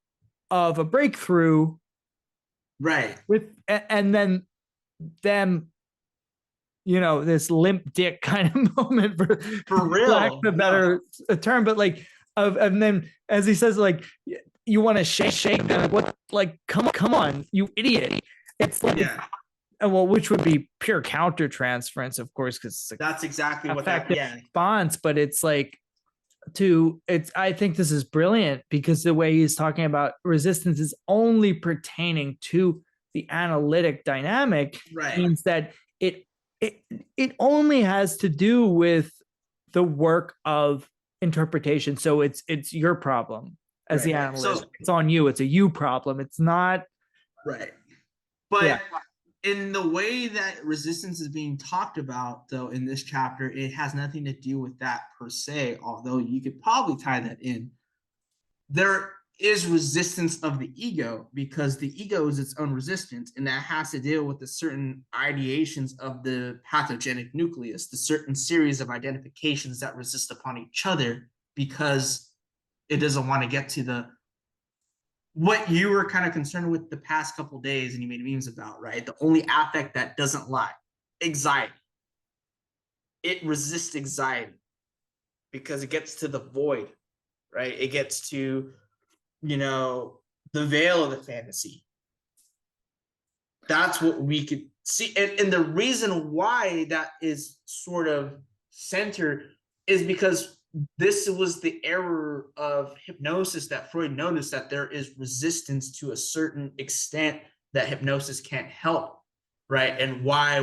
of a breakthrough, right, with and then them, this limp dick kind of moment, for real, lack of a better term, but like and then as he says, like, you want to shake them, what, like, come on, you idiot. It's like, yeah, well, which would be pure countertransference, of course, because that's exactly what that, yeah, response. But it's like, I think this is brilliant, because the way he's talking about resistance is only pertaining to the analytic dynamic, right, means that it only has to do with the work of interpretation. So it's your problem as the analyst. So it's on you. It's a you problem. It's not right. But in the way that resistance is being talked about, though, in this chapter, it has nothing to do with that per se, although you could probably tie that in. There is resistance of the ego, because the ego is its own resistance, and that has to deal with the certain ideations of the pathogenic nucleus, the certain series of identifications that resist upon each other, because it doesn't want to get to what you were kind of concerned with the past couple days, and you made memes about, right? The only affect that doesn't lie, anxiety. It resists anxiety because it gets to the void, right? It gets to, the veil of the fantasy. That's what we could see. And the reason why that is sort of centered is because this was the error of hypnosis that Freud noticed, that there is resistance to a certain extent that hypnosis can't help, right? And why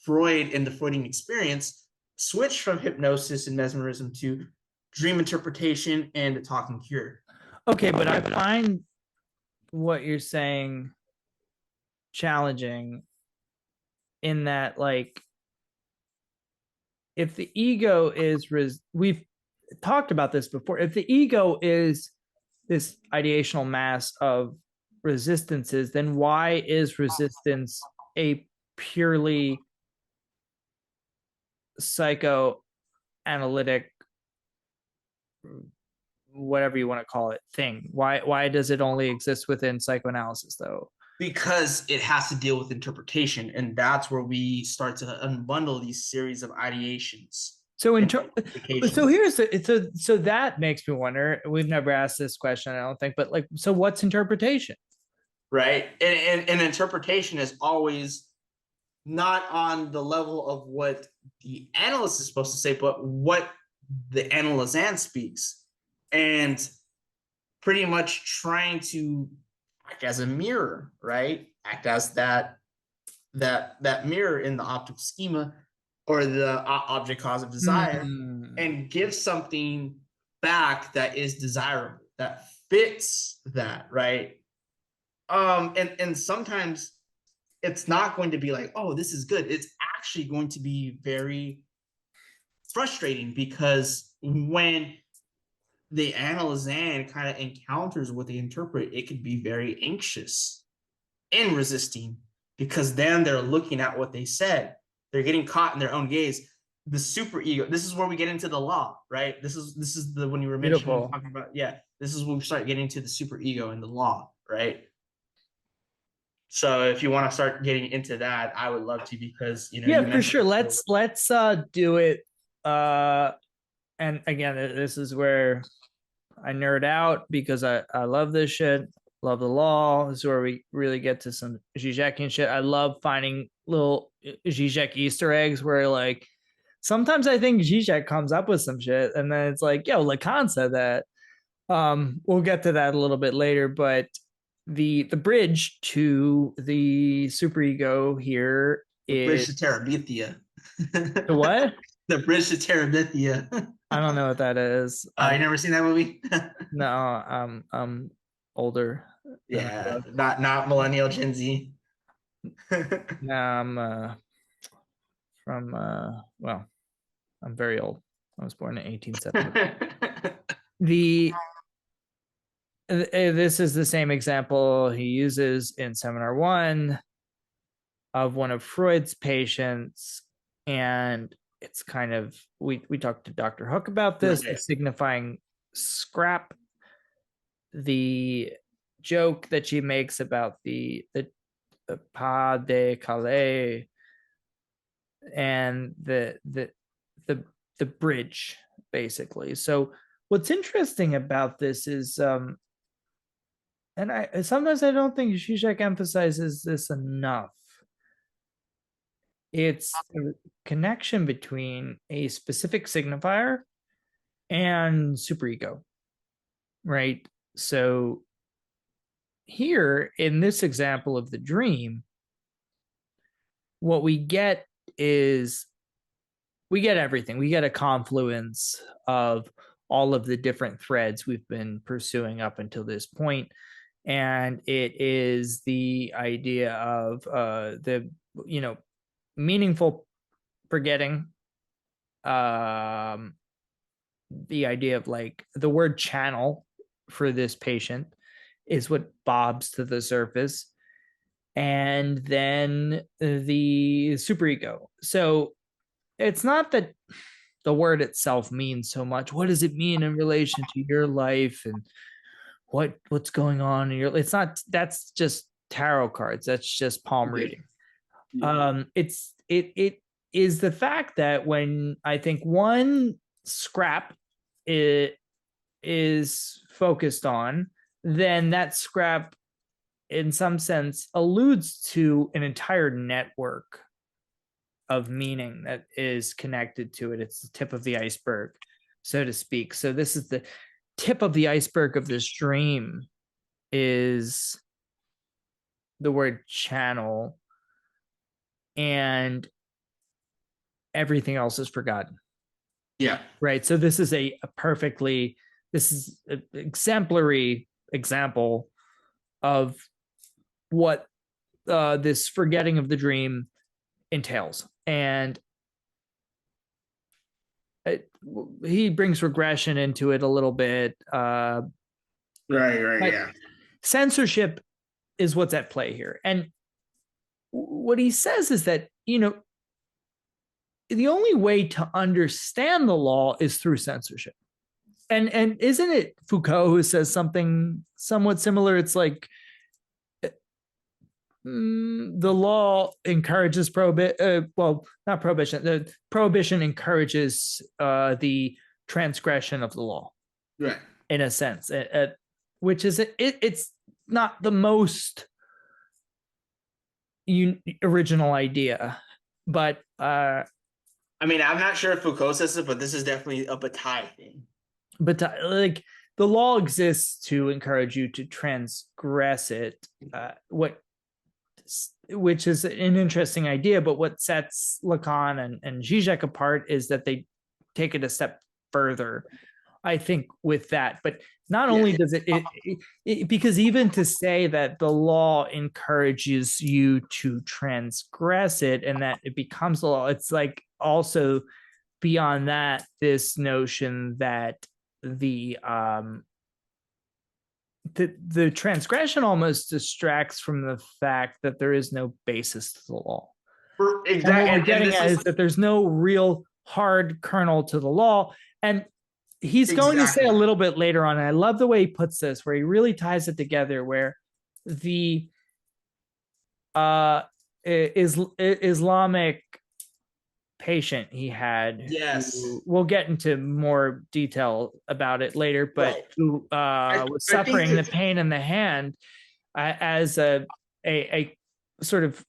Freud and the Freudian experience switched from hypnosis and mesmerism to dream interpretation and a talking cure. Okay, but I find what you're saying challenging, in that, like, if the ego is we've talked about this before, if the ego is this ideational mass of resistances, then why is resistance a purely psychoanalytic, whatever you want to call it, thing? Why does it only exist within psychoanalysis, though? Because it has to deal with interpretation, and that's where we start to unbundle these series of ideations. So so that makes me wonder. We've never asked this question, I don't think, but like, so what's interpretation? Right, and interpretation is always not on the level of what the analyst is supposed to say, but what the analysand speaks, and pretty much trying to act as a mirror, right? Act as that mirror in the optical schema, or the object cause of desire, and give something back that is desirable, that fits that, right? And sometimes it's not going to be like, oh, this is good. It's actually going to be very frustrating, because when the analysand kind of encounters what they interpret, it could be very anxious and resisting, because then they're looking at what they said. They're getting caught in their own gaze. The super ego. This is where we get into the law, right? This is the, when you were mentioning, talking about, this is when we start getting to the super ego and the law, right? So if you want to start getting into that, I would love to, because for sure. Let's do it. And again, this is where I nerd out, because I love this shit. Love the law. This is where we really get to some Zizek shit. I love finding little Zizek Easter eggs where, like, sometimes I think Zizek comes up with some shit, and then it's like, yo, Lacan said that. We'll get to that a little bit later, but the bridge to the superego here The bridge is to Terabithia. the what? The bridge to Terabithia. I don't know what that is. You never seen that movie? No, I'm older. Yeah, not millennial Gen Z. No, I'm from well, I'm very old. I was born in 1870. This is the same example he uses in seminar 1 of one of Freud's patients, and it's kind of we talked to Dr. Hook about this, Right. signifying scrap. The joke that she makes about the pas de Calais and the bridge, basically. So what's interesting about this is and I sometimes I don't think Zizek emphasizes this enough. It's a connection between a specific signifier and superego, right? So here in this example of the dream, what we get is we get everything. We get a confluence of all of the different threads we've been pursuing up until this point. And it is the idea of the, meaningful forgetting, the idea of like the word channel for this patient is what bobs to the surface, and then the superego. So it's not that the word itself means so much. What does it mean in relation to your life and what's going on in your? It's not. That's just tarot cards. That's just palm reading. Yeah. It is the fact that when I think one scrap is focused on, then that scrap in some sense alludes to an entire network of meaning that is connected to it. It's the tip of the iceberg, so to speak. So this is the tip of the iceberg of this dream, is the word channel, and everything else is forgotten. Yeah. Right. So this is this is an exemplary example of what this forgetting of the dream entails. And he brings regression into it a little bit. Right, yeah. Censorship is what's at play here. And what he says is that, the only way to understand the law is through censorship. And isn't it Foucault who says something somewhat similar? It's like the law encourages not prohibition. The prohibition encourages the transgression of the law, right? In a sense, which is it's not the most original idea, but I mean, I'm not sure if Foucault says it, but this is definitely a Bataille thing. But like the law exists to encourage you to transgress it, which is an interesting idea. But what sets Lacan and Zizek apart is that they take it a step further, I think, with that. But not only does it because even to say that the law encourages you to transgress it and that it becomes the law, it's like also beyond that, this notion that the transgression almost distracts from the fact that there is no basis to the law. Exactly. And what we're getting at is that there's no real hard kernel to the law. And he's going to say a little bit later on, and I love the way he puts this, where he really ties it together, where the Islamic patient he had, we'll get into more detail about it later, but who was suffering the pain in the hand as a sort of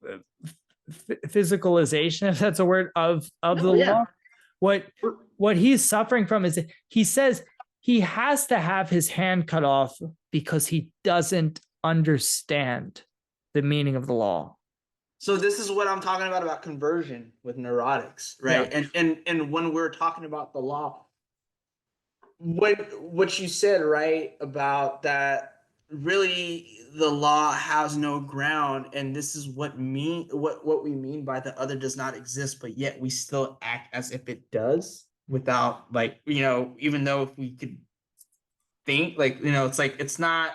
physicalization, if that's a word, of the law. what he's suffering from is he says he has to have his hand cut off because he doesn't understand the meaning of the law. So this is what I'm talking about conversion with neurotics, right? Yeah. And when we're talking about the law, what you said, right, about that really the law has no ground, and this is what we mean by the other does not exist, but yet we still act as if it does without, like, even though if we could think, like, it's like, it's not,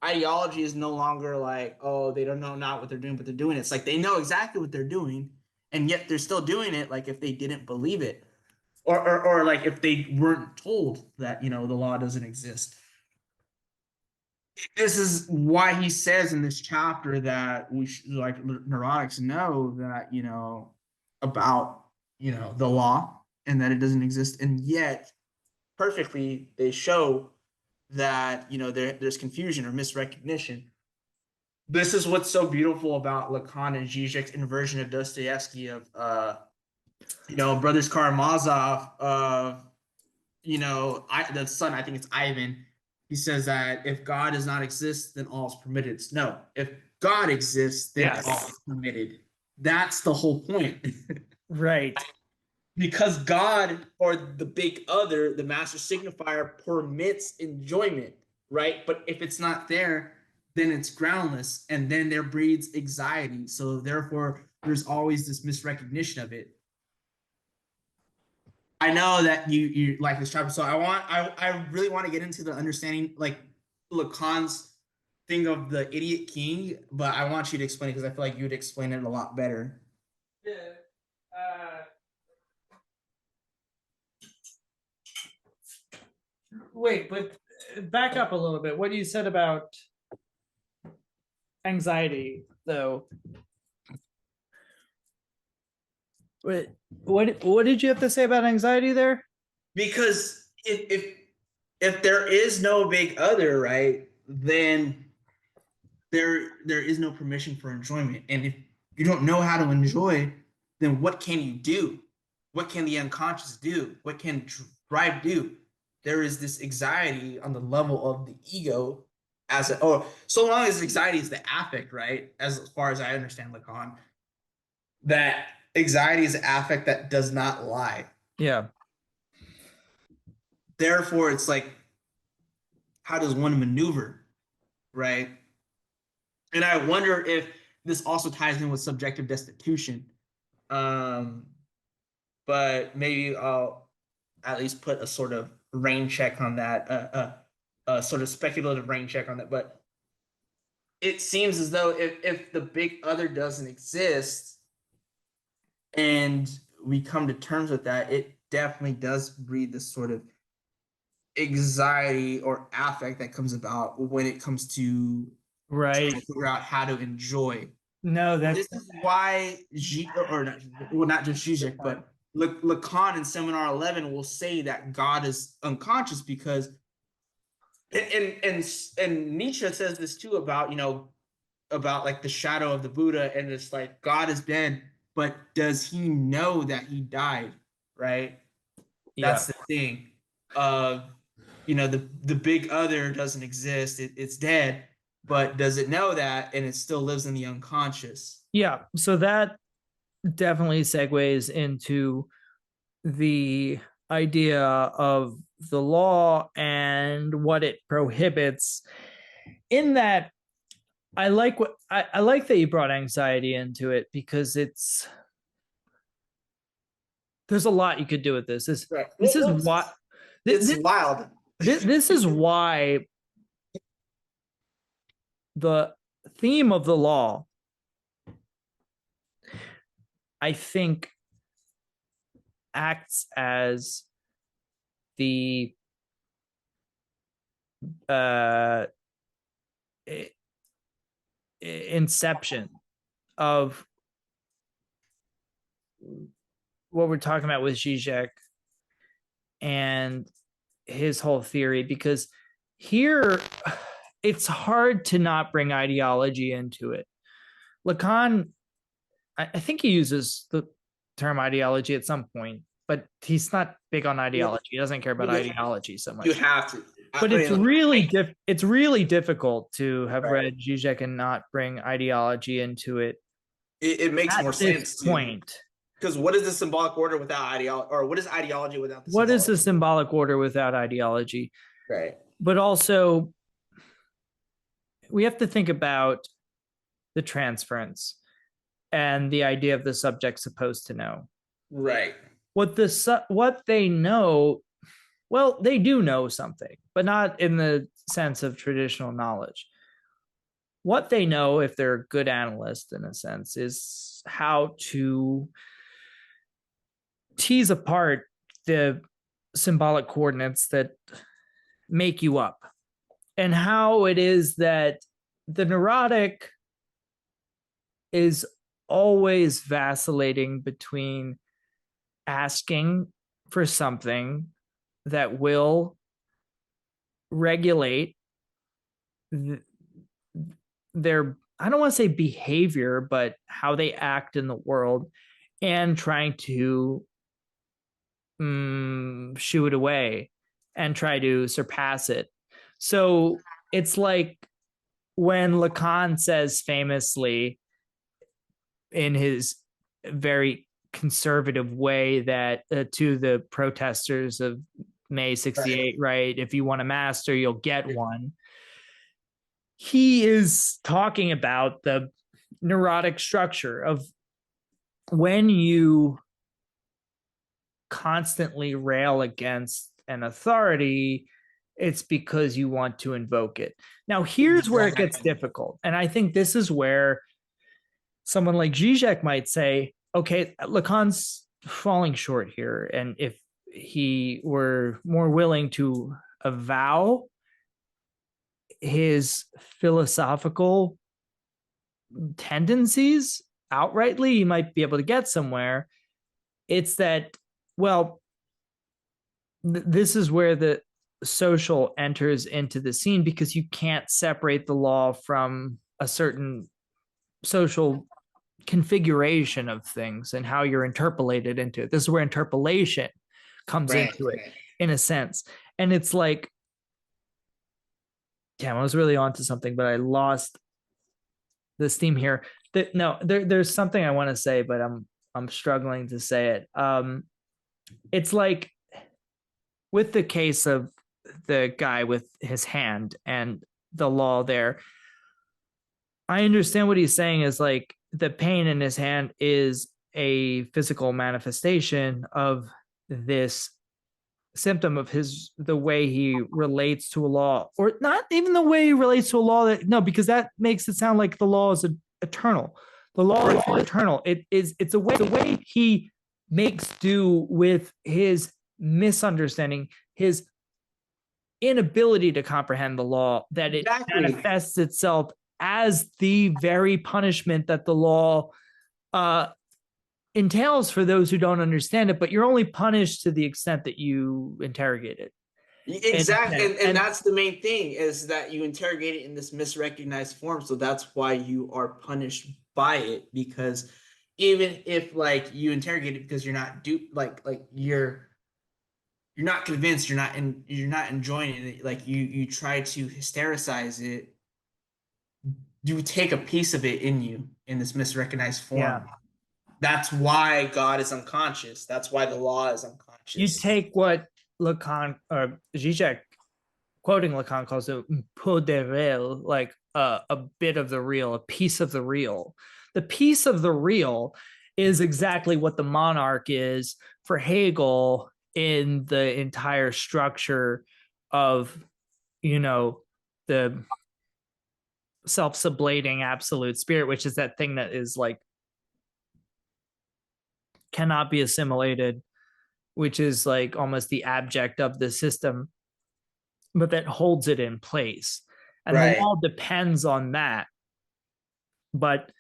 ideology is no longer like, oh, they don't know not what they're doing, but they're doing it. It's like they know exactly what they're doing, and yet they're still doing it, like if they didn't believe it, or like if they weren't told that the law doesn't exist. This is why he says in this chapter that we should, like, neurotics know that about the law and that it doesn't exist, and yet perfectly they show that there's confusion or misrecognition. This is what's so beautiful about Lacan and Zizek's inversion of Dostoevsky of Brothers Karamazov of the son, I think it's Ivan. He says that if God does not exist, then all is permitted. No, if God exists, then Yes. all is permitted. That's the whole point. Right. Because God, or the big other, the master signifier, permits enjoyment, right? But if it's not there, then it's groundless, and then there breeds anxiety. So therefore, there's always this misrecognition of it. I know that you like this chapter, so I really want to get into the understanding, like, Lacan's thing of the idiot king, but I want you to explain it because I feel like you'd explain it a lot better. Yeah. Wait, but back up a little bit. What you said about anxiety, though. Wait, what did you have to say about anxiety there? Because if there is no big other, right, then there is no permission for enjoyment. And if you don't know how to enjoy, then what can you do? What can the unconscious do? What can drive do? There is this anxiety on the level of the ego, so long as anxiety is the affect, right? As far as I understand Lacan, that anxiety is an affect that does not lie. Yeah. Therefore, it's like, how does one maneuver, right? And I wonder if this also ties in with subjective destitution. But maybe I'll at least put a sort of rain check on that, a sort of speculative rain check on that. But it seems as though if the big other doesn't exist and we come to terms with that, it definitely does breed this sort of anxiety or affect that comes about when it comes to trying to figure out how to enjoy. No, This is why not just Zizek, but Lacan in Seminar 11 will say that God is unconscious because, and Nietzsche says this too about like the shadow of the Buddha, and it's like God is dead, but does he know that he died? Right? That's the thing. The big other doesn't exist; it's dead, but does it know that, and it still lives in the unconscious? Yeah. So that definitely segues into the idea of the law and what it prohibits. In that, I like that you brought anxiety into it because there's a lot you could do with this. This is why It's wild. This is why the theme of the law, I think, acts as the inception of what we're talking about with Zizek and his whole theory, because here it's hard to not bring ideology into it. Lacan, I think he uses the term ideology at some point, but he's not big on ideology. He doesn't care about ideology so much. You have to. But it's really difficult to have read Zizek and not bring ideology into it. It makes more sense. Point. Because what is the symbolic order without ideology, or what is ideology without the what is the symbolic order without ideology? Right. But also, we have to think about the transference and the idea of the subject supposed to know. Right. What they know, well, they do know something, but not in the sense of traditional knowledge. What they know, if they're a good analyst in a sense, is how to tease apart the symbolic coordinates that make you up, and how it is that the neurotic is always vacillating between asking for something that will regulate their, I don't want to say behavior, but how they act in the world, and trying to shoo it away and try to surpass it. So it's like when Lacan says famously in his very conservative way that to the protesters of May 68, right? If you want a master, you'll get one. He is talking about the neurotic structure of when you constantly rail against an authority, it's because you want to invoke it. Now, here's where it gets difficult. And I think this is where someone like Zizek might say, okay, Lacan's falling short here. And if he were more willing to avow his philosophical tendencies outrightly, he might be able to get somewhere. It's that, well, this is where the social enters into the scene, because you can't separate the law from a certain social configuration of things and how you're interpolated into it. This is where interpolation comes into it, in a sense. And it's like, damn, I was really onto something, but I lost the steam here. There's something I want to say, but I'm struggling to say it. It's like with the case of the guy with his hand and the law there, I understand what he's saying is like the pain in his hand is a physical manifestation of this symptom of the way he relates to a law, or not even the way he relates to a law, because that makes it sound like the law is eternal. The law is eternal. It's a way he makes do with his misunderstanding, his inability to comprehend the law, that it manifests itself as the very punishment that the law entails for those who don't understand it, but you're only punished to the extent that you interrogate it. Exactly. And that's the main thing, is that you interrogate it in this misrecognized form. So that's why you are punished by it, because even if like you interrogate it because you're not you're not convinced, you're not enjoying it, like you try to hystericize it, you take a piece of it in you in this misrecognized form. Yeah. That's why God is unconscious. That's why the law is unconscious. You take what Lacan, or Zizek, quoting Lacan, calls it peu de réel, like a bit of the real, a piece of the real. The piece of the real is exactly what the monarch is for Hegel in the entire structure of, the self-sublating absolute spirit, which is that thing that is like cannot be assimilated, which is like almost the abject of the system, but that holds it in place. And the law depends on that. But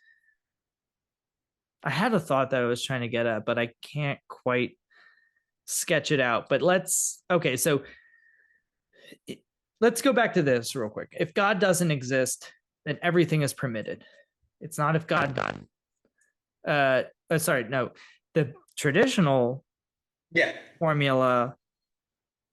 I had a thought that I was trying to get at, but I can't quite sketch it out. But let's go back to this real quick. If God doesn't exist, then everything is permitted. It's not if God the traditional Yeah. formula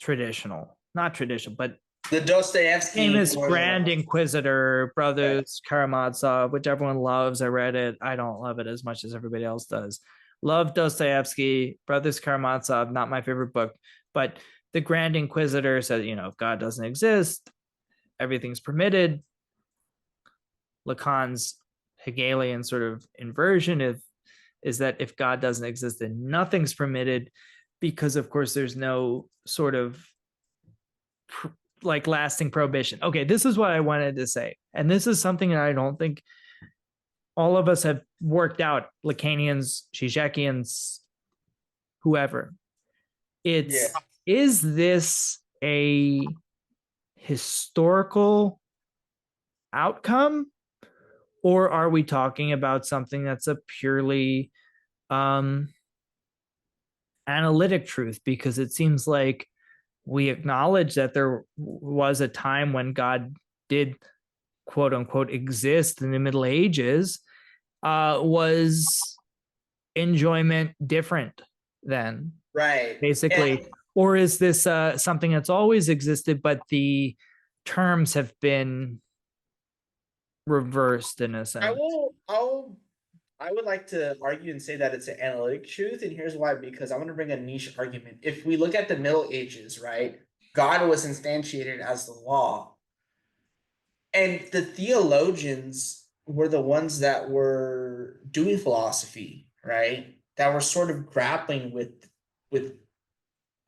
traditional, not traditional, but The Dostoevsky famous formula. Grand Inquisitor, Brothers Karamazov, which everyone loves. I read it. I don't love it as much as everybody else does. Love Dostoevsky, Brothers Karamazov, not my favorite book, but the Grand Inquisitor said, if God doesn't exist, everything's permitted. Lacan's Hegelian sort of inversion is that if God doesn't exist, then nothing's permitted, because of course there's no sort of like lasting prohibition. Okay, this is what I wanted to say. And this is something that I don't think all of us have worked out, Lacanians, Žižekians, whoever. Is this a historical outcome, or are we talking about something that's a purely analytic truth? Because it seems like we acknowledge that there was a time when God did, quote unquote, exist in the Middle Ages. Was enjoyment different then? Right. Basically. Or is this something that's always existed, but the terms have been reversed in a sense? I would like to argue and say that it's an analytic truth, and here's why. Because I'm going to bring a niche argument. If we look at the Middle Ages, right, God was instantiated as the law, and the theologians were the ones that were doing philosophy, right? That were sort of grappling with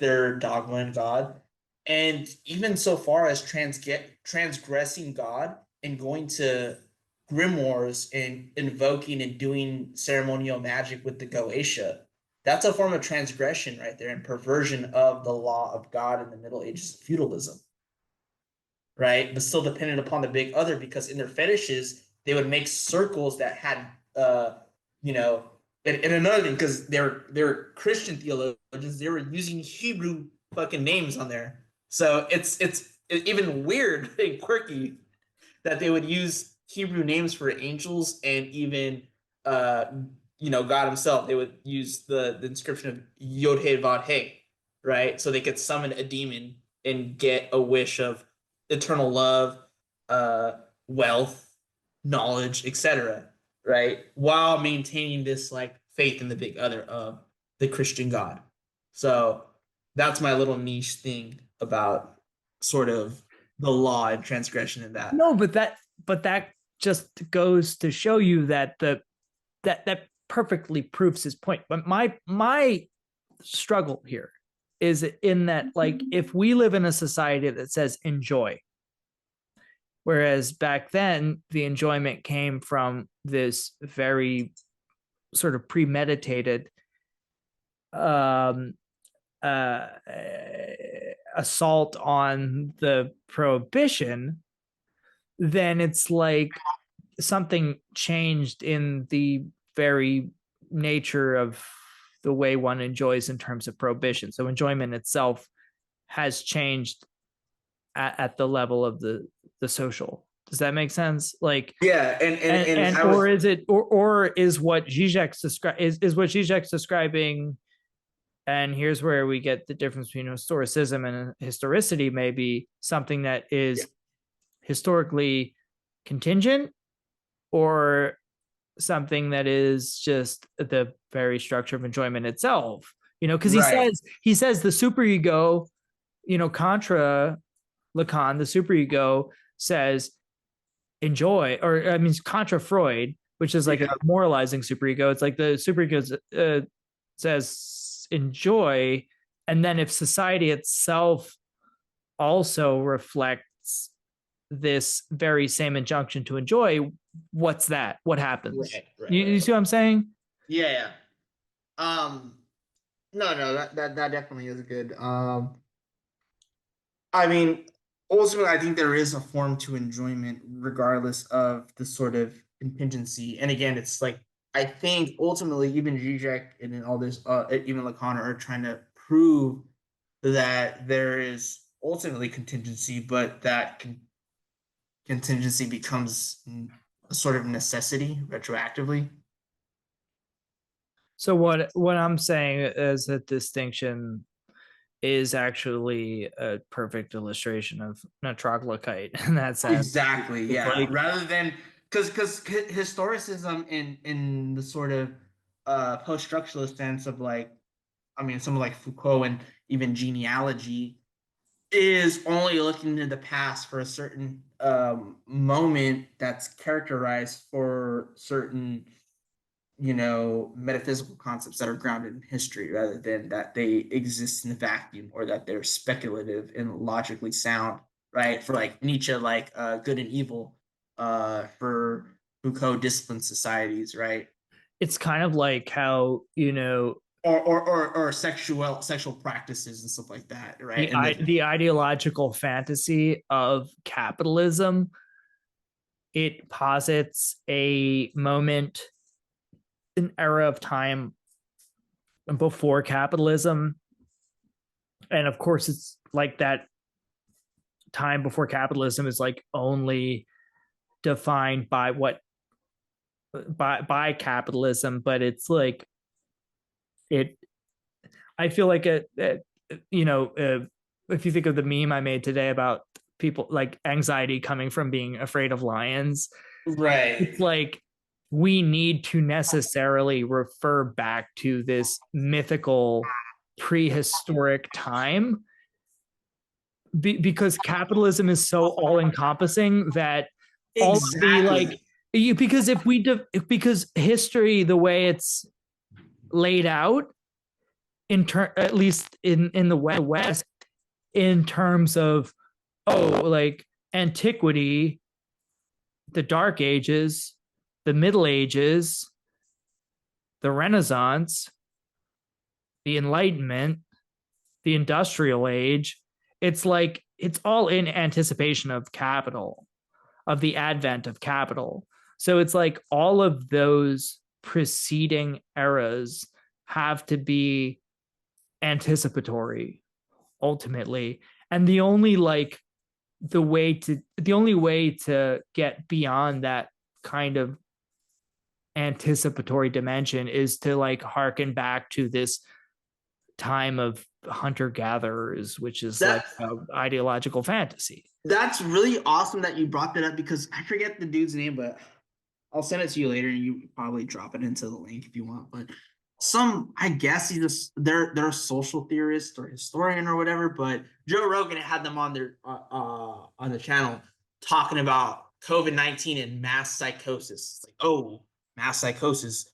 their dogma and God, and even so far as transgressing God and going to grimoires and invoking and doing ceremonial magic with the Goetia. That's a form of transgression right there and perversion of the law of God in the Middle Ages of feudalism. Right? But still dependent upon the big other, because in their fetishes, they would make circles that had and another thing, because they're Christian theologians, they were using Hebrew fucking names on there. So it's even weird and quirky that they would use Hebrew names for angels, and even God himself. They would use the inscription of Yod He Vad He, right? So they could summon a demon and get a wish of eternal love, wealth, knowledge, etc. Right, while maintaining this like faith in the big other of the Christian God. So that's my little niche thing about sort of the law and transgression in that. No, but that just goes to show you that that perfectly proves his point. But my struggle here is in that, like, if we live in a society that says enjoy, whereas back then the enjoyment came from this very sort of premeditated assault on the prohibition, then it's like something changed in the very nature of the way one enjoys in terms of prohibition. So enjoyment itself has changed at the level of the social. Does that make sense? Like, yeah, and or is it, or is what Zizek's is what Zizek's describing? And here's where we get the difference between historicism and historicity, maybe something that is historically contingent, or something that is just the very structure of enjoyment itself. Because he says the superego, contra Lacan, the superego says enjoy, or I mean contra Freud, which is like a moralizing superego. It's like the superego says enjoy, and then if society itself also reflects this very same injunction to enjoy, what's that? What happens? You see what I'm saying? Yeah. No, that definitely is good. I mean, ultimately, I think there is a form to enjoyment, regardless of the sort of contingency. And again, it's like, I think ultimately, even Zizek and all this, even Lacan are trying to prove that there is ultimately contingency, but that contingency becomes a sort of necessity retroactively. So what I'm saying is that distinction is actually a perfect illustration of a troglodyte in that sense. Exactly. It's Yeah. like, Rather than because historicism in the sort of post-structuralist sense of like, I mean, someone like Foucault and even genealogy is only looking to the past for a certain moment that's characterized for certain, metaphysical concepts that are grounded in history, rather than that they exist in a vacuum or that they're speculative and logically sound, right? For like Nietzsche, like good and evil, for Foucault, disciplined societies, right? it's kind of like how, Or sexual practices and stuff like that, right? the And the ideological fantasy of capitalism, it posits a moment, an era of time before capitalism. And of course, it's like that time before capitalism is like only defined by what by capitalism, but it's like it. I feel like if you think of the meme I made today about people like anxiety coming from being afraid of lions, right. it's like we need to necessarily refer back to this mythical prehistoric time because capitalism is so all encompassing that all of the like because because history, the way it's laid out at least in the West, in terms of like antiquity, the Dark Ages, the Middle Ages, the Renaissance, the Enlightenment, the Industrial Age. It's like it's all in anticipation of capital, of the advent of capital. So it's like all of those preceding eras have to be anticipatory ultimately. And the only way to get beyond that kind of anticipatory dimension is to like harken back to this time of hunter gatherers, which is That like ideological fantasy. that's really awesome that you brought that up, because I forget the dude's name, but I'll send it to you later, and you probably drop it into the link if you want. But I guess they're a social theorist or historian or whatever. But Joe Rogan had them on their on the channel talking about COVID-19 and mass psychosis. It's like, oh, mass psychosis.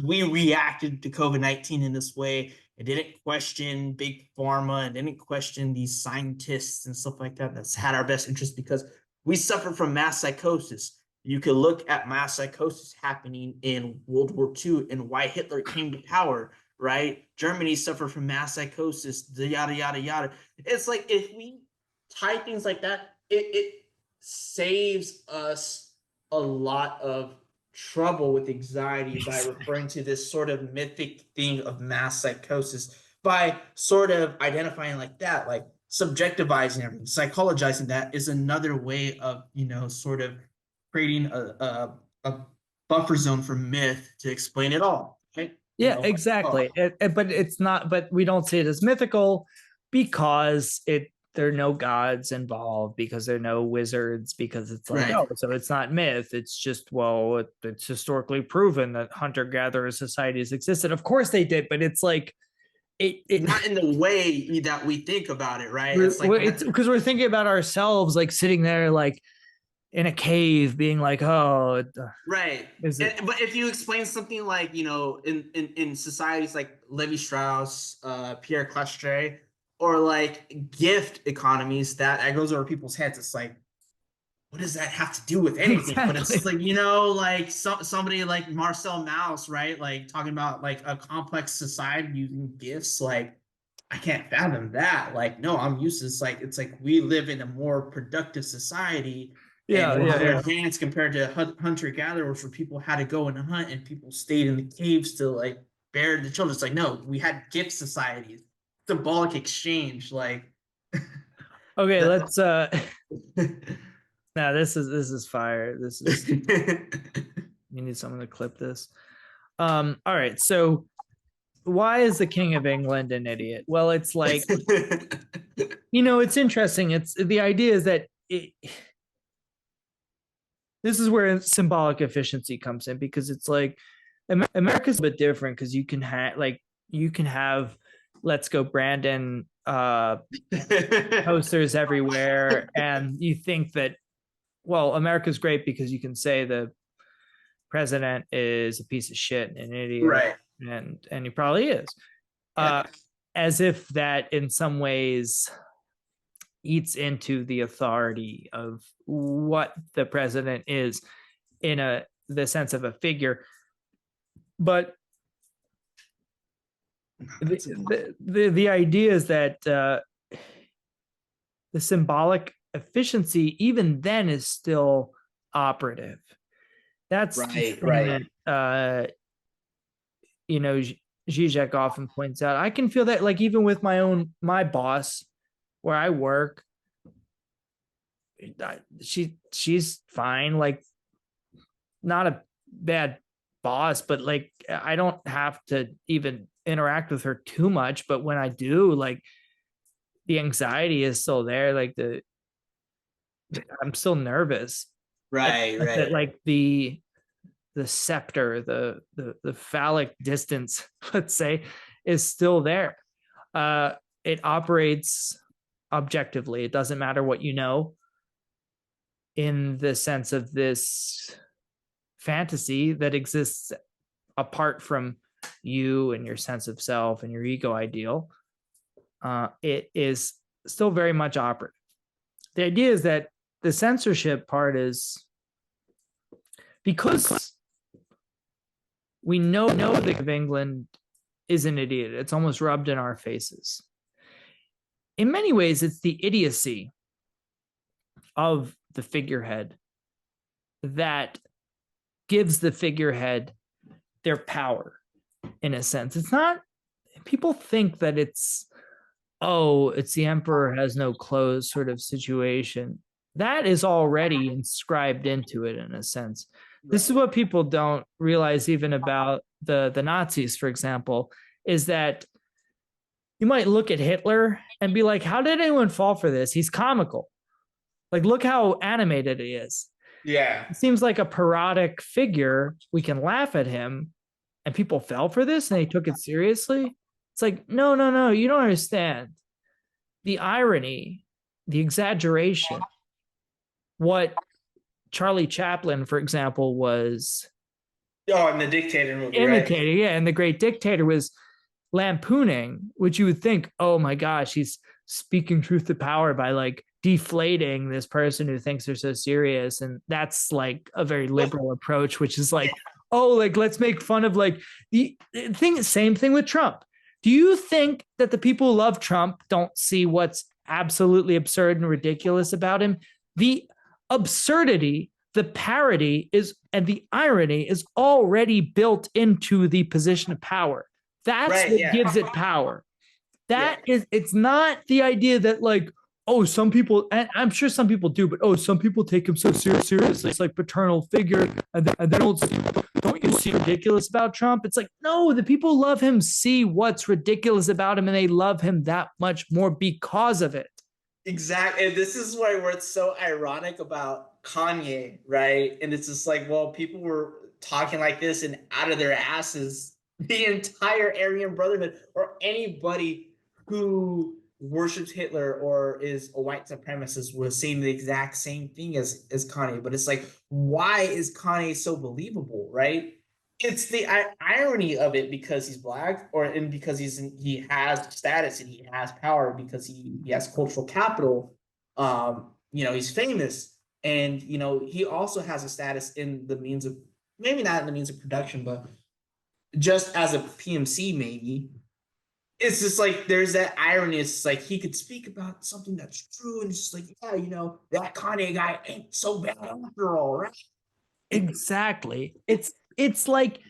We reacted to COVID-19 in this way. It didn't question big pharma and didn't question these scientists and stuff like that that's had our best interest, because we suffered from mass psychosis. You could look at mass psychosis happening in World War II and why Hitler came to power, right? Germany suffered from mass psychosis, the yada, yada, yada. It's like if we tie things like that, it saves us a lot of trouble with anxiety by referring to this sort of mythic thing of mass psychosis, by sort of identifying like that, like subjectivizing everything, psychologizing that is another way of, sort of creating a buffer zone for myth to explain it all. Right? Yeah, exactly. But it's not. But we don't see it as mythical because there are no gods involved, because there are no wizards, because it's like, right. so it's not myth. It's just, well, it's historically proven that hunter-gatherer societies existed. Of course they did, but it's like not in the way that we think about it, right? It's like it's because we're thinking about ourselves like sitting there like in a cave being like, oh, right. But if you explain something like, in societies like Levi Strauss, Pierre Clastre, or like gift economies, that goes over people's heads. It's like, what does that have to do with anything? Exactly. But it's like, like somebody like Marcel Mauss, right? Like talking about like a complex society using gifts. Like, I can't fathom that. Like, no, I'm used to this. Like, it's like we live in a more productive society. And we're advanced compared to hunter gatherers, where people had to go and hunt and people stayed in the caves to like bear the children. It's like, no, we had gift societies, symbolic exchange. Like, okay, let's now this is fire. You need someone to clip this. All right, so why is the King of England an idiot? Well, it's like, it's interesting. It's the idea is that this is where symbolic efficiency comes in, because it's like America's a bit different, because you can have Let's Go Brandon posters everywhere, and you think that, well, America's great because you can say the president is a piece of shit and an idiot, Right. and he probably is, as if that in some ways eats into the authority of what the president is in the sense of a figure. But the idea is that the symbolic efficiency even then is still operative. That's right. That Zizek often points out. I can feel that, like, even with my boss where I work, she's fine, like, not a bad boss, but like I don't have to even interact with her too much. But when I do, like, the anxiety is still there. Like I'm still nervous. Right. That, like, the scepter, the phallic distance, let's say, is still there. It operates objectively. It doesn't matter what you know, in the sense of this fantasy that exists apart from you and your sense of self and your ego ideal. It is still very much operative. The idea is that the censorship part is because we know the King of England is an idiot. It's almost rubbed in our faces. In many ways, it's the idiocy of the figurehead that gives the figurehead their power, in a sense. It's not, people think that it's the emperor has no clothes sort of situation. That is already inscribed into it, in a sense. Right. This is what people don't realize even about the Nazis, for example, is that you might look at Hitler and be like, how did anyone fall for this? He's comical. Like, look how animated he is. Yeah. It seems like a parodic figure. We can laugh at him, and people fell for this and they took it seriously. It's like, no, you don't understand. The irony, the exaggeration, what Charlie Chaplin, for example, was in the Dictator movie, imitating, right? Yeah, and The Great Dictator was lampooning, which you would think, oh my gosh, he's speaking truth to power by like deflating this person who thinks they're so serious. And that's like a very liberal approach, which is like, oh, like, let's make fun of like the thing. Same thing with Trump. Do you think that the people who love Trump don't see what's absolutely absurd and ridiculous about him? The absurdity, the parody and the irony is already built into the position of power. That's what gives it power. It's not the idea that like, oh, some people, and I'm sure some people do, but some people take him so seriously. It's like paternal figure, and they don't you see ridiculous about Trump? It's like, no, the people who love him see what's ridiculous about him, and they love him that much more because of it. Exactly. And this is where it's so ironic about Kanye, right? And it's just like, well, people were talking like this and out of their asses the entire Aryan Brotherhood, or anybody who worships Hitler or is a white supremacist was saying the exact same thing as Kanye. But it's like, why is Kanye so believable, right? It's the irony of it, because he's black, and because he has status and he has power, because he has cultural capital. He's famous, and he also has a status in the means of, maybe not in the means of production, but just as a PMC, maybe. It's just like there's that irony. It's like he could speak about something that's true, and it's just like, yeah, that Kanye guy ain't so bad after all, right? Exactly. It's like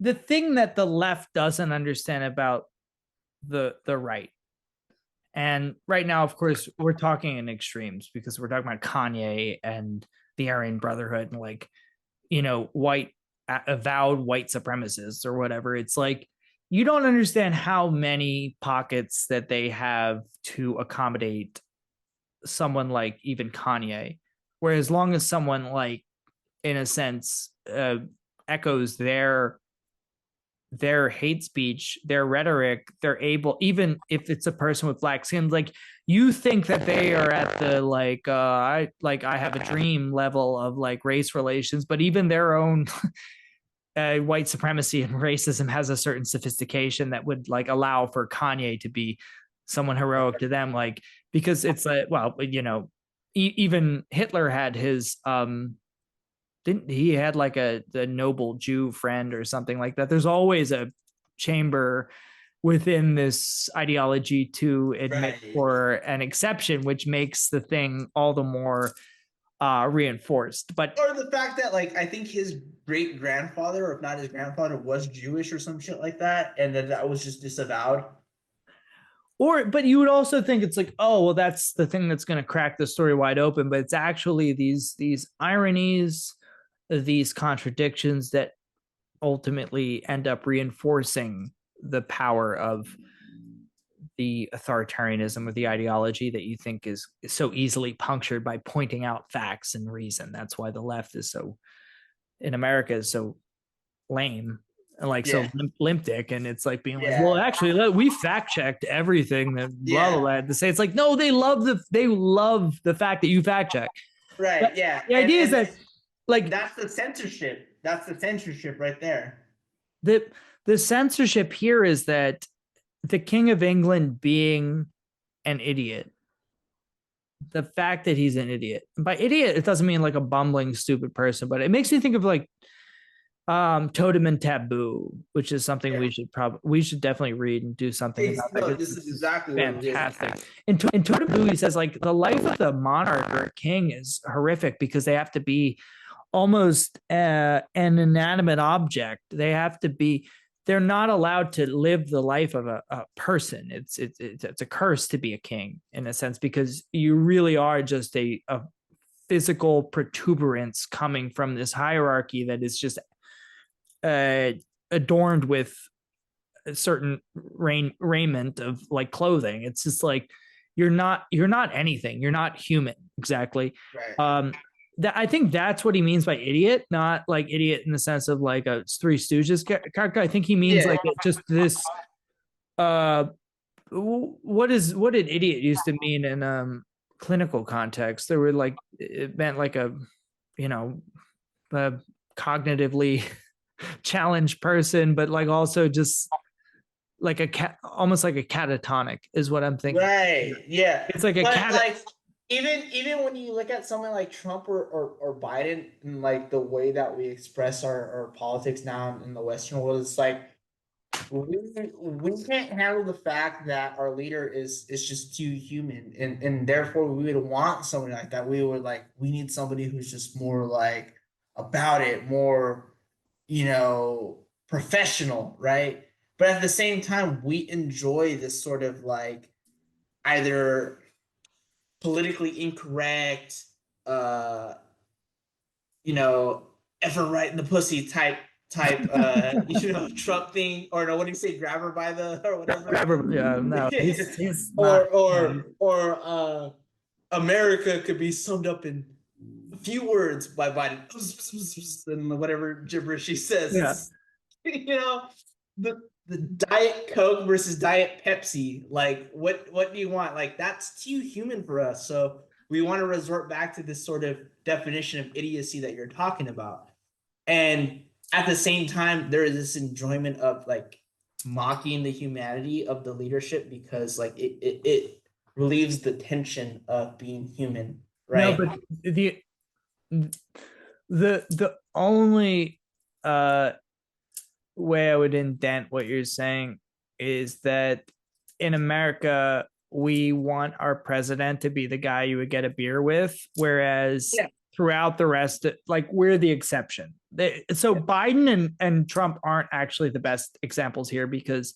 the thing that the left doesn't understand about the right. And right now, of course, we're talking in extremes, because we're talking about Kanye and the Aryan Brotherhood and like, avowed white supremacists or whatever. It's like you don't understand how many pockets that they have to accommodate someone like even Kanye, where as long as someone like, in a sense, echoes their hate speech, their rhetoric, they're able, even if it's a person with black skin, like you think that they are at the I have a dream level of like race relations, but even their own white supremacy and racism has a certain sophistication that would like allow for Kanye to be someone heroic to them, like because it's well, you know, even Hitler had his didn't he had like the noble Jew friend or something like that. There's always a chamber within this ideology to admit for an exception, which makes the thing all the more reinforced. But or the fact that like I think his great grandfather, or if not his grandfather, was Jewish or some shit like that, and then that was just disavowed. But you would also think it's like, oh well, that's the thing that's going to crack the story wide open. But it's actually these ironies, these contradictions that ultimately end up reinforcing the power of the authoritarianism of the ideology that you think is so easily punctured by pointing out facts and reason. That's why the left is so, in America, is so lame and like so limp dick, and it's like being like, well, actually, we fact checked everything that blah blah blah had to say. It's like, no, they love the fact that you fact check. Right. But yeah. The idea is that like that's the censorship. That's the censorship right there. The censorship here is that the King of England being an idiot, the fact that he's an idiot, by idiot, it doesn't mean like a bumbling, stupid person, but it makes me think of like Totem and Taboo, which is something we should definitely read and do something about. No, this is exactly fantastic. What it is. In Totem and Taboo, he says like the life of the monarch or king is horrific because they have to be almost an inanimate object. They have to be, they're not allowed to live the life of a person. It's a curse to be a king in a sense, because you really are just a physical protuberance coming from this hierarchy that is just adorned with a certain raiment of like clothing. It's just like you're not anything. You're not human exactly. Right. I think that's what he means by idiot, not like idiot in the sense of like a Three Stooges character. I think he means like just this. What did idiot used to mean in clinical context? There were like, it meant like a, you know, a cognitively challenged person, but like also just like almost like a catatonic is what I'm thinking. Right. Yeah. It's like like even when you look at someone like Trump or Biden, and like the way that we express our politics now in the Western world, it's like we can't handle the fact that our leader is just too human, and therefore we would want somebody like that. We need somebody who's just more like about it, more, you know, professional, right? But at the same time, we enjoy this sort of like either politically incorrect, you know, ever right in the pussy type, you know, Trump thing, or no, what do you say, grab her by the, or whatever. Yeah, no, he's not, or America could be summed up in a few words by Biden and whatever gibberish she says. Yeah. You know, the Diet Coke versus Diet Pepsi. Like, what do you want? Like, that's too human for us. So we want to resort back to this sort of definition of idiocy that you're talking about. And at the same time, there is this enjoyment of like mocking the humanity of the leadership, because like it relieves the tension of being human, right? No, but the only way I would indent what you're saying is that in America, we want our president to be the guy you would get a beer with, whereas throughout the rest, like we're the exception. So Biden and Trump aren't actually the best examples here, because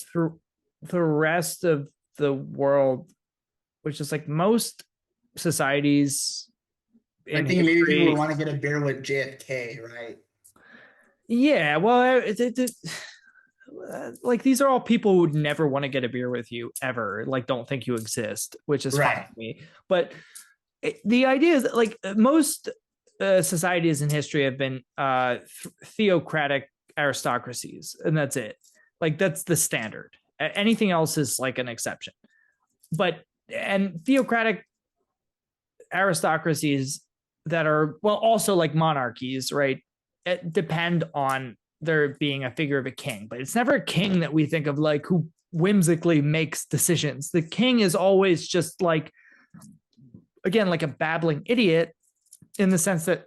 through the rest of the world, which is like most societies, I think history, maybe people would want to get a beer with JFK, right? Yeah, well, like these are all people who would never want to get a beer with you ever, like don't think you exist, which is fine with me. But the idea is that, like, most societies in history have been theocratic aristocracies, and that's it. Like that's the standard. Anything else is like an exception. And theocratic aristocracies that are, well, also like monarchies, right, depend on there being a figure of a king, but it's never a king that we think of like who whimsically makes decisions. The king is always just like, again, like a babbling idiot, in the sense that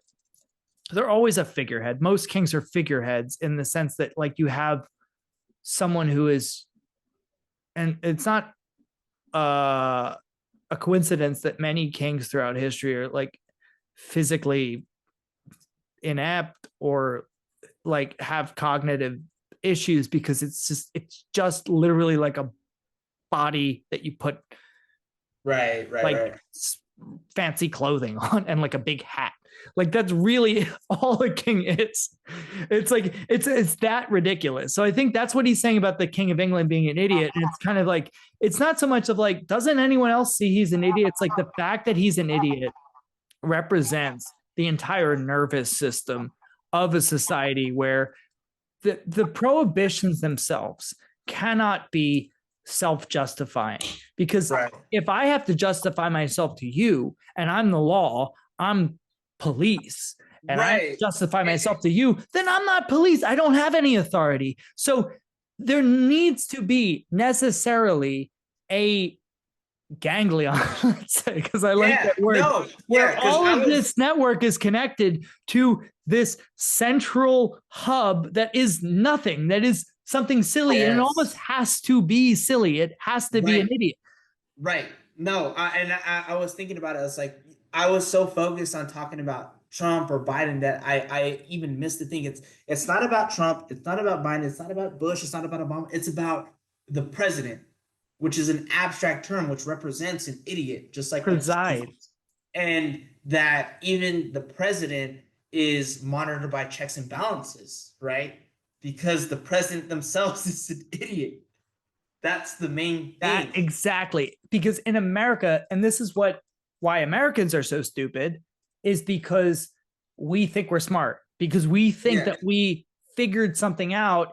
they're always a figurehead. Most kings are figureheads in the sense that, like, you have someone who is, and it's not a coincidence that many kings throughout history are like physically inept or like have cognitive issues, because it's just literally like a body that you put fancy clothing on and like a big hat. Like that's really all a king is. It's like it's that ridiculous. So I think that's what he's saying about the King of England being an idiot. And it's kind of like, it's not so much of like, doesn't anyone else see he's an idiot? It's like the fact that he's an idiot represents the entire nervous system of a society where the prohibitions themselves cannot be self-justifying, because if I have to justify myself to you and I'm the law, I'm police, and I justify myself to you, then I'm not police. I don't have any authority. So there needs to be necessarily a ganglion, let's say, because I like that word, where all of this network is connected to this central hub that is nothing, that is something silly, and it almost has to be silly. It has to be an idiot. Right. No, I was thinking about it. It's like I was so focused on talking about Trump or Biden that I even missed the thing. It's not about Trump. It's not about Biden. It's not about Bush. It's not about Obama. It's about the president, which is an abstract term which represents an idiot, just like preside. And that even the president is monitored by checks and balances, right? Because the president themselves is an idiot. That's the main thing. Exactly. Because in America, and this is why Americans are so stupid, is because we think we're smart, because we think that we figured something out,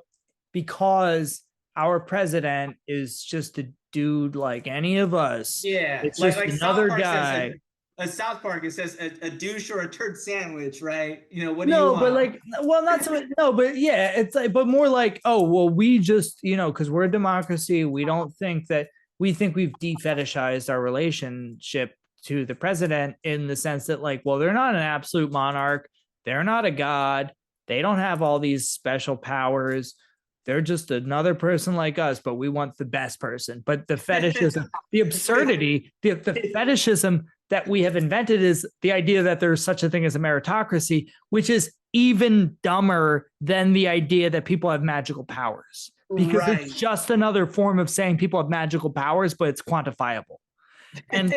because our president is just a dude like any of us. Yeah. It's like another guy. A South Park, it says a douche or a turd sandwich, right? You know, what do you want? No, but like, well, not so much. No, but yeah, it's like, but more like, oh, well, we just, because we're a democracy, we don't think that, we think we've defetishized our relationship to the president, in the sense that, like, well, they're not an absolute monarch, they're not a god, they don't have all these special powers, they're just another person like us, but we want the best person. But the fetishism, the absurdity, the fetishism that we have invented is the idea that there's such a thing as a meritocracy, which is even dumber than the idea that people have magical powers, because it's just another form of saying people have magical powers, but it's quantifiable. And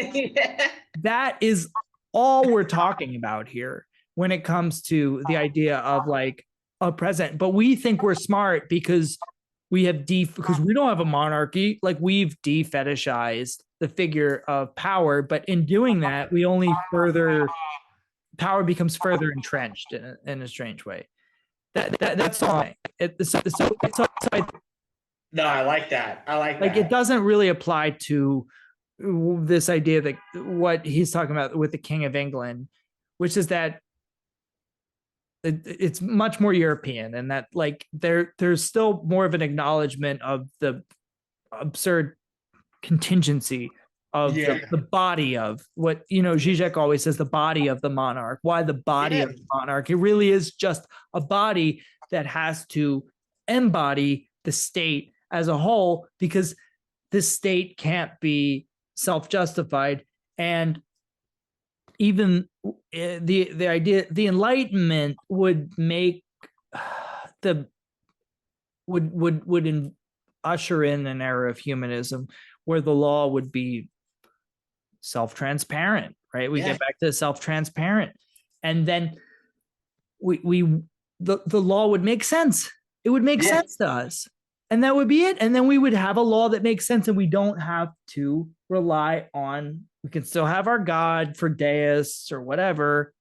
that is all we're talking about here when it comes to the idea of like a president. But we think we're smart because we have because we don't have a monarchy, like we've defetishized the figure of power, but in doing that, we only further, power becomes further entrenched in a strange way. That's all. No, I like that. I like that. It doesn't really apply to this idea that what he's talking about with the King of England, which is that it's much more European, and that like there's still more of an acknowledgement of the absurd contingency of the body of what, Zizek always says, the body of the monarch. Why the body of the monarch? It really is just a body that has to embody the state as a whole, because the state can't be self-justified. And even the idea, the Enlightenment would make would usher in an era of humanism where the law would be self-transparent, right? We get back to self-transparent, and then the law would make sense. It would make sense to us. And that would be it. And then we would have a law that makes sense, and we don't have to rely on, we can still have our God for deists or whatever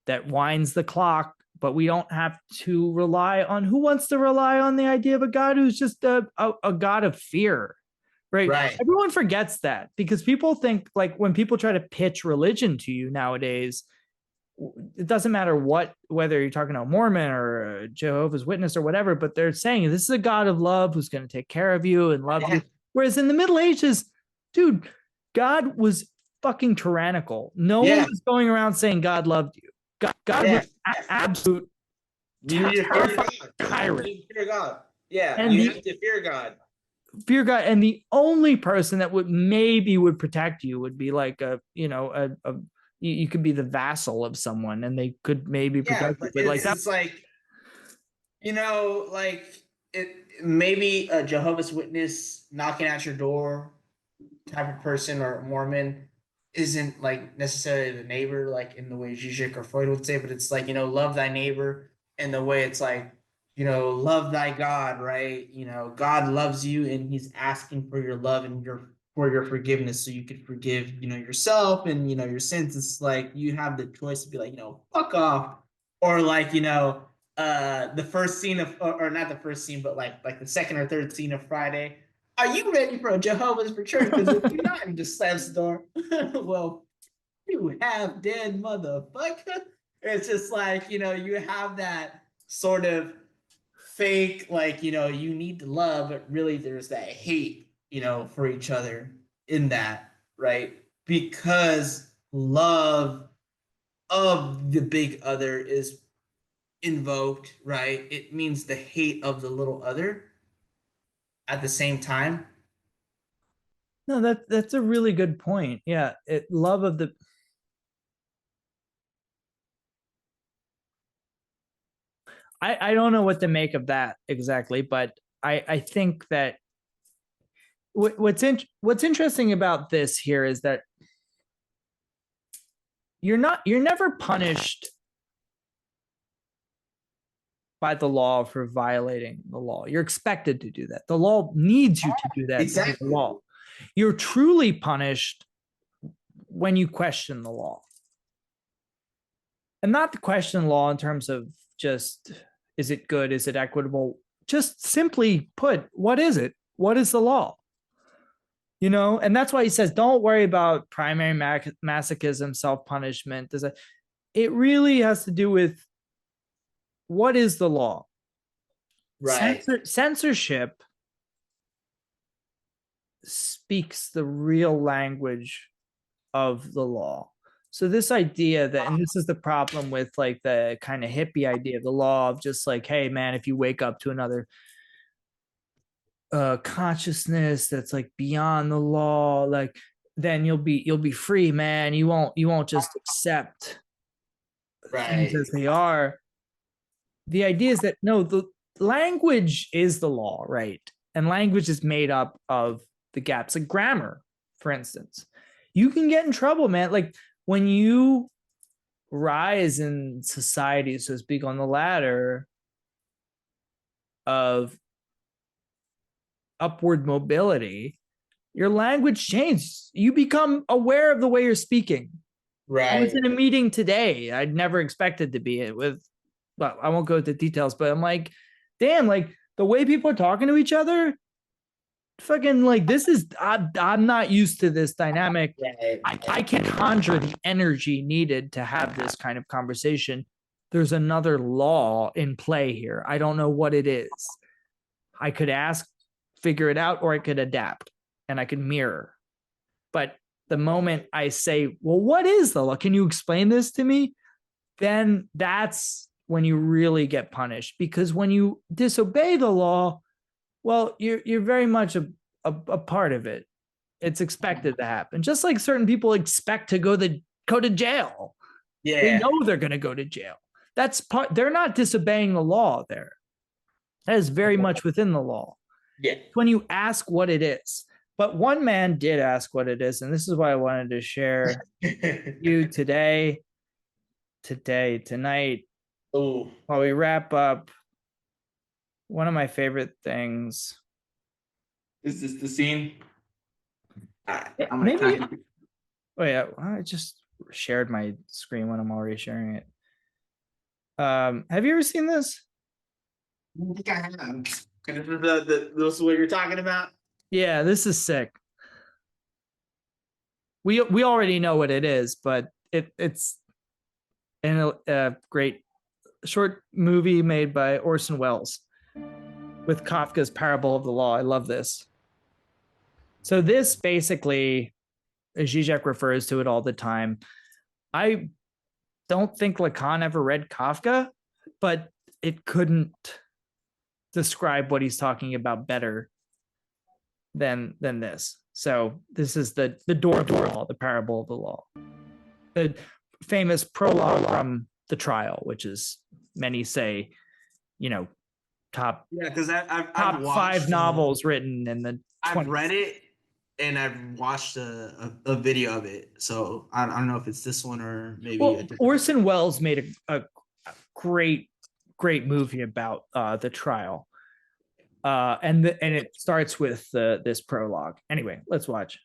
that winds the clock, but we don't have to rely on, who wants to rely on the idea of a God who's just a God of fear, right? Everyone forgets that, because people think, like, when people try to pitch religion to you nowadays, it doesn't matter whether you're talking to a Mormon or a Jehovah's Witness or whatever, but they're saying this is a God of love who's going to take care of you and love you. Whereas in the Middle Ages, dude, God was fucking tyrannical. No one was going around saying God loved you. God was absolute tyrant. Fear God. Yeah, and you have to fear God. Fear God, and the only person that would protect you would be like you could be the vassal of someone, and they could maybe protect you. But like it's like, like it maybe a Jehovah's Witness knocking at your door type of person, or Mormon, isn't like necessarily the neighbor, like in the way Zizek or Freud would say, but it's like, love thy neighbor in the way it's like, love thy God, right? God loves you, and he's asking for your love and for your forgiveness, so you could forgive, yourself and, your sins. It's like you have the choice to be like, fuck off, or like, the first scene of, or not the first scene, but like the second or third scene of Friday. Are you ready for a Jehovah's for church? Because if you're not, he just slams the door. Well, you have dead motherfucker. It's just like, you have that sort of fake, like, you need to love, but really there's that hate, for each other in that, right? Because love of the big other is invoked, right? It means the hate of the little other at the same time. No, that's a really good point. Yeah, love of the. I don't know what to make of that exactly, but I think that what's interesting about this here is that you're never punished by the law for violating the law. You're expected to do that. The law needs you to do that. Exactly. To do the law. You're truly punished when you question the law. And not to question law in terms of just, is it good? Is it equitable? Just simply put, what is it? What is the law? And that's why he says, don't worry about primary masochism, self-punishment. It really has to do with, what is the law? Right. Censorship speaks the real language of the law. So this idea that, and this is the problem with like the kind of hippie idea of the law of just like, hey man, if you wake up to another consciousness that's like beyond the law, like then you'll be free, man. You won't just accept things as they are. The idea is that no, the language is the law, right? And language is made up of the gaps. Like grammar, for instance, you can get in trouble, man. Like when you rise in society, so to speak, on the ladder of upward mobility, your language changes. You become aware of the way you're speaking. Right. I was in a meeting today. I'd never expected to be it with, well, I won't go into details, but I'm like, damn, like the way people are talking to each other, fucking like this is, I'm not used to this dynamic. I can't conjure the energy needed to have this kind of conversation. There's another law in play here. I don't know what it is. I could ask, figure it out, or I could adapt and I could mirror. But the moment I say, well, what is the law? Can you explain this to me? Then that's when you really get punished, because when you disobey the law, well, you're very much a part of it. It's expected to happen. Just like certain people expect to go to jail. Yeah. They know they're going to go to jail. That's part. They're not disobeying the law there. That is very much within the law. Yeah. When you ask what it is. But one man did ask what it is, and this is why I wanted to share you tonight, Ooh. while we wrap up. one of my favorite things. Is this the scene? Yeah, I'm gonna maybe. kind of- Oh yeah, I just shared my screen when I'm already sharing it. Have you ever seen this? I think I have. This is this is what you're talking about. Yeah, this is sick. We already know what it is, but it's in a great short movie made by Orson Welles with Kafka's Parable of the Law. I love this. So this basically, Zizek refers to it all the time. I don't think Lacan ever read Kafka, but it couldn't describe what he's talking about better than this. So this is the door of the law, the parable of the law. The famous prologue from the trial, which is, many say, top Because I've top watched, 5 novels written in the I've read it and I've watched a video of it. So I don't know if it's this one or maybe a different. Orson Welles made a great movie about the trial. And it starts with this prologue. Anyway, let's watch.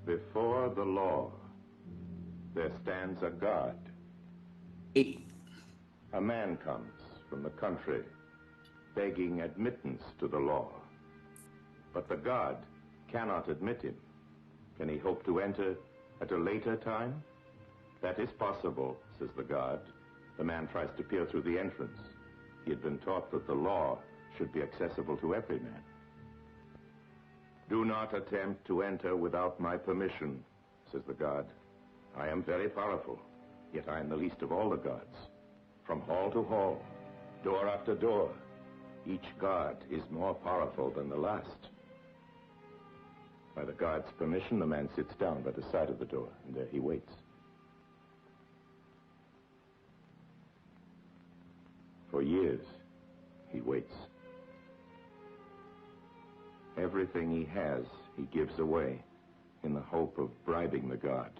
Before the law, there stands a God. 8. A man comes from the country, begging admittance to the law. But the God cannot admit him. Can he hope to enter at a later time? That is possible, says the God. The man tries to peer through the entrance. He had been taught that the law should be accessible to every man. Do not attempt to enter without my permission, says the God. I am very powerful, yet I am the least of all the gods. From hall to hall, door after door, each god is more powerful than the last. By the God's permission, the man sits down by the side of the door, and there he waits. For years, he waits. Everything he has, he gives away in the hope of bribing the God,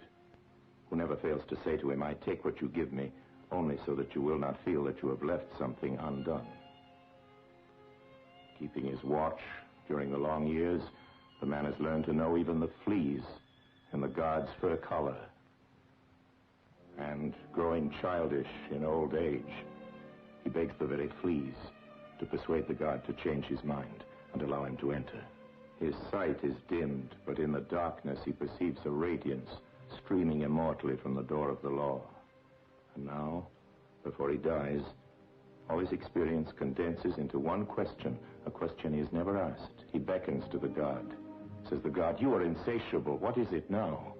who never fails to say to him, I take what you give me, only so that you will not feel that you have left something undone. Keeping his watch during the long years, the man has learned to know even the fleas in the God's fur collar. And growing childish in old age, he begs the very fleas to persuade the God to change his mind and allow him to enter. His sight is dimmed, but in the darkness he perceives a radiance streaming immortally from the door of the law. And now, before he dies, all his experience condenses into one question, a question he has never asked. He beckons to the God. Says the God, you are insatiable. What is it now?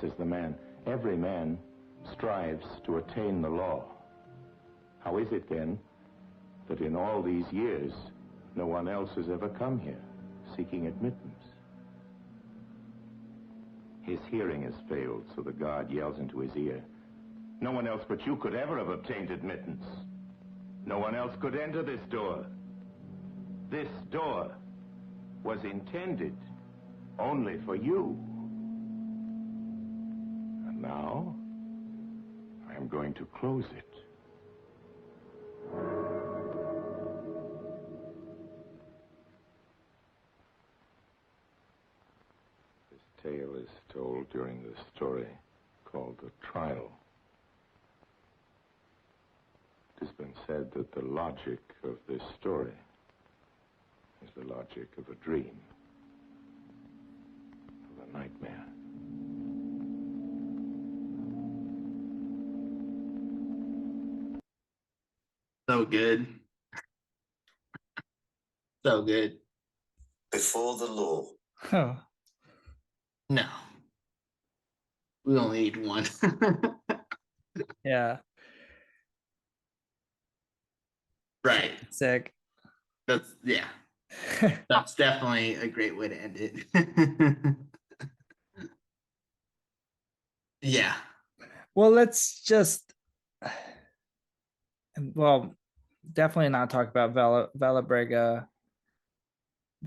Says the man, every man strives to attain the law. How is it then that in all these years, no one else has ever come here seeking admittance? His hearing has failed, so the God yells into his ear, no one else but you could ever have obtained admittance. No one else could enter this door. This door was intended only for you. And now, I am going to close it. This tale is told during the story called The Trial. It has been said that the logic of this story is the logic of a dream, of a nightmare. So good. So good. Before the law. Oh, No. We only need one. yeah. Right. Sick. That's That's definitely a great way to end it. Yeah. Well, let's just, definitely not talk about Valabrega.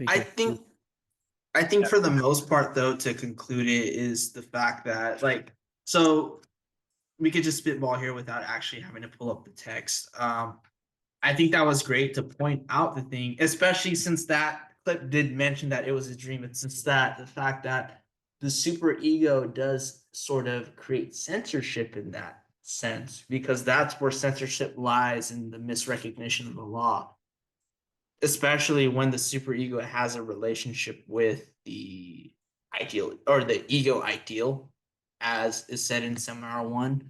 I think for the most part, though, to conclude it is the fact that, like, So we could just spitball here without actually having to pull up the text. I think that was great to point out the thing, especially since that clip did mention that it was a dream. It's just that the fact that the superego does sort of create censorship in that sense, because that's where censorship lies in the misrecognition of the law, especially when the superego has a relationship with the ideal or the ego ideal, as is said in Seminar 1,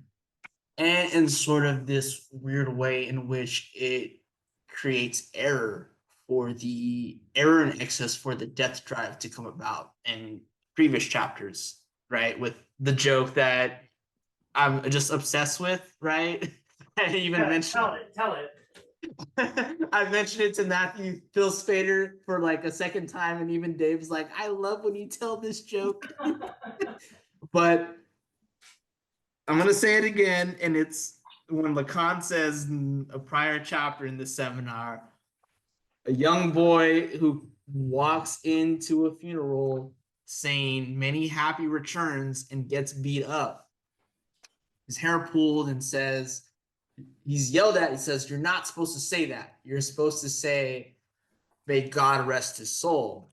and in sort of this weird way in which it creates error in excess for the death drive to come about in previous chapters, right? With the joke that I'm just obsessed with, right? I even mentioned Tell it. I mentioned it to Matthew Phil Spader for like a second time, and even Dave's like, I love when you tell this joke. But I'm gonna say it again, and it's when Lacan says in a prior chapter in the seminar, a young boy who walks into a funeral saying many happy returns and gets beat up. His hair pulled and says, he's yelled at, he says, you're not supposed to say that. You're supposed to say, may God rest his soul.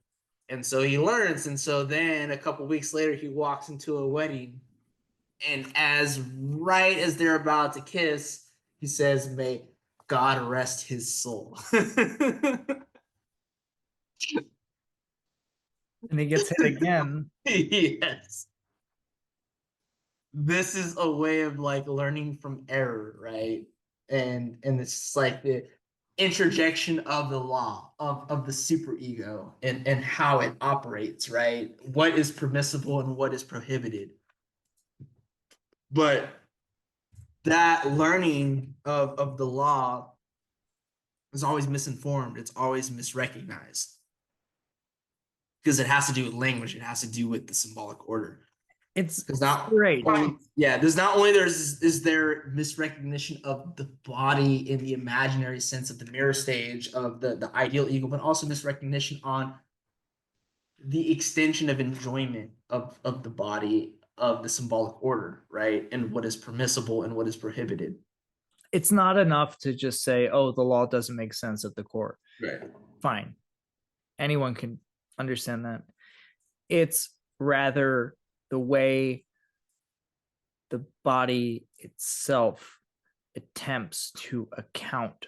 And so he learns, and so then a couple weeks later, he walks into a wedding, and right as they're about to kiss, he says, may God rest his soul. And he gets hit again. Yes. This is a way of like learning from error, right? And it's just like the interjection of the law of the superego and how it operates, right? What is permissible and what is prohibited. But that learning of the law is always misinformed. It's always misrecognized. Because it has to do with language. It has to do with the symbolic order. It's not great. There's not only is there misrecognition of the body in the imaginary sense of the mirror stage of the ideal ego, but also misrecognition on the extension of enjoyment of the body of the symbolic order, right? And what is permissible and what is prohibited. It's not enough to just say, oh, the law doesn't make sense at the core. Right. Fine. Anyone can understand that. It's rather the way the body itself attempts to account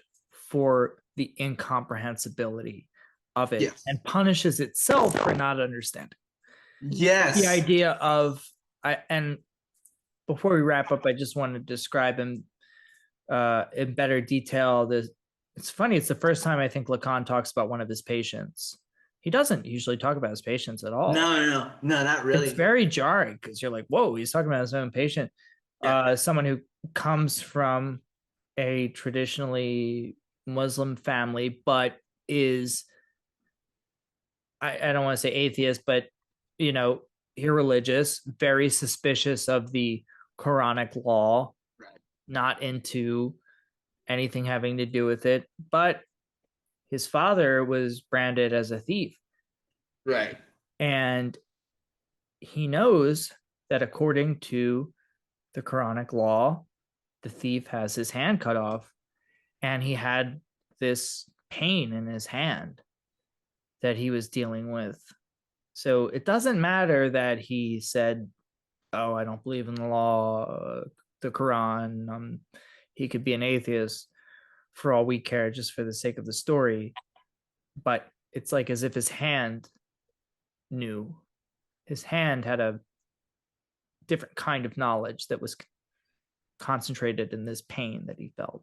for the incomprehensibility of it, yes, and punishes itself for not understanding. Yes. The idea of, and before we wrap up, I just want to describe in better detail. It's funny, it's the first time I think Lacan talks about one of his patients. He doesn't usually talk about his patients at all. No, not really. It's very jarring because you're like, whoa, he's talking about his own patient. Yeah. Someone who comes from a traditionally Muslim family, but is, I don't want to say atheist, but, irreligious, very suspicious of the Quranic law, right. Not into anything having to do with it. But his father was branded as a thief. Right. And he knows that according to the Quranic law, the thief has his hand cut off, and he had this pain in his hand that he was dealing with. So it doesn't matter that he said, oh, I don't believe in the law, the Quran. He could be an atheist for all we care, just for the sake of the story. But it's like as if his hand knew. His hand had a different kind of knowledge that was concentrated in this pain that he felt.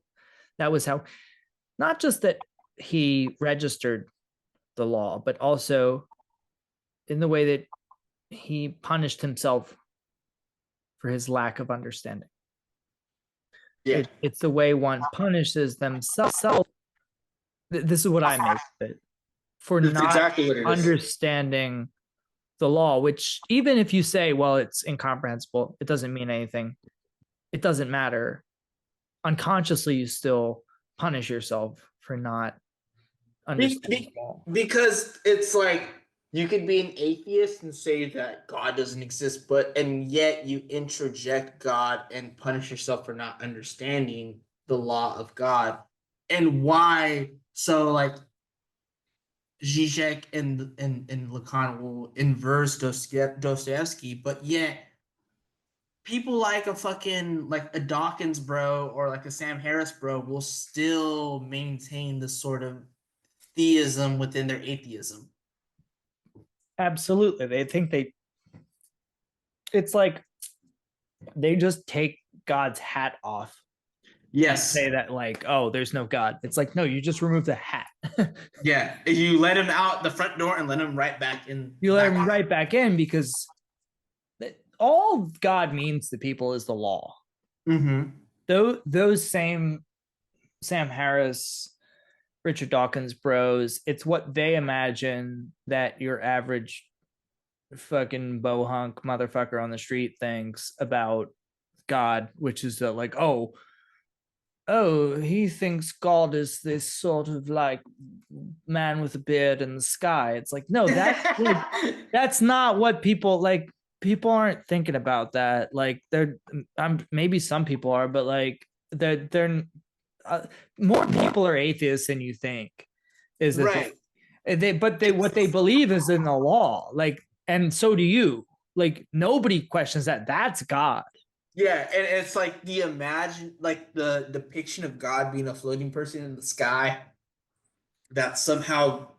That was how, not just that he registered the law, but also in the way that he punished himself for his lack of understanding. Yeah. It's the way one punishes themselves. This is what I make of it, for That's not exactly what it is. understanding the law, which even if you say, well, it's incomprehensible, it doesn't mean anything, it doesn't matter. Unconsciously, you still punish yourself for not understanding the law. Because it's like You could be an atheist and say that God doesn't exist, and yet you introject God and punish yourself for not understanding the law of God. And why? So like Zizek and Lacan will inverse Dostoevsky, but yet people like a fucking like a Dawkins bro or like a Sam Harris bro will still maintain the sort of theism within their atheism. Absolutely. They think it's like they just take God's hat off. Yes. Say that like, oh, there's no God. It's like, no, you just remove the hat. Yeah. You let him out the front door and let him right back in. You let him right back in because all God means to people is the law. Mm-hmm. Those same Sam Harris, Richard Dawkins bros, it's what they imagine that your average fucking bohunk motherfucker on the street thinks about God, which is like, oh, he thinks God is this sort of like man with a beard in the sky. It's like, no, that's not what people like. People aren't thinking about that. Like maybe some people are, but like they're more people are atheists than you think. Is that right? What they believe is in the law. Like, and so do you. Like nobody questions that. That's God. Yeah, and it's like the depiction of God being a floating person in the sky that somehow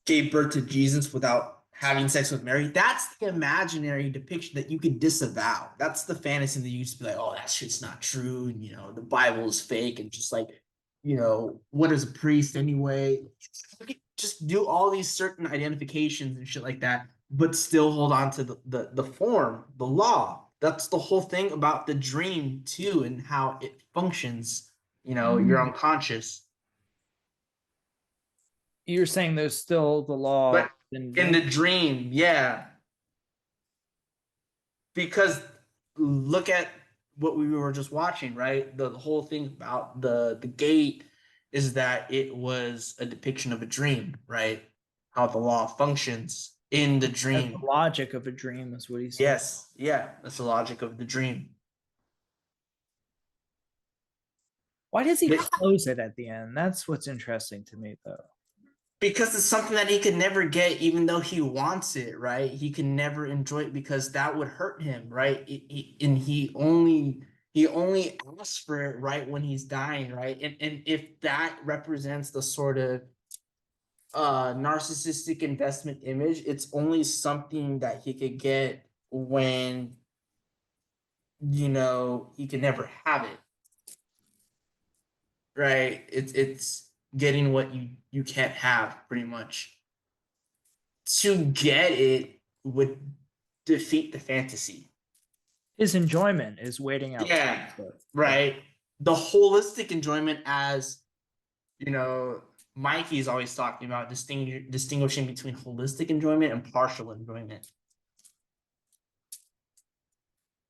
gave birth to Jesus without having sex with Mary. That's the imaginary depiction that you could disavow. That's the fantasy that you used to be like, oh, that shit's not true, and the Bible is fake, and just like, what is a priest anyway? Just do all these certain identifications and shit like that, but still hold on to the form, the law. That's the whole thing about the dream too, and how it functions. You're unconscious. You're saying there's still the law But in the dream, yeah. Because look at what we were just watching, right? The whole thing about the gate is that it was a depiction of a dream, right? How the law functions in the dream. The logic of a dream is what he said. Yes, yeah, that's the logic of the dream. Why does he close it at the end? That's what's interesting to me, though. Because it's something that he could never get, even though he wants it, right? He can never enjoy it because that would hurt him, right? And he only asks for it right when he's dying, right? And if that represents the sort of narcissistic investment image, it's only something that he could get when he can never have it, right? It's getting what you can't have, pretty much. To get it would defeat the fantasy. His enjoyment is waiting out. Yeah, right. The holistic enjoyment, as Mikey's always talking about, distinguishing between holistic enjoyment and partial enjoyment.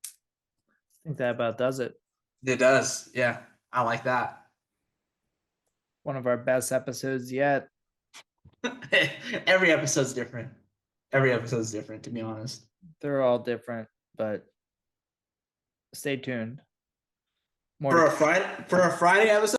I think that about does it. It does. Yeah, I like that. One of our best episodes yet. Every episode's different. Every episode's different, to be honest. They're all different, but stay tuned. For a Friday episode.